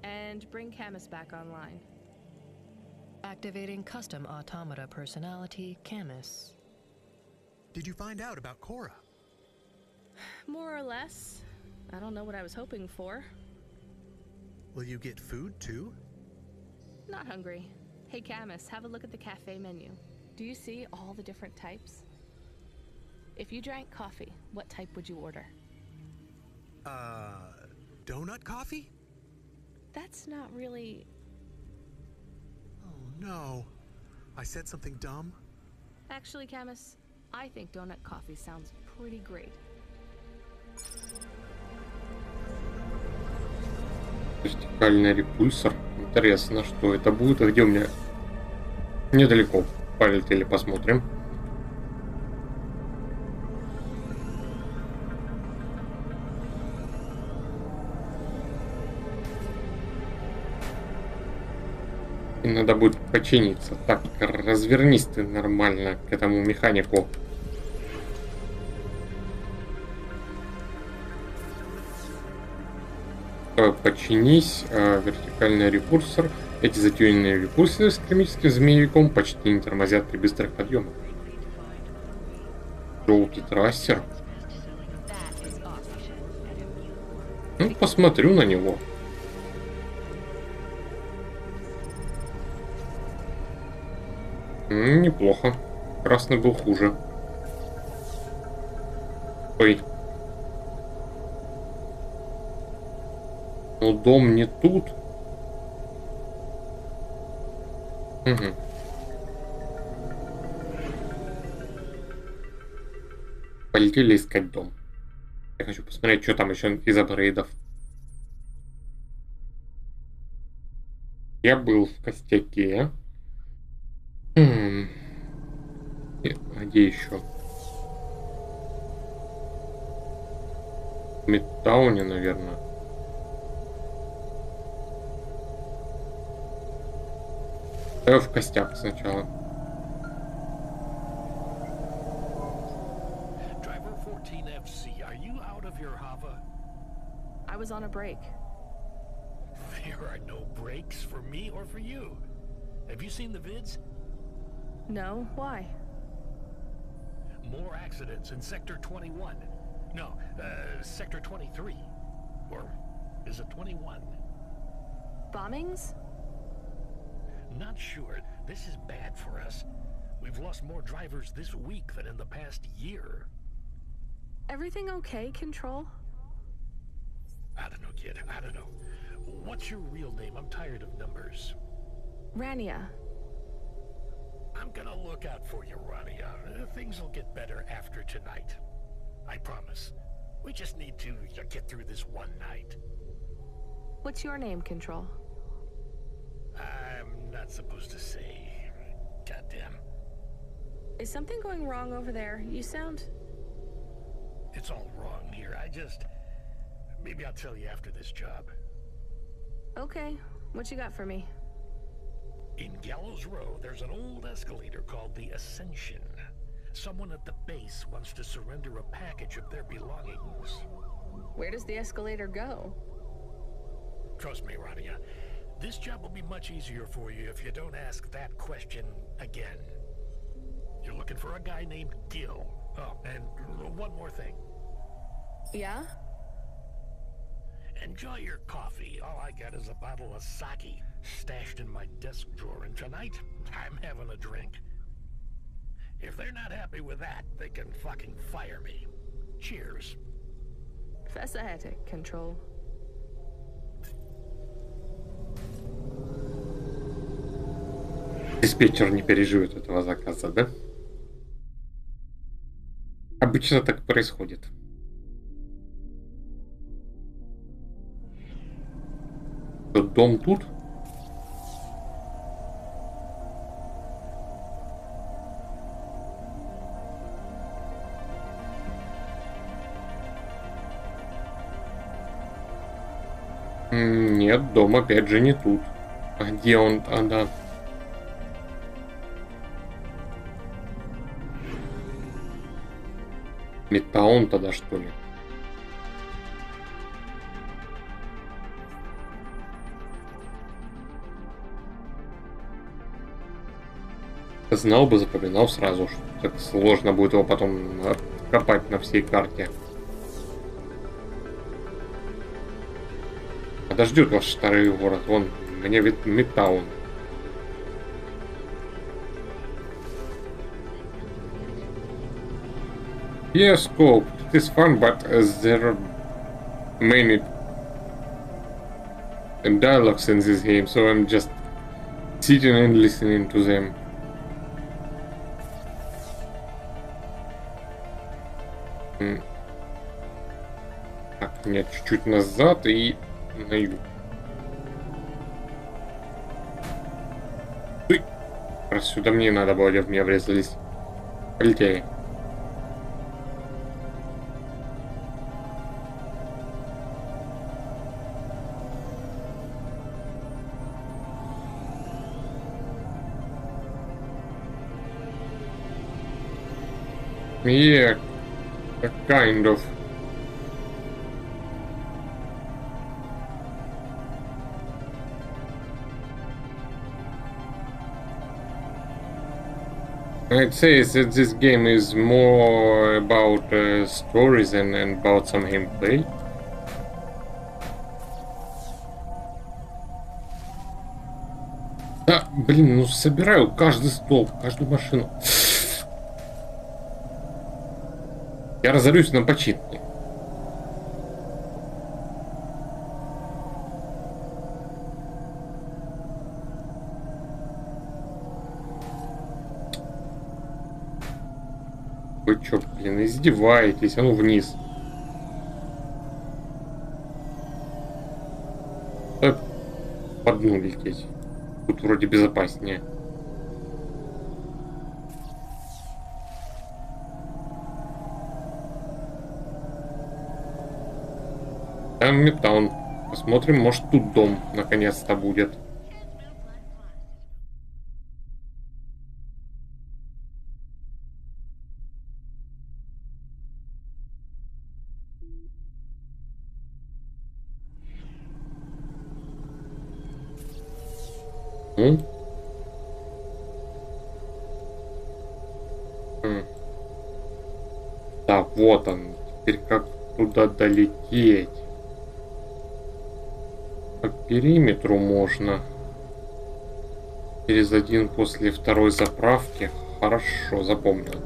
And bring Camus back online. Activating custom automata personality, Camus. Did you find out about Cora? More or less. I don't know what I was hoping for. Will you get food too? Not hungry. Hey Camus, have a look at the cafe menu. Do you see all the different types? If you drank coffee, what type would you order? Donut coffee? That's not really... Oh no. I said something dumb? Actually, Camus, I think donut coffee sounds pretty great. Вертикальный репульсор. Интересно, что это будет и где у меня недалеко полетели, посмотрим. И надо будет починиться. Так, развернись ты нормально к этому механику. Починись. Вертикальный репульсор. Эти затюненные репульсоры с керамическим змеевиком почти не тормозят при быстрых подъемах. Желтый трассер. Ну, посмотрю на него. Неплохо. Красный был хуже. Ой. Но дом не тут. Угу. Полетели искать дом. Я хочу посмотреть, что там еще из апгрейдов. Я был в костяке. А где еще? В Мидтауне, наверное. Давай в костяк сначала. Driver 14FC, are you out of your Hava? I was on a break. There are no breaks for me or for you. Have you seen the vids? No, why? More accidents in Sector 21. No, Sector 23. Or is it 21? Bombings? Not sure. This is bad for us. We've lost more drivers this week than in the past year. Everything okay, Control? I don't know, kid. I don't know. What's your real name? I'm tired of numbers. Rania. I'm gonna look out for you, Rania. Things will get better after tonight. I promise. We just need to get through this one night. What's your name, Control? I'm not supposed to say. Goddamn. Is something going wrong over there? You sound... It's all wrong here. Maybe I'll tell you after this job. Okay. What you got for me? In Gallows Row, there's an old escalator called the Ascension. Someone at the base wants to surrender a package of their belongings. Where does the escalator go? Trust me, Rania. This job will be much easier for you if you don't ask that question again. You're looking for a guy named Gil. Oh, and one more thing. Yeah? Enjoy your coffee. All I got is a bottle of sake stashed in my desk drawer, and tonight, I'm having a drink. If they're not happy with that, they can fucking fire me. Cheers. Fascinating, Control. Диспетчер не переживет этого заказа, да? Обычно так происходит. Дом тут? Нет, дом опять же не тут. А где он? А, да. Метаун тогда, что ли? Знал бы, запоминал сразу, что так сложно будет его потом откопать на всей карте. Подождет ваш старый город. Вон, мне ведь Метаун. Yes, Scope. It is fun, but there are many dialogues in this game, so I'm just sitting and listening to them. Так, нет, чуть-чуть назад и на юг. Ой, как раз сюда мне надо было, где в меня врезались. Полетели. Yeah, kind of. I'd say that this game is more about stories and about some gameplay. Да, блин, ну собираю каждый столб, каждую машину. Я разорюсь на починке. Вы чё, блин, издеваетесь? А ну вниз. По дну лететь. Тут вроде безопаснее. Там Метаун. Посмотрим, может тут дом наконец-то будет. Ну. Да, вот он. Теперь как туда долететь? По периметру можно. Через один после второй заправки. Хорошо, запомнил.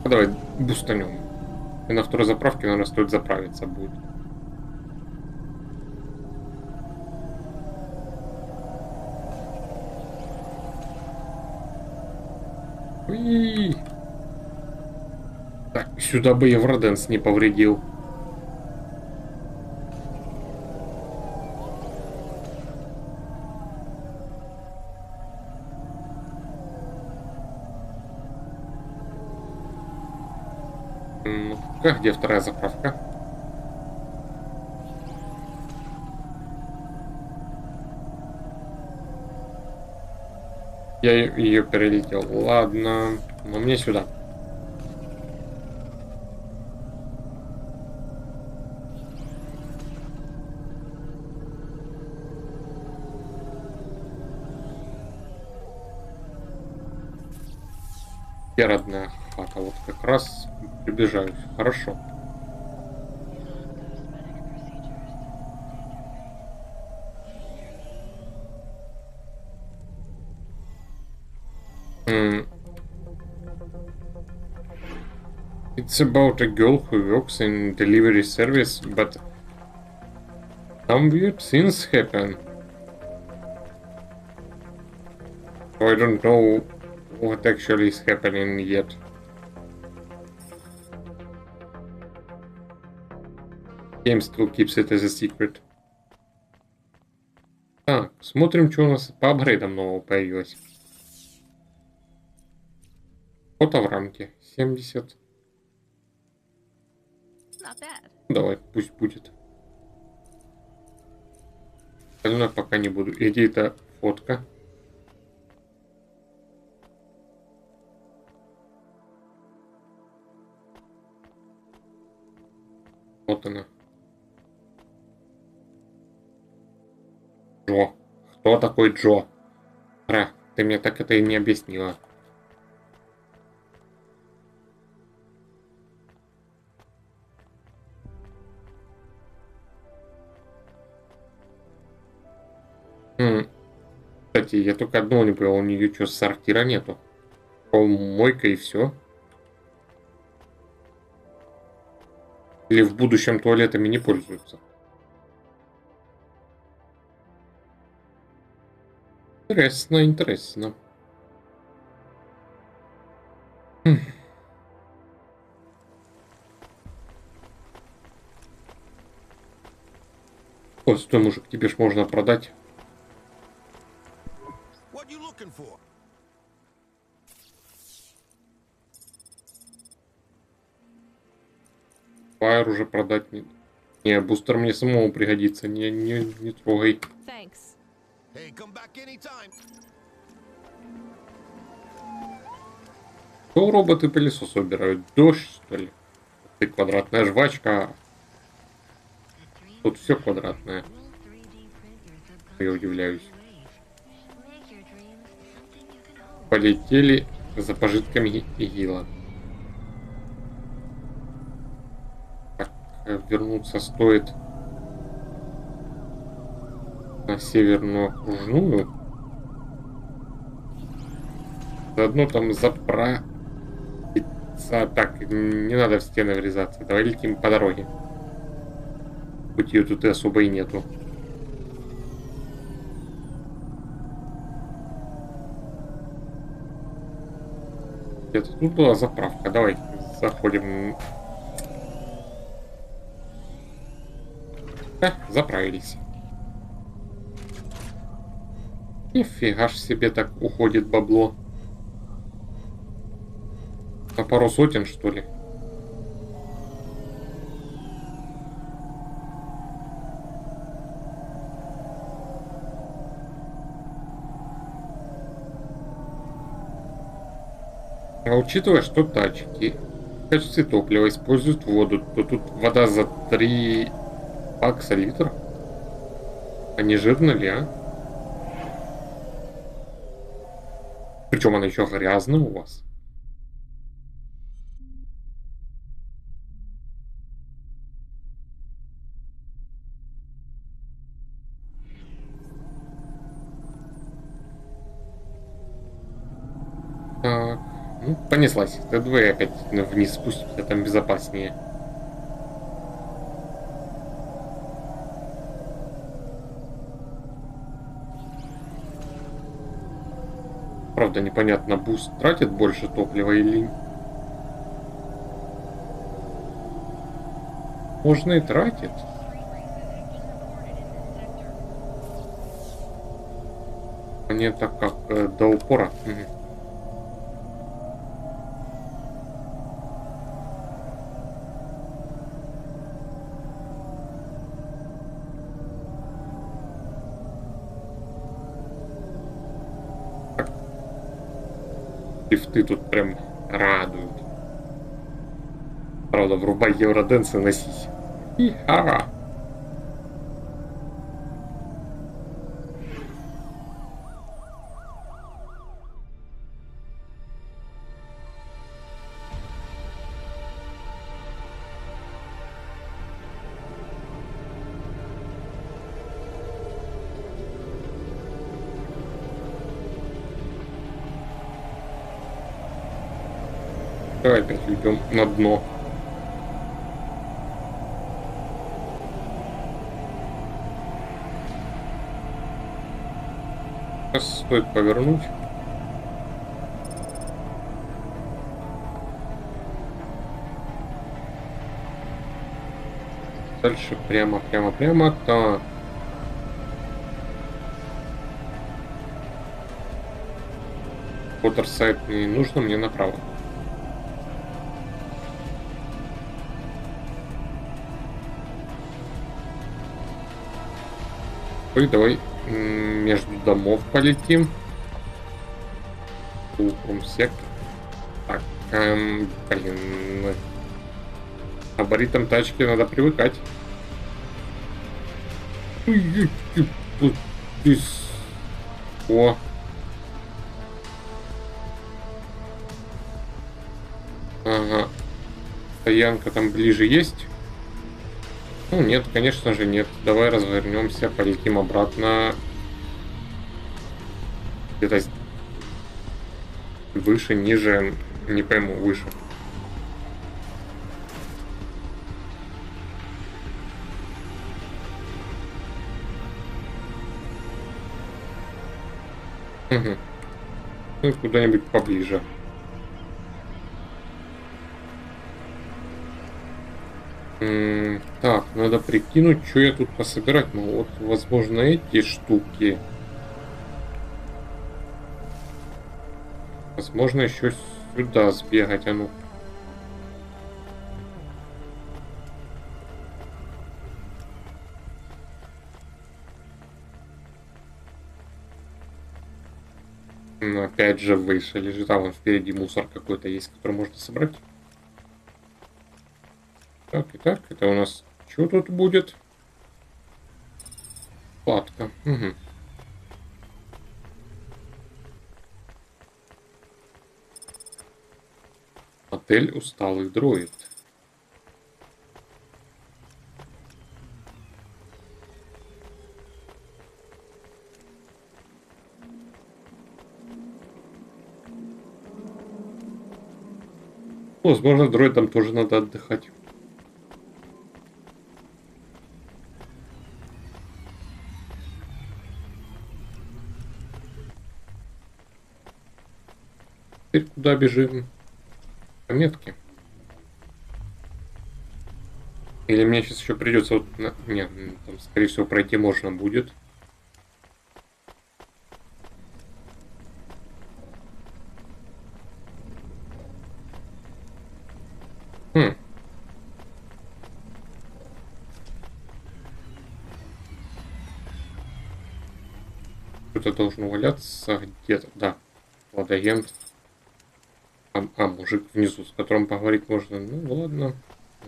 Давай бустанем. И на второй заправке, наверное, стоит заправиться будет. Уи! Так, сюда бы Евроденс не повредил. Ну-ка, где вторая заправка? Я ее перелетел. Ладно, но мне сюда. Я родная хата. Вот как раз приближаюсь. Хорошо. It's about a girl who works in delivery service, but some weird things happen. So I don't know what actually is happening yet. Game still keeps it as a secret. Так, смотрим, что у нас по апгрейдам нового появилось. Фото в рамке 70. Давай, пусть будет. Остальное пока не буду. Где это фотка? Вот она. Джо. Кто такой Джо? Ра, ты мне так это и не объяснила. Кстати, я только одного не понял, у нее что, сортира нету? Мойка и все? Или в будущем туалетами не пользуются? Интересно, интересно. О, стой, мужик, тебе ж можно продать. Фаер уже продать не... Не, бустер мне самому пригодится. Не трогай. Что роботы пылесос убирают? Дождь, что ли? Ты квадратная жвачка. Тут все квадратное. Я удивляюсь. Полетели за пожитками ИГИЛа. Так, вернуться стоит на Северную окружную. Заодно там заправиться. Так, не надо в стены врезаться. Давай летим по дороге. Пути ее тут и особо и нету. Где-то тут была заправка. Давай заходим. Заправились. Нифига ж себе так уходит бабло. На пару сотен, что ли? А учитывая, что тачки в качестве топлива используют воду, то тут вода за 3 бакса литр. А не жирно ли, а? Причем она еще грязная у вас. Так, ну, понеслась. Давай опять вниз спустимся, там безопаснее. Правда, непонятно, буст тратит больше топлива или... Можно и тратит. Мне так как до упора. Лифты тут прям радуют. Правда, врубай евроденс и носись. И-ха! Давай опять уйдем на дно. Сейчас стоит повернуть. Дальше прямо. Так. Waterside не нужно, мне направо. Ой, давай между домов полетим. Сек. Так, блин. Габаритам тачки надо привыкать. О. Ага. Стоянка там ближе есть? Ну нет, конечно же нет. Давай развернемся, полетим обратно. Где-то выше, ниже, не пойму, выше. Угу. Ну куда-нибудь поближе. Так, надо прикинуть, что я тут пособирать могу. Вот, возможно, эти штуки. Возможно, еще сюда сбегать, а ну. Ну, опять же выше лежит, а вон впереди мусор какой-то есть, который можно собрать. Так, итак, это у нас что тут будет? Вкладка. Угу. Отель «Усталый дроид». Возможно, дроидам тоже надо отдыхать. Теперь куда бежим? Пометки. Или мне сейчас еще придется вот... Нет, там, скорее всего, пройти можно будет. Что-то должно валяться где-то. Да. Ладоент. А мужик внизу, с которым поговорить можно. Ну ладно,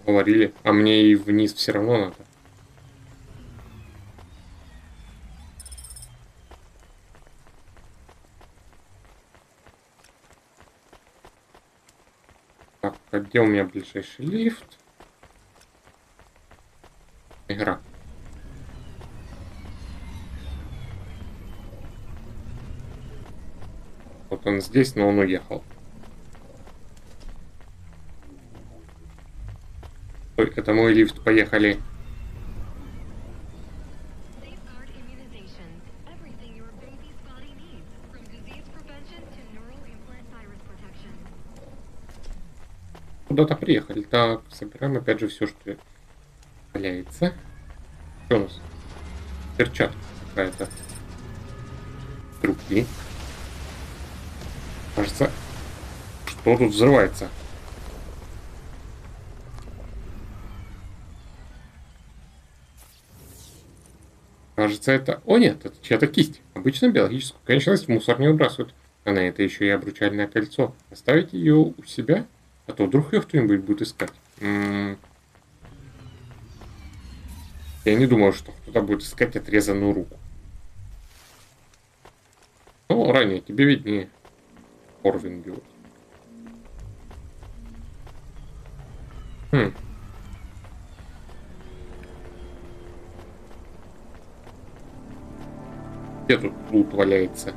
говорили. А мне и вниз все равно надо. Так, а где у меня ближайший лифт? Игра. Вот он здесь, но он уехал. Ой, это мой лифт, поехали. Куда-то приехали. Так, собираем опять же все, что валяется. Что у нас? Перчатка какая-то. Трубки. Кажется, что тут взрывается? Кажется, это... О нет, это чья-то кисть. Обычно биологическую конечность в мусор не выбрасывают. А на это еще и обручальное кольцо. Оставить ее у себя? А то вдруг ее кто-нибудь будет искать. Я не думаю, что кто-то будет искать отрезанную руку. Ну, ранее тебе виднее. Орвин бьет. Где тут лут валяется?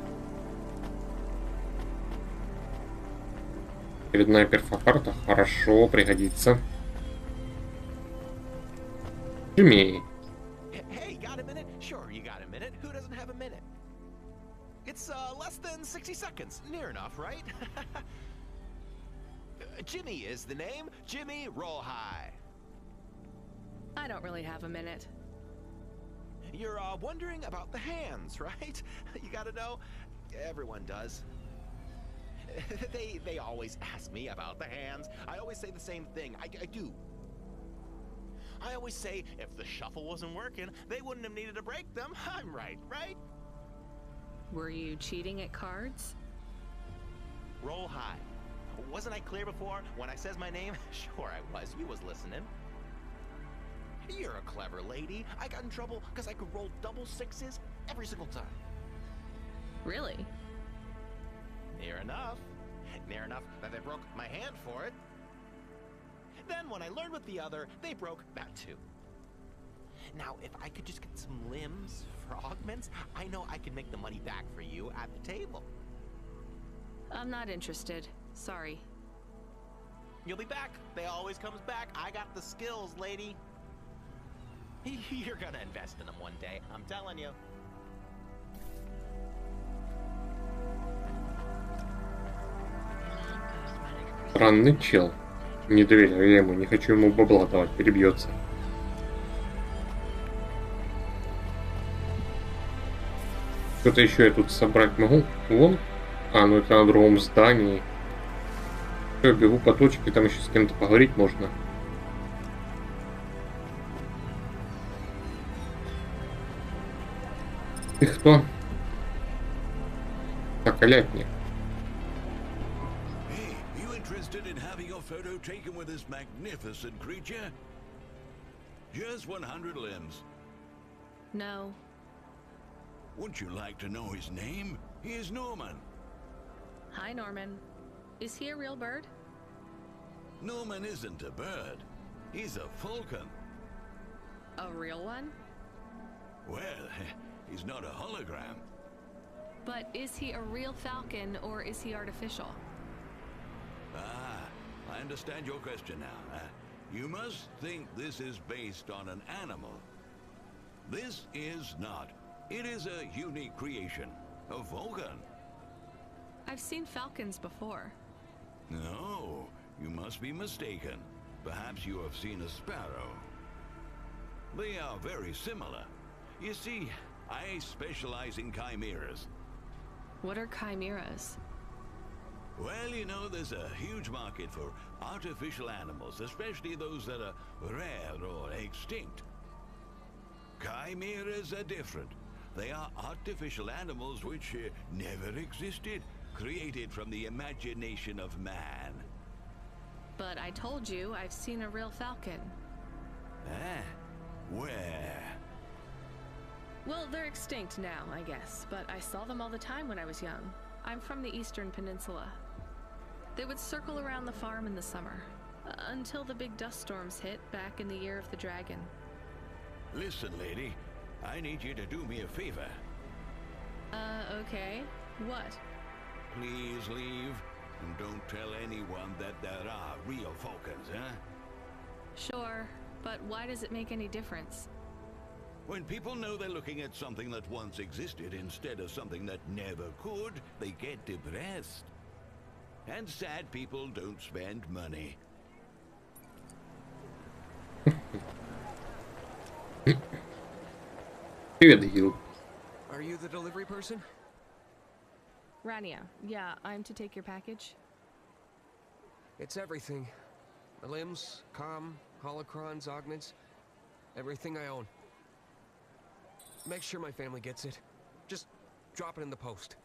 Очередная перфокарта. Хорошо, пригодится. Джимми. Hey, got a minute? Sure, you got a minute. Who doesn't have a minute? It's less than 60 seconds. Near enough, right? Jimmy is the name. Jimmy, roll high. I don't really have a minute. You're wondering about the hands, right? You gotta know, everyone does. They always ask me about the hands. I always say the same thing. I do. I always say if the shuffle wasn't working, they wouldn't have needed to break them. I'm right, right? Were you cheating at cards? Roll high. Wasn't I clear before when I says my name? Sure I was. You was listening. You're a clever lady. I got in trouble because I could roll double sixes every single time. Really? Near enough. Near enough that they broke my hand for it. Then when I learned with the other, they broke that too. Now, if I could just get some limbs for augments, I know I can make the money back for you at the table. I'm not interested. Sorry. You'll be back. They always comes back. I got the skills, lady. You're gonna invest in them one day, I'm telling you. Странный чел. Не доверяю я ему, не хочу ему бабла давать, перебьется. Что-то еще я тут собрать могу? Вон. А, ну это на другом здании. Я бегу по точке, там еще с кем-то поговорить можно. Ты кто? Соколятник. Hey, you interested in having your photo taken with this magnificent creature? Just 100 limbs. No. Wouldn't you like to know his name? He is Norman. Hi, Norman. Is he a real bird? Norman isn't a bird. He's a falcon. A real one? Well, he's not a hologram. But is he a real falcon or is he artificial? Ah, I understand your question now. You must think this is based on an animal. This is not. It is a unique creation. A falcon. I've seen falcons before. No, you must be mistaken. Perhaps you have seen a sparrow. They are very similar. You see, I specialize in chimeras. What are chimeras? Well, you know, there's a huge market for artificial animals, especially those that are rare or extinct. Chimeras are different. They are artificial animals which never existed. created from the imagination of man. But I told you I've seen a real falcon. Ah, where? Well, they're extinct now, I guess, but I saw them all the time when I was young. I'm from the Eastern Peninsula. They would circle around the farm in the summer, until the big dust storms hit back in the year of the dragon. Listen, lady, I need you to do me a favor. Okay. What? Please leave, and don't tell anyone that there are real falcons, huh? Sure, but why does it make any difference? When people know they're looking at something that once existed instead of something that never could, they get depressed. And sad people don't spend money. Привет, Гил. Are you the delivery person? Rania, yeah, I'm to take your package. It's everything. The limbs, comm, holocrons, augments, everything I own. Make sure my family gets it. Just drop it in the post.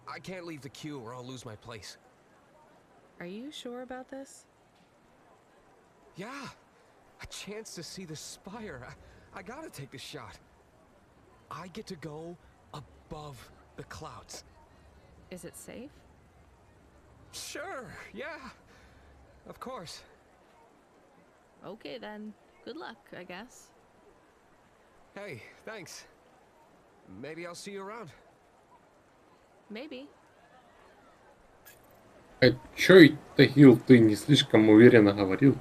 I can't leave the queue or I'll lose my place. Are you sure about this? Yeah, a chance to see the spire. I gotta take the shot. I get to go above the clouds. Is it safe? Sure, yeah. Of course. Okay then. Good luck, I guess. Hey, thanks. Maybe I'll see you around. Maybe. А чё это, Гил, ты не слишком уверенно говорил?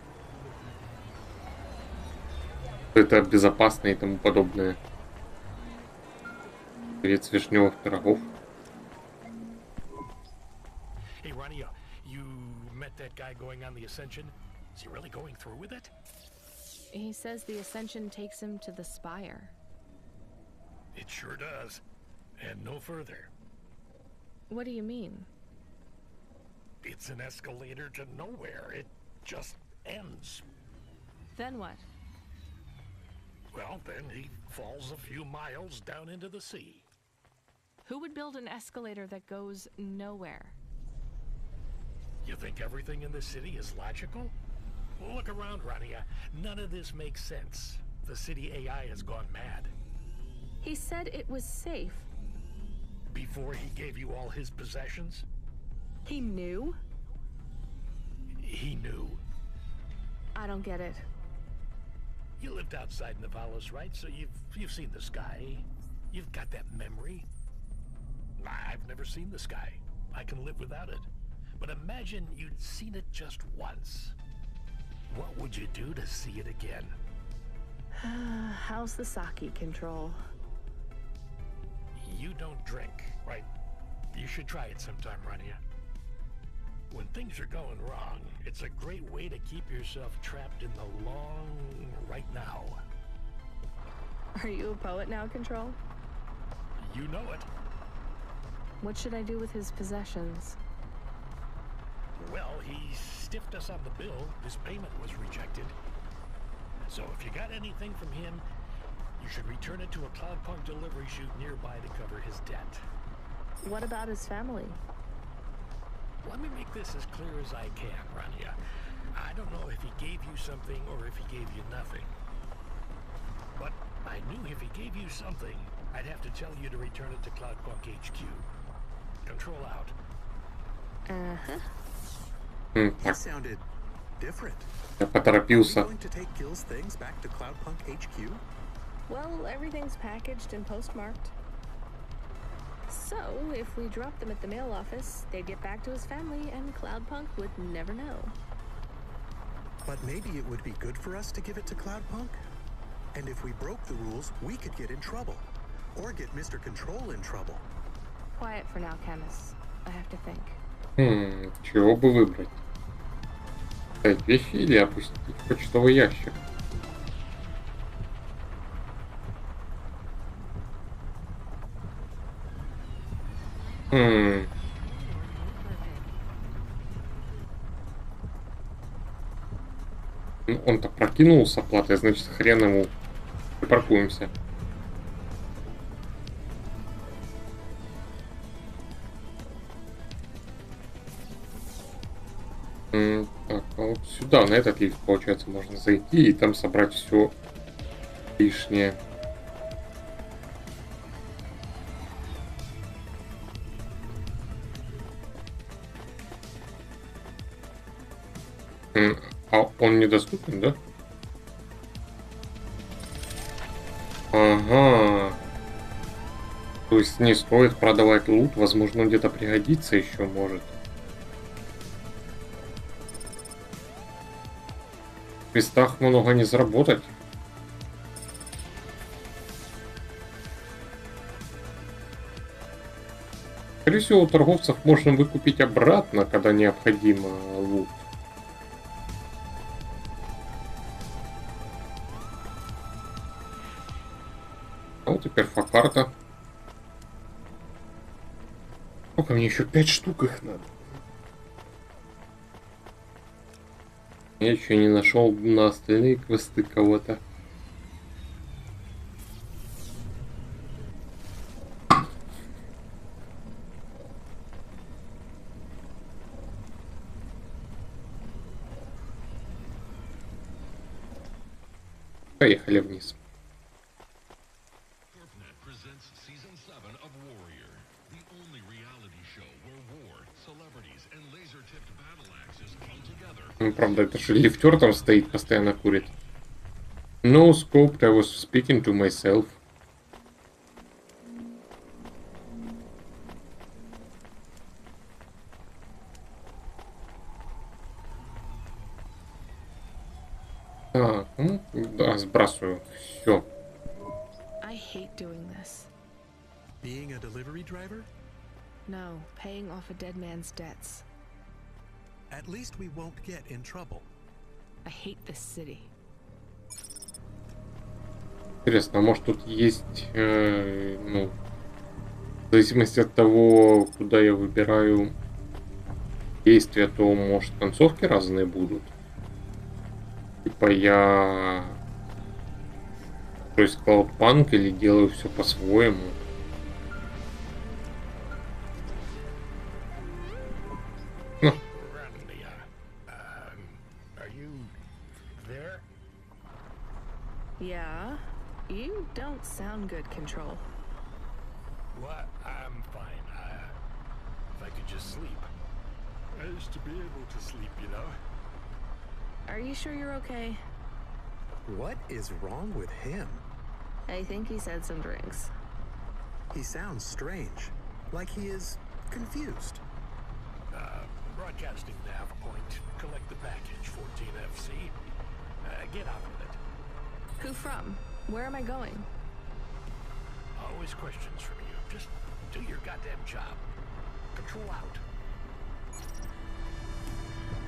Это безопасно и тому подобное. Вид вишневых пирогов. Hey, Rania, you met that guy going on the Ascension? Is he really going through with it? He says the Ascension takes him to the spire. It sure does. And no further. What do you mean? It's an escalator to nowhere. It just ends. Then what? Well, then he falls a few miles down into the sea. Who would build an escalator that goes nowhere? You think everything in the city is logical? Look around, Rania. None of this makes sense. The city AI has gone mad. He said it was safe. Before he gave you all his possessions? He knew? He knew. I don't get it. You lived outside Nivalis, right? So you've seen the sky. You've got that memory. I've never seen the sky. I can live without it. But imagine you'd seen it just once. What would you do to see it again? How's the sake control? You don't drink, right? You should try it sometime, Rania. When things are going wrong, it's a great way to keep yourself trapped in the long right now. Are you a poet now, Control? You know it. What should I do with his possessions? Well, he stiffed us on the bill. His payment was rejected. So if you got anything from him, you should return it to a Cloudpunk delivery chute nearby to cover his debt. What about his family? Let me make this as clear as I can, Rania. I don't know if he gave you something or if he gave you nothing. But I knew if he gave you something, I'd have to tell you to return it to Cloudpunk HQ. Control out. He sounded different. Я поторопился. Are we going to take Gil's things back to Cloudpunk HQ? Well, everything's packaged and postmarked. So, if we drop them at the mail office, they'd get back to his family and Cloudpunk would never know. But maybe it would be good for us to give it to Cloudpunk? And if we broke the rules, we could get in trouble. Or get Mr. Control in trouble. Quiet for now, Camus. I have to think. Чего бы выбрать? Оставить вещи или опустить в почтовый ящик? Ну, он-то прокинул с оплатой, значит, хрен ему. Припаркуемся. Так, а вот сюда, на этот лифт, получается, можно зайти и там собрать все лишнее. А он недоступен, да? Ага. То есть не стоит продавать лут, возможно, где-то пригодится еще может. В квестах много не заработать. Скорее всего, у торговцев можно выкупить обратно, когда необходимо лут. А вот теперь фокарта. Сколько мне еще 5 штук их надо? Я еще не нашел на остальные квесты кого-то. Поехали вниз. Ну, правда, это же лифтер там стоит, постоянно курит. No scope, I was speaking to myself. Так, ну, да, сбрасываю. Все. I hate doing this. Being a delivery driver? No, paying off a dead man's debts. At least we won't get in trouble. I hate this city. Интересно, а может тут есть, ну, в зависимости от того, куда я выбираю действия, то, может, концовки разные будут. Типа я... То есть Cloudpunk или делаю все по-своему. Ну. Yeah, you don't sound good, Control. What? I'm fine. If I could just sleep. I used to be able to sleep, you know. Are you sure you're okay? What is wrong with him? I think he said some drinks. He sounds strange, like he is confused. Broadcasting nav point. Collect the package, 14FC. Get out of it. Who from? Where am I going? Always questions from you. Just do your goddamn job. Control out.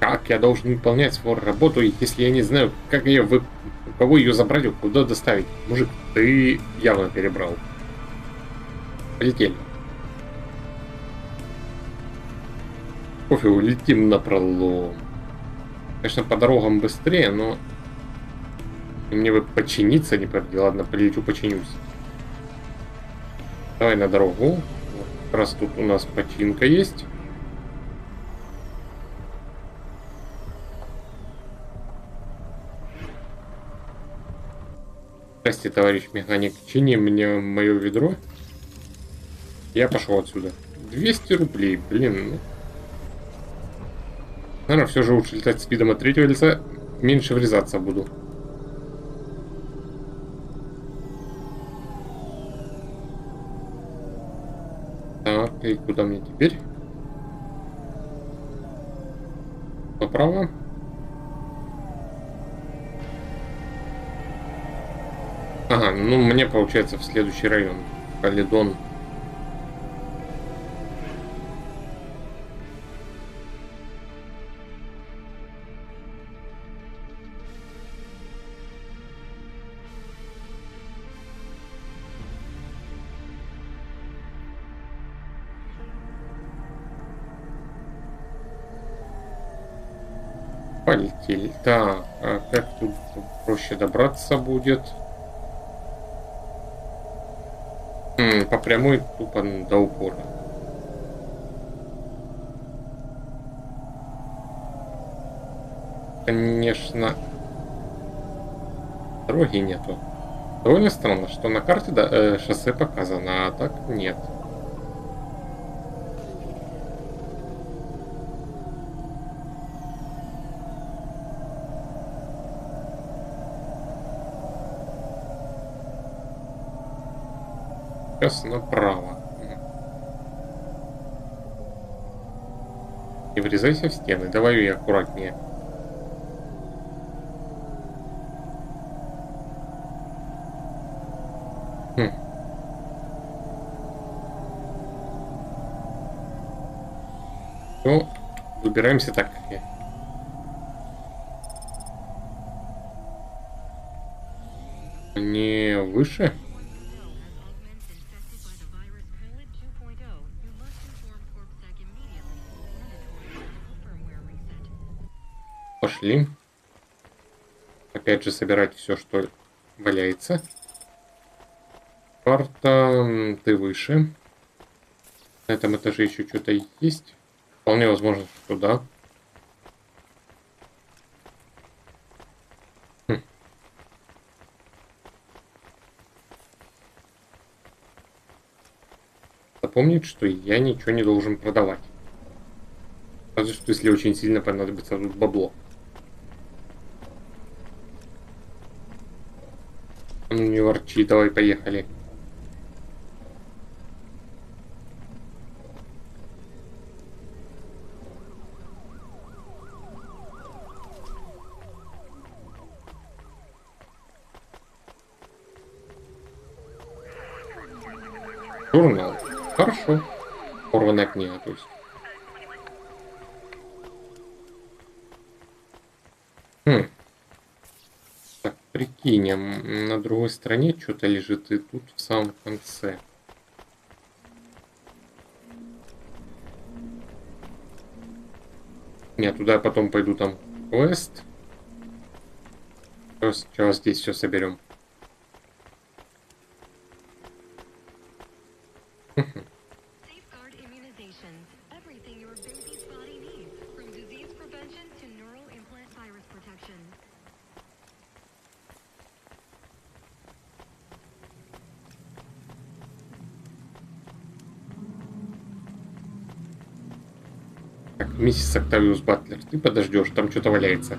Как я должен выполнять свою работу, если я не знаю, как ее у кого ее забрать, куда доставить? Мужик, ты явно перебрал. Полетели. Кофе, улетим напролом. Конечно, по дорогам быстрее, но мне бы починиться не пройти. Ладно, полечу, починюсь. Давай на дорогу. Вот, как раз тут у нас починка есть. Здрасте, товарищ механик. Чини мне мое ведро. Я пошел отсюда. 200 рублей, блин. Ну. Наверное, все же лучше летать спидом от третьего лица. Меньше врезаться буду. Так, и куда мне теперь? Направо. Ага, ну мне получается в следующий район. Каледон. Полетели. Так, а как тут проще добраться будет? По прямой тупо до упора. конечно, дороги нету. Довольно странно, что на карте шоссе показано, а так нет. Сейчас направо. Не врезайся в стены, давай аккуратнее. Ну, выбираемся так. Не выше? Пошли. Опять же собирать все, что валяется. Карта, ты выше. На этом этаже еще что-то есть. Вполне возможно, что да. Запомнить, что я ничего не должен продавать. Разве что если очень сильно понадобится тут бабло. Ну не ворчи, давай поехали. Журнал. Хорошо. Порванная книга, то есть. Так, прикинем. На другой стороне что-то лежит, и тут в самом конце. Нет, туда я потом пойду, там квест. Сейчас здесь все соберем. Так, миссис Октавиус Батлер, ты подождешь, там что-то валяется.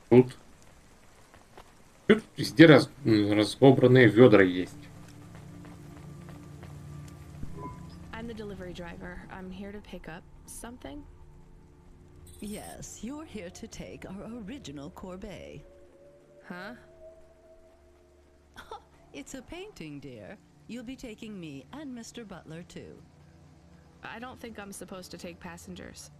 Тут везде разобранные ведра есть. I'm the delivery driver. I'm here to pick up something. Yes, you're here to take our original corbeille. Huh? It's a painting, dear. You'll be taking me and Mr. Butler, too. I don't think I'm supposed to take passengers.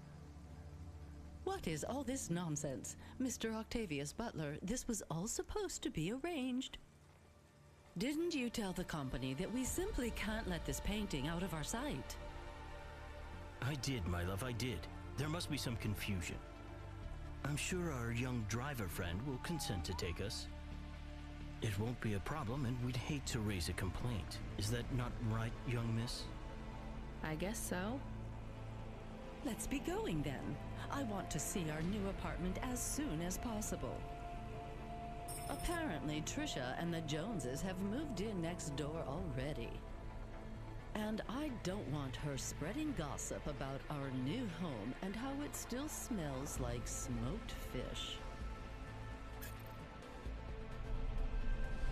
What is all this nonsense? Mr. Octavius Butler, this was all supposed to be arranged. Didn't you tell the company that we simply can't let this painting out of our sight? I did, my love, I did. There must be some confusion. I'm sure our young driver friend will consent to take us. It won't be a problem, and we'd hate to raise a complaint. Is that not right, young miss? I guess so. Let's be going then. I want to see our new apartment as soon as possible. Apparently, Trisha and the Joneses have moved in next door already. And I don't want her spreading gossip about our new home and how it still smells like smoked fish.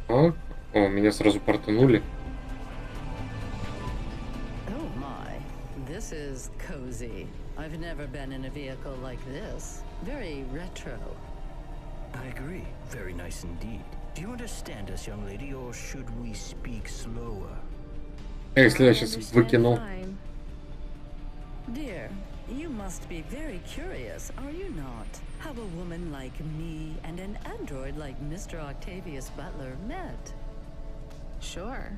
О, меня сразу портанули. Oh my, this is cozy. I've never been in a vehicle like this. Very retro. I agree. Very nice indeed. Do you understand us, young lady, or should we speak slower? Если я сейчас выкинул. Dear, you must be very curious, are you not? How a woman like me and an android like Mr. Octavius Butler met. Sure.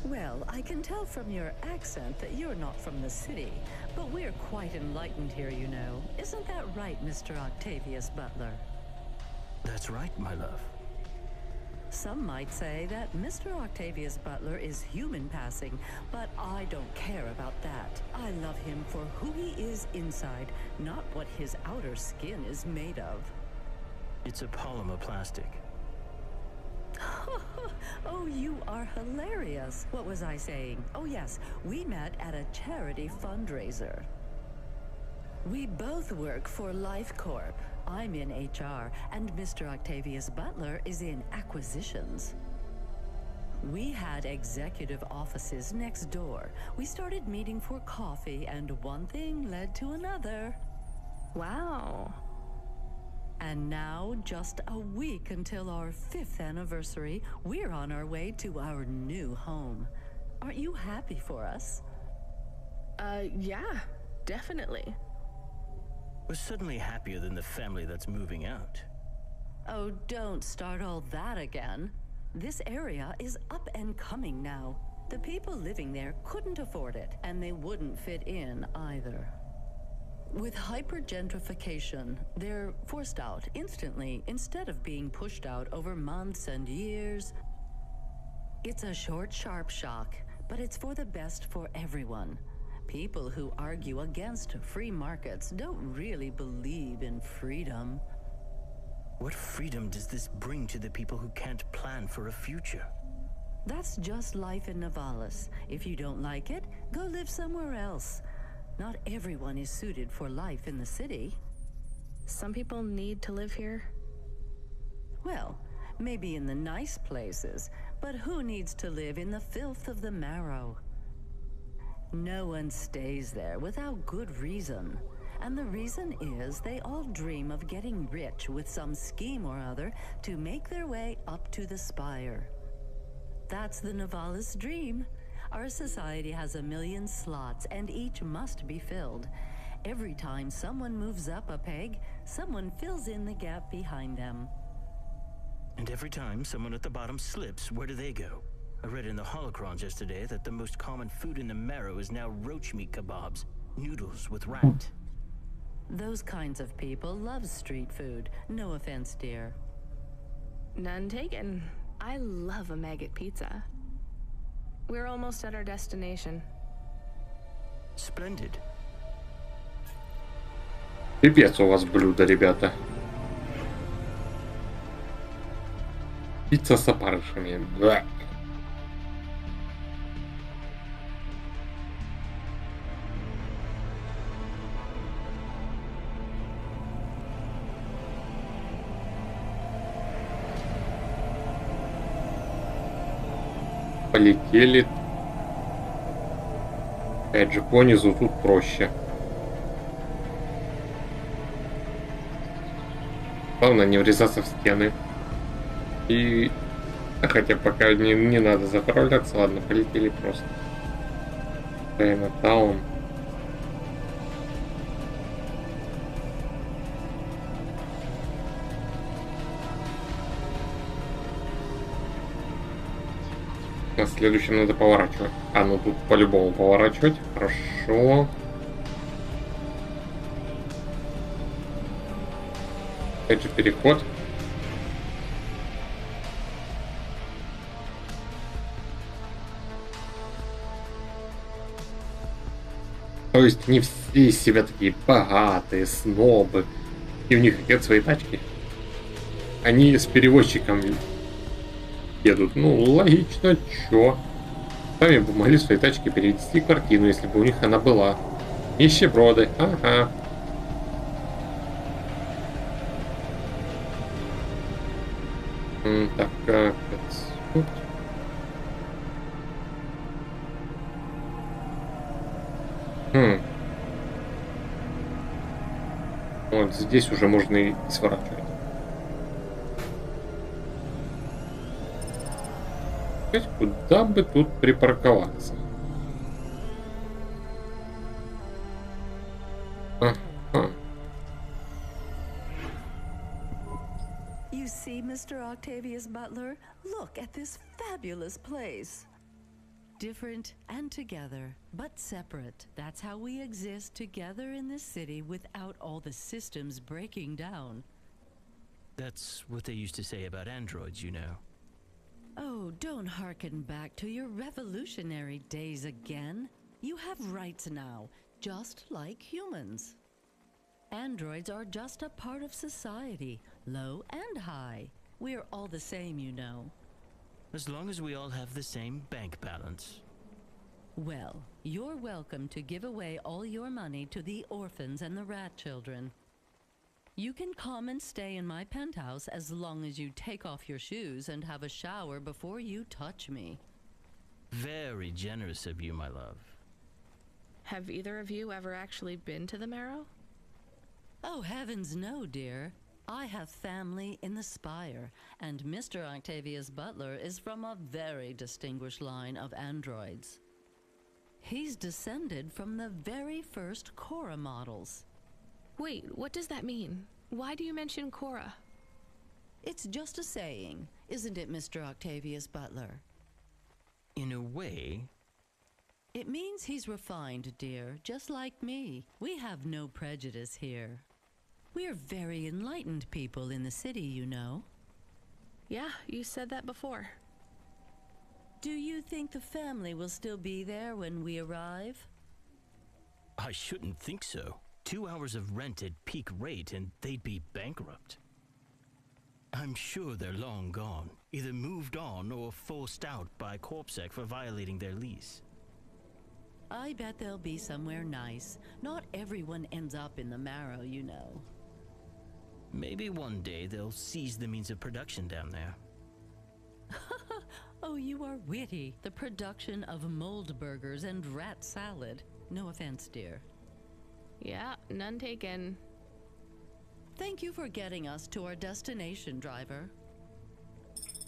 Well, I can tell from your accent that you're not from the city, but we're quite enlightened here, you know. Isn't that right, Mr. Octavius Butler? That's right, my love. Some might say that Mr. Octavius Butler is human passing, but I don't care about that. I love him for who he is inside, not what his outer skin is made of. It's a polymer plastic. Oh, you are hilarious. What was I saying? Oh yes, we met at a charity fundraiser. We both work for Life Corp. I'm in HR, and Mr. Octavius Butler is in acquisitions. We had executive offices next door. We started meeting for coffee, and one thing led to another. Wow. And now, just a week until our 5th anniversary, we're on our way to our new home. Aren't you happy for us? Yeah, definitely. We're suddenly happier than the family that's moving out. Oh, don't start all that again. This area is up and coming now. The people living there couldn't afford it, and they wouldn't fit in either. With hypergentrification, they're forced out instantly instead of being pushed out over months and years. It's a short, sharp shock, but it's for the best for everyone. People who argue against free markets don't really believe in freedom. What freedom does this bring to the people who can't plan for a future? That's just life in Nivalis. If you don't like it, go live somewhere else. Not everyone is suited for life in the city. Some people need to live here. Well, maybe in the nice places, but who needs to live in the filth of the marrow? No one stays there without good reason. And the reason is they all dream of getting rich with some scheme or other to make their way up to the spire. That's the Nivalis dream. Our society has 1 million slots, and each must be filled. Every time someone moves up a peg, someone fills in the gap behind them. And every time someone at the bottom slips, where do they go? I read in the holocrons yesterday that the most common food in the marrow is now roach meat kebabs, noodles with rat. Those kinds of people love street food. No offense, dear. None taken. I love a maggot pizza. We're almost at our destination. Splendid. Пипец у вас блюдо, ребята. Пицца с опарышами. Да. Полетели. Опять же, по низу тут проще. Главное не врезаться в стены. И... Хотя пока не надо заправляться. Ладно, полетели просто. Чайнатаун. На следующем надо поворачивать. А, ну тут по-любому поворачивать. Хорошо. Опять же переход. То есть не все из себя такие богатые, снобы. И у них нет своей тачки. Они с перевозчиком едут. Ну, логично, чё? Сами бы могли в своей тачке перевести картину, если бы у них она была. Нищеброды, ага. Так, как это? Вот здесь уже можно и сворачивать. Куда бы тут припарковаться? Ага. You see, Mr. Octavius Butler? Look at this fabulous place. Different and together, but separate. That's how we exist together in this city without all the systems breaking down. That's what they used to say about androids, you know. Oh, don't hearken back to your revolutionary days again. You have rights now, just like humans. Androids are just a part of society, low and high. We're all the same, you know. As long as we all have the same bank balance. Well, you're welcome to give away all your money to the orphans and the rat children. You can come and stay in my penthouse as long as you take off your shoes and have a shower before you touch me. Very generous of you, my love. Have either of you ever actually been to the Marrow? Oh, heavens no, dear. I have family in the Spire, and Mr. Octavius Butler is from a very distinguished line of androids. He's descended from the very first Cora models. Wait, what does that mean? Why do you mention Cora? It's just a saying, isn't it, Mr. Octavius Butler? In a way. It means he's refined, dear, just like me. We have no prejudice here. We're very enlightened people in the city, you know. Yeah, you said that before. Do you think the family will still be there when we arrive? I shouldn't think so. 2 hours of rent at peak rate and they'd be bankrupt. I'm sure they're long gone, either moved on or forced out by Corpsec for violating their lease. I bet they'll be somewhere nice. Not everyone ends up in the Marrow, you know. Maybe one day they'll seize the means of production down there. Oh, you are witty. The production of mold burgers and rat salad. No offense, dear. Yeah, none taken. Thank you for getting us to our destination, driver.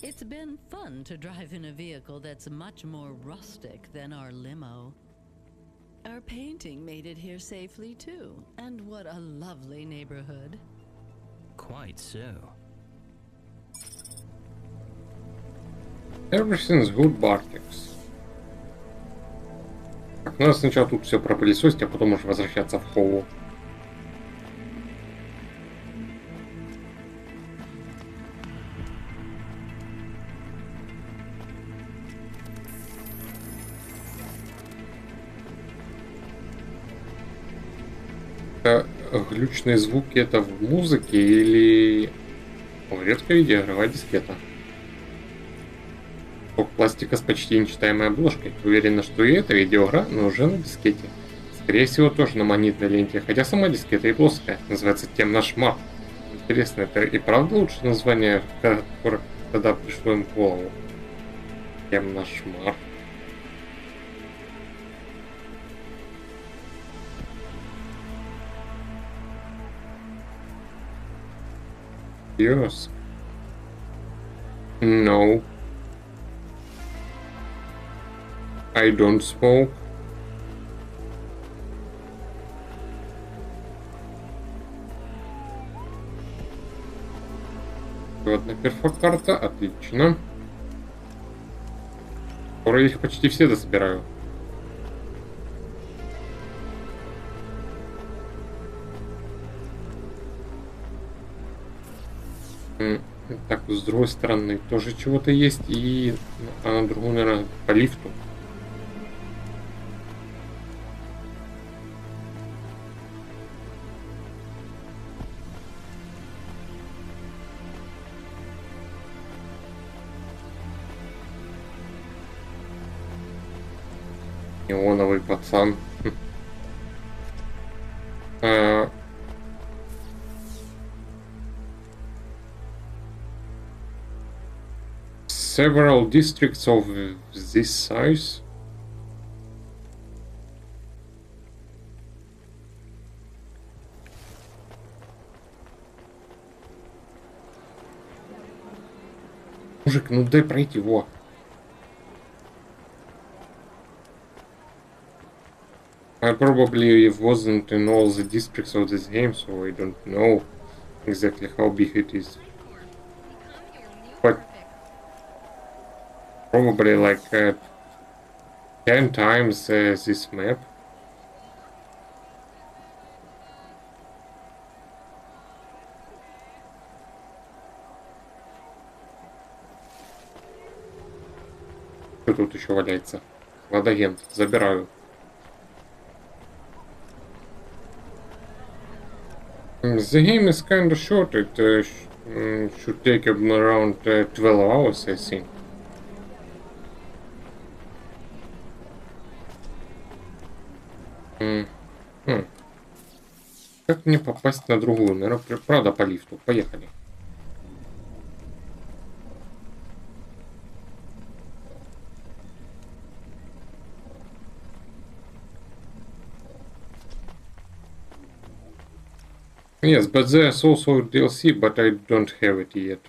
It's been fun to drive in a vehicle that's much more rustic than our limo. Our painting made it here safely, too. And what a lovely neighborhood. Quite so. Everything's good, Bartex. Так, надо сначала тут все пропылесосить, а потом уже возвращаться в Хову. Глючные звуки это в музыке или в редкой видеоигровая дискета? Пластика с почти нечитаемой обложкой. Уверена, что и эта видеоигра, но уже на дискете. Скорее всего, тоже на магнитной ленте, хотя сама дискета и плоская. Называется «Темный шмар». Интересно, это и правда лучшее название, которое тогда пришло им в голову? «Темный шмар». Yes. No. I don't smoke. Одна перфокарта, отлично. Скоро их почти все дособираю. Так, с другой стороны тоже чего-то есть, и на другую, наверное, по лифту. Неоновый пацан. Several districts of this size. Мужик, ну дай пройти, во. I probably wasn't in all the districts of this game, so I don't know exactly how big it is. But probably like 10 times this map. Что тут еще валяется? Ладагент. Забираю. The game is kind of short. It should take around 12 hours, I think. Как мне попасть на другую? Наверное, правда по лифту. Поехали. Yes, but there's also DLC, but I don't have it yet.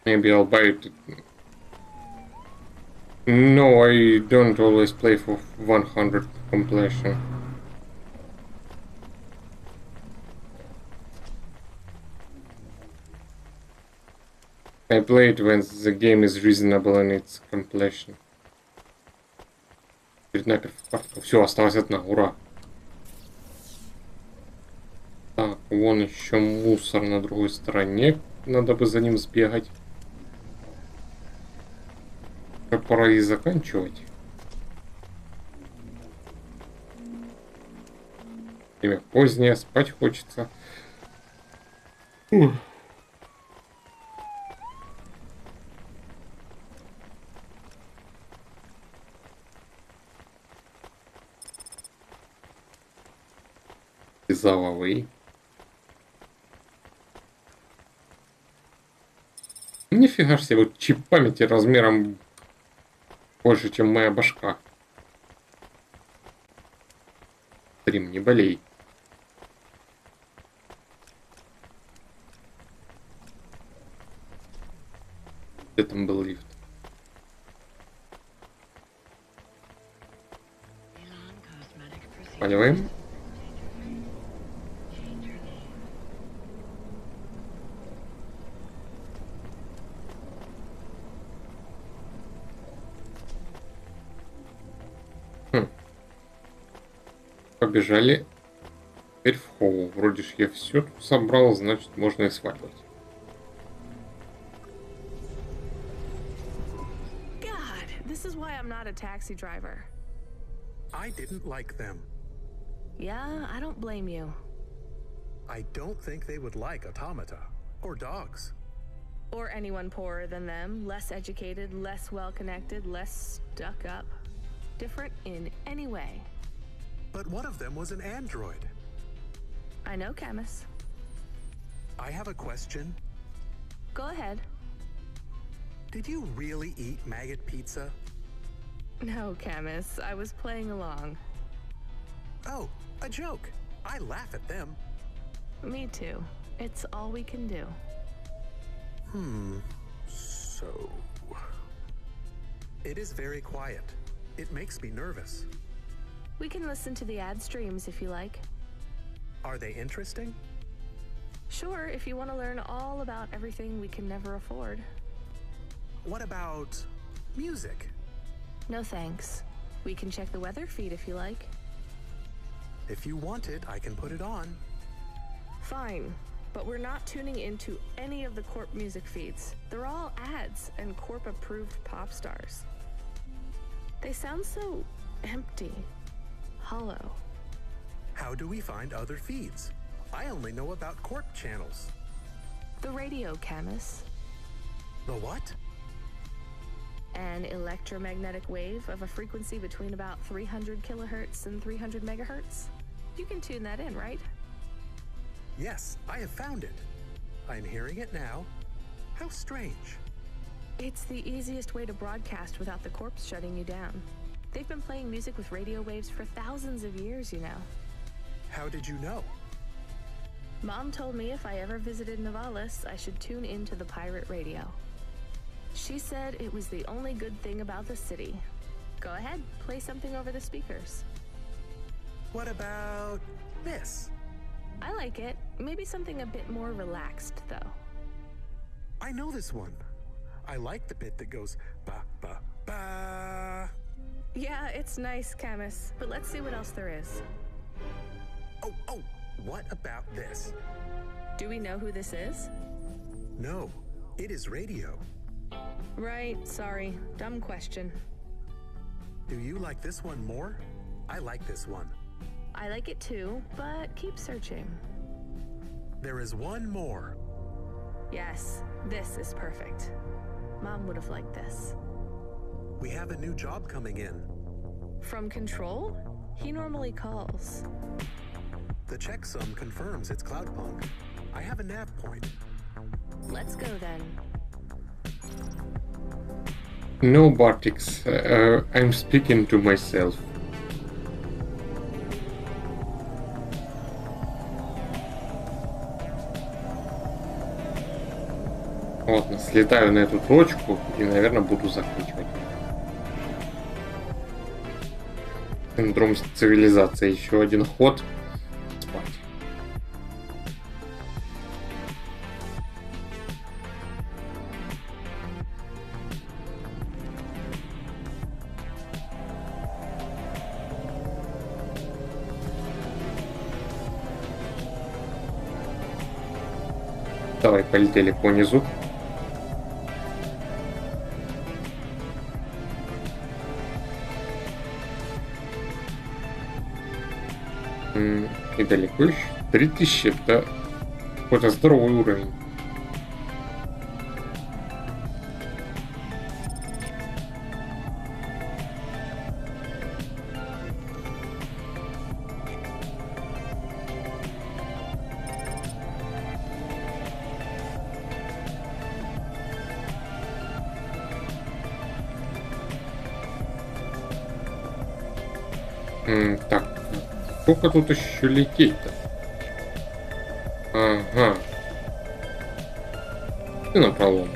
Maybe I'll buy it. No, I don't always play for 100 completion. I play it when the game is reasonable in its completion. Все, осталась одна, ура. Так, вон еще мусор на другой стороне. Надо бы за ним сбегать. Пора и заканчивать. Время позднее, спать хочется. Заловый. Нифига ж себе, вот чип памяти размером больше, чем моя башка. Стрим, не болей. Где там был лифт? Поливаем. Побежали. Теперь в холл. Вроде ж я все тут собрал, значит можно и сваливать. God, this is why I'm not a taxi driver. I didn't like them. Yeah, I don't blame you. I don't think they would like automata or dogs. Or anyone poorer than them, less educated, less well-connected, less stuck up. Different in any way. But one of them was an android. I know, Camus. I have a question. Go ahead. Did you really eat maggot pizza? No, Camus. I was playing along. Oh, a joke. I laugh at them. Me too. It's all we can do. So... It is very quiet. It makes me nervous. We can listen to the ad streams if you like. Are they interesting? Sure, if you want to learn all about everything we can never afford. What about music? No thanks. We can check the weather feed if you like. If you want it, I can put it on. Fine, but we're not tuning into any of the Corp music feeds. They're all ads and Corp-approved pop stars. They sound so empty, hollow. How do we find other feeds? I only know about Corp channels. The radio, Camus. The what? An electromagnetic wave of a frequency between about 300 kilohertz and 300 megahertz. You can tune that in, right? Yes, I have found it. I'm hearing it now. How strange. It's the easiest way to broadcast without the Corps shutting you down. They've been playing music with radio waves for thousands of years, you know. How did you know? Mom told me if I ever visited Nivalis, I should tune into the pirate radio. She said it was the only good thing about the city. Go ahead, play something over the speakers. What about this? I like it. Maybe something a bit more relaxed, though. I know this one. I like the bit that goes ba ba ba. Yeah, it's nice, Camus, but let's see what else there is. Oh, what about this? Do we know who this is? No, it is radio. Right, sorry. Dumb question. Do you like this one more? I like this one. I like it too, but keep searching. There is one more. Yes, this is perfect. Mom would have liked this. We have a new job coming in. From Control? He normally calls. The checksum confirms it's Cloudpunk. I have a nav point. Let's go then. No, Bartix, I'm speaking to myself. Ладно, слетаю на эту точку и, наверное, буду заканчивать. Синдром цивилизации. Еще один ход. Спать. Давай, полетели по низу. И далеко еще. 3000, это какой-то здоровый уровень. Так, сколько тут еще лететь-то? Ага. И на пролом.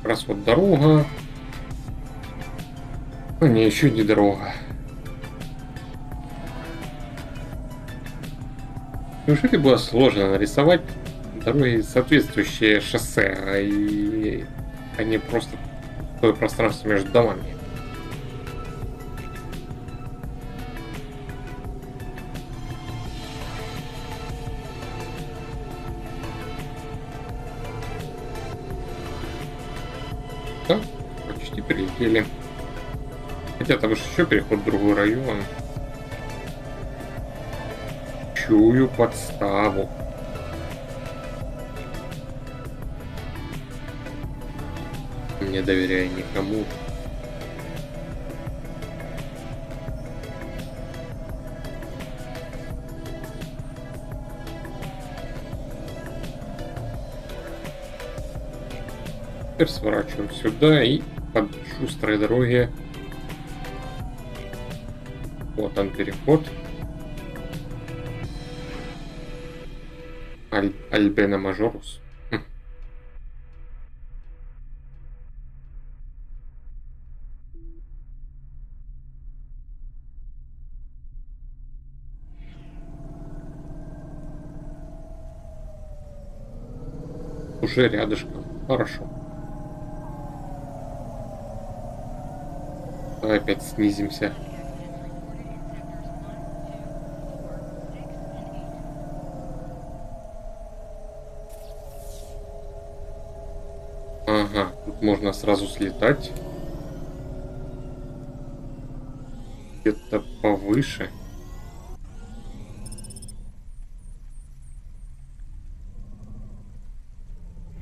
Раз вот дорога. А не, еще не дорога. Неужели было сложно нарисовать дороги, соответствующие шоссе, а не просто такое пространство между домами? Да, почти прилетели. Хотя там же еще переход в другой район. Чую подставу. Не доверяю никому. Теперь сворачиваем сюда и по шустрой дороге. Вот он переход. Альбена Мажорус. Уже рядышком. Хорошо. Давай опять снизимся. Ага, тут можно сразу слетать. Где-то повыше.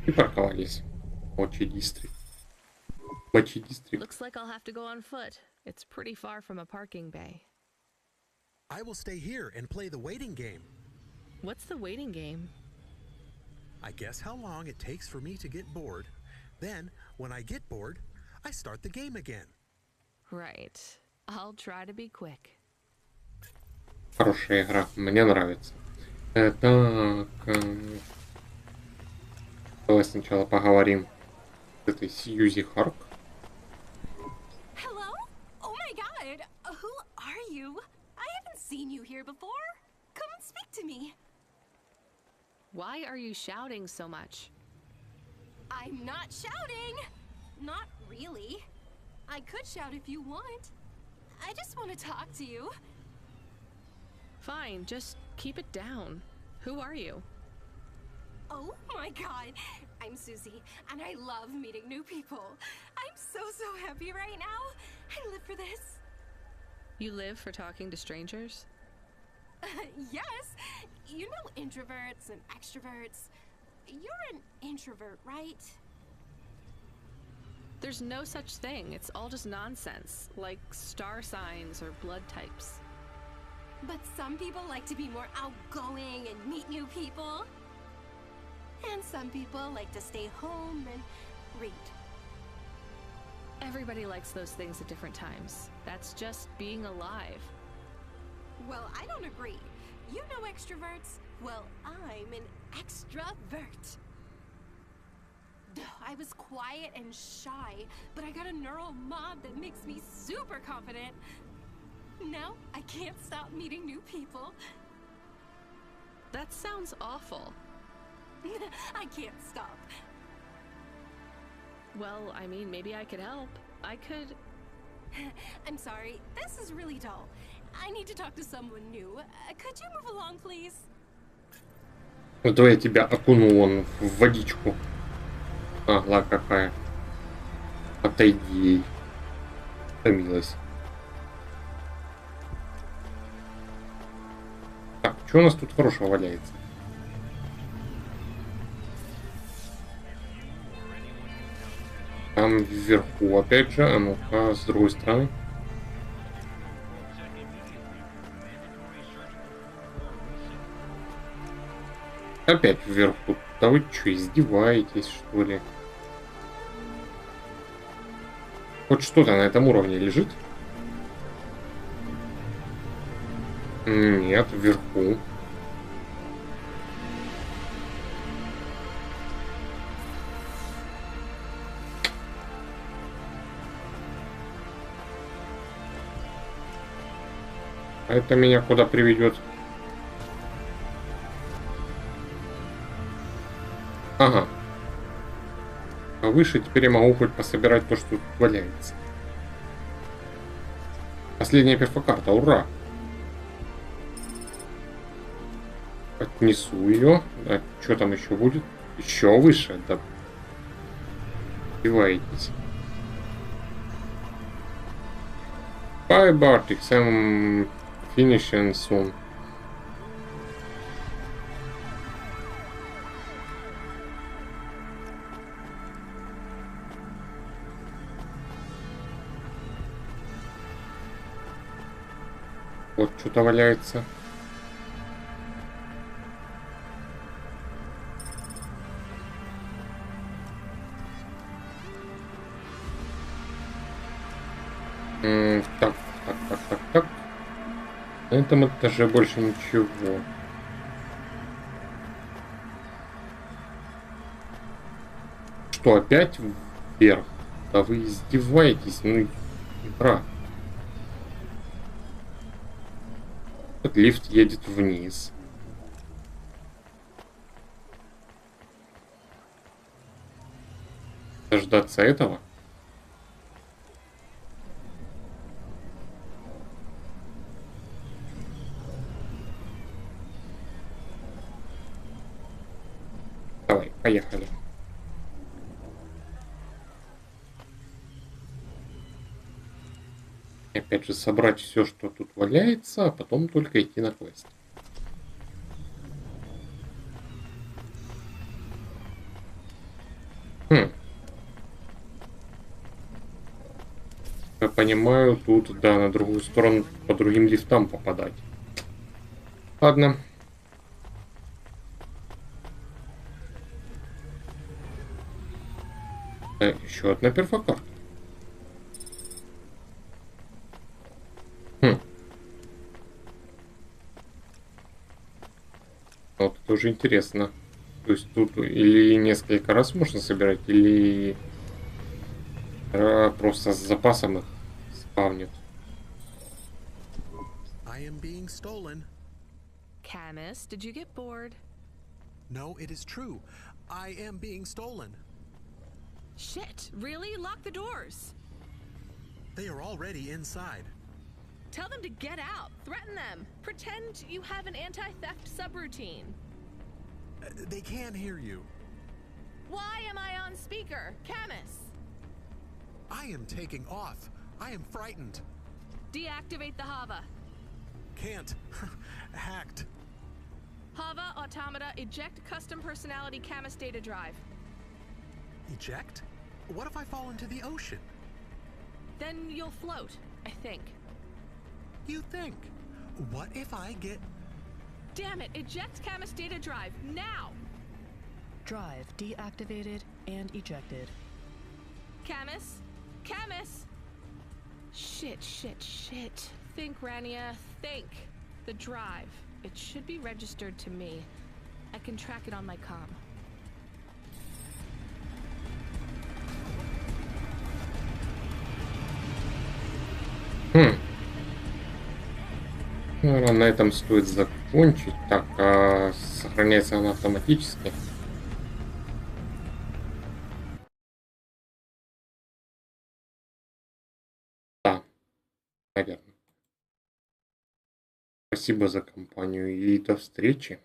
И парковались. Очень дистрикт. Looks like I'll have to go on foot. It's pretty far from a parking bay. I will stay here and play the waiting game. What's the waiting game? I guess how long it takes for me to get bored. Then, when I get bored, I start the game again. Right. I'll try to be quick. Хорошая игра. Мне нравится. Так. Давай сначала поговорим с этой Сьюзи Харк. Hello? Oh my god! Who are you? I haven't seen you here before. Come and speak to me. Why are you shouting so much? I'm not shouting! Not really. I could shout if you want. I just want to talk to you. Fine, just keep it down. Who are you? Oh my god, I'm Susie, and I love meeting new people. I'm so happy right now. I live for this. You live for talking to strangers? Yes. You know introverts and extroverts. You're an introvert, right? There's no such thing. It's all just nonsense, like star signs or blood types. But some people like to be more outgoing and meet new people. And some people like to stay home and read. Everybody likes those things at different times. That's just being alive. Well, I don't agree. You know extroverts? Well, I'm an extrovert. I was quiet and shy, but I got a neural mod that makes me super confident. Now, I can't stop meeting new people. That sounds awful. I can't stop. Well, I mean, maybe I could help. I could... I'm sorry, this is really dull. I need to talk to someone new. Could you move along, please? Вот давай я тебя окуну вон в водичку. Ага, какая. Отойди. Томилась. Так, что у нас тут хорошего валяется? Там вверху, опять же, а ну-ка, с другой стороны. Опять вверху. Да вы что, издеваетесь, что ли? Хоть что-то на этом уровне лежит? Нет, вверху. А это меня куда приведет? Ага. А выше теперь я могу хоть пособирать то, что тут валяется. Последняя перфокарта, ура! Отнесу ее. А что там еще будет? Еще выше, да. Издеваетесь. Bye, Bartik. I'm finishing soon. Вот что-то валяется. Так. На этом этаже больше ничего. Что, опять вверх? Да вы издеваетесь, ну, брат. Этот лифт едет вниз. Дождаться этого? Давай, поехали. И опять же собрать все, что тут валяется, а потом только идти на квест. Я понимаю, тут, да, на другую сторону по другим лифтам попадать. Ладно. Еще одна перфокарта. Вот это уже интересно. То есть тут или несколько раз можно собирать, или просто с запасом их спавнит. I am being stolen. Camus, did you get bored? No, it is true. I am being stolen. Shit, really? Lock the doors. They are already inside. Tell them to get out. Threaten them. Pretend you have an anti-theft subroutine. They can't hear you. Why am I on speaker? Camus! I am taking off. I am frightened. Deactivate the Hava. Can't. Hacked. Hava, Automata, eject custom personality Camus data drive. Eject? What if I fall into the ocean? Then you'll float, I think. You think? What if I get... Damn it, eject Camus data drive, now! Drive deactivated and ejected. Camus? Camus! Shit. Think, Rania, think. The drive. It should be registered to me. I can track it on my comm. Наверное, на этом стоит закончить. Так, сохраняется она автоматически. Да, наверное. Спасибо за компанию и до встречи.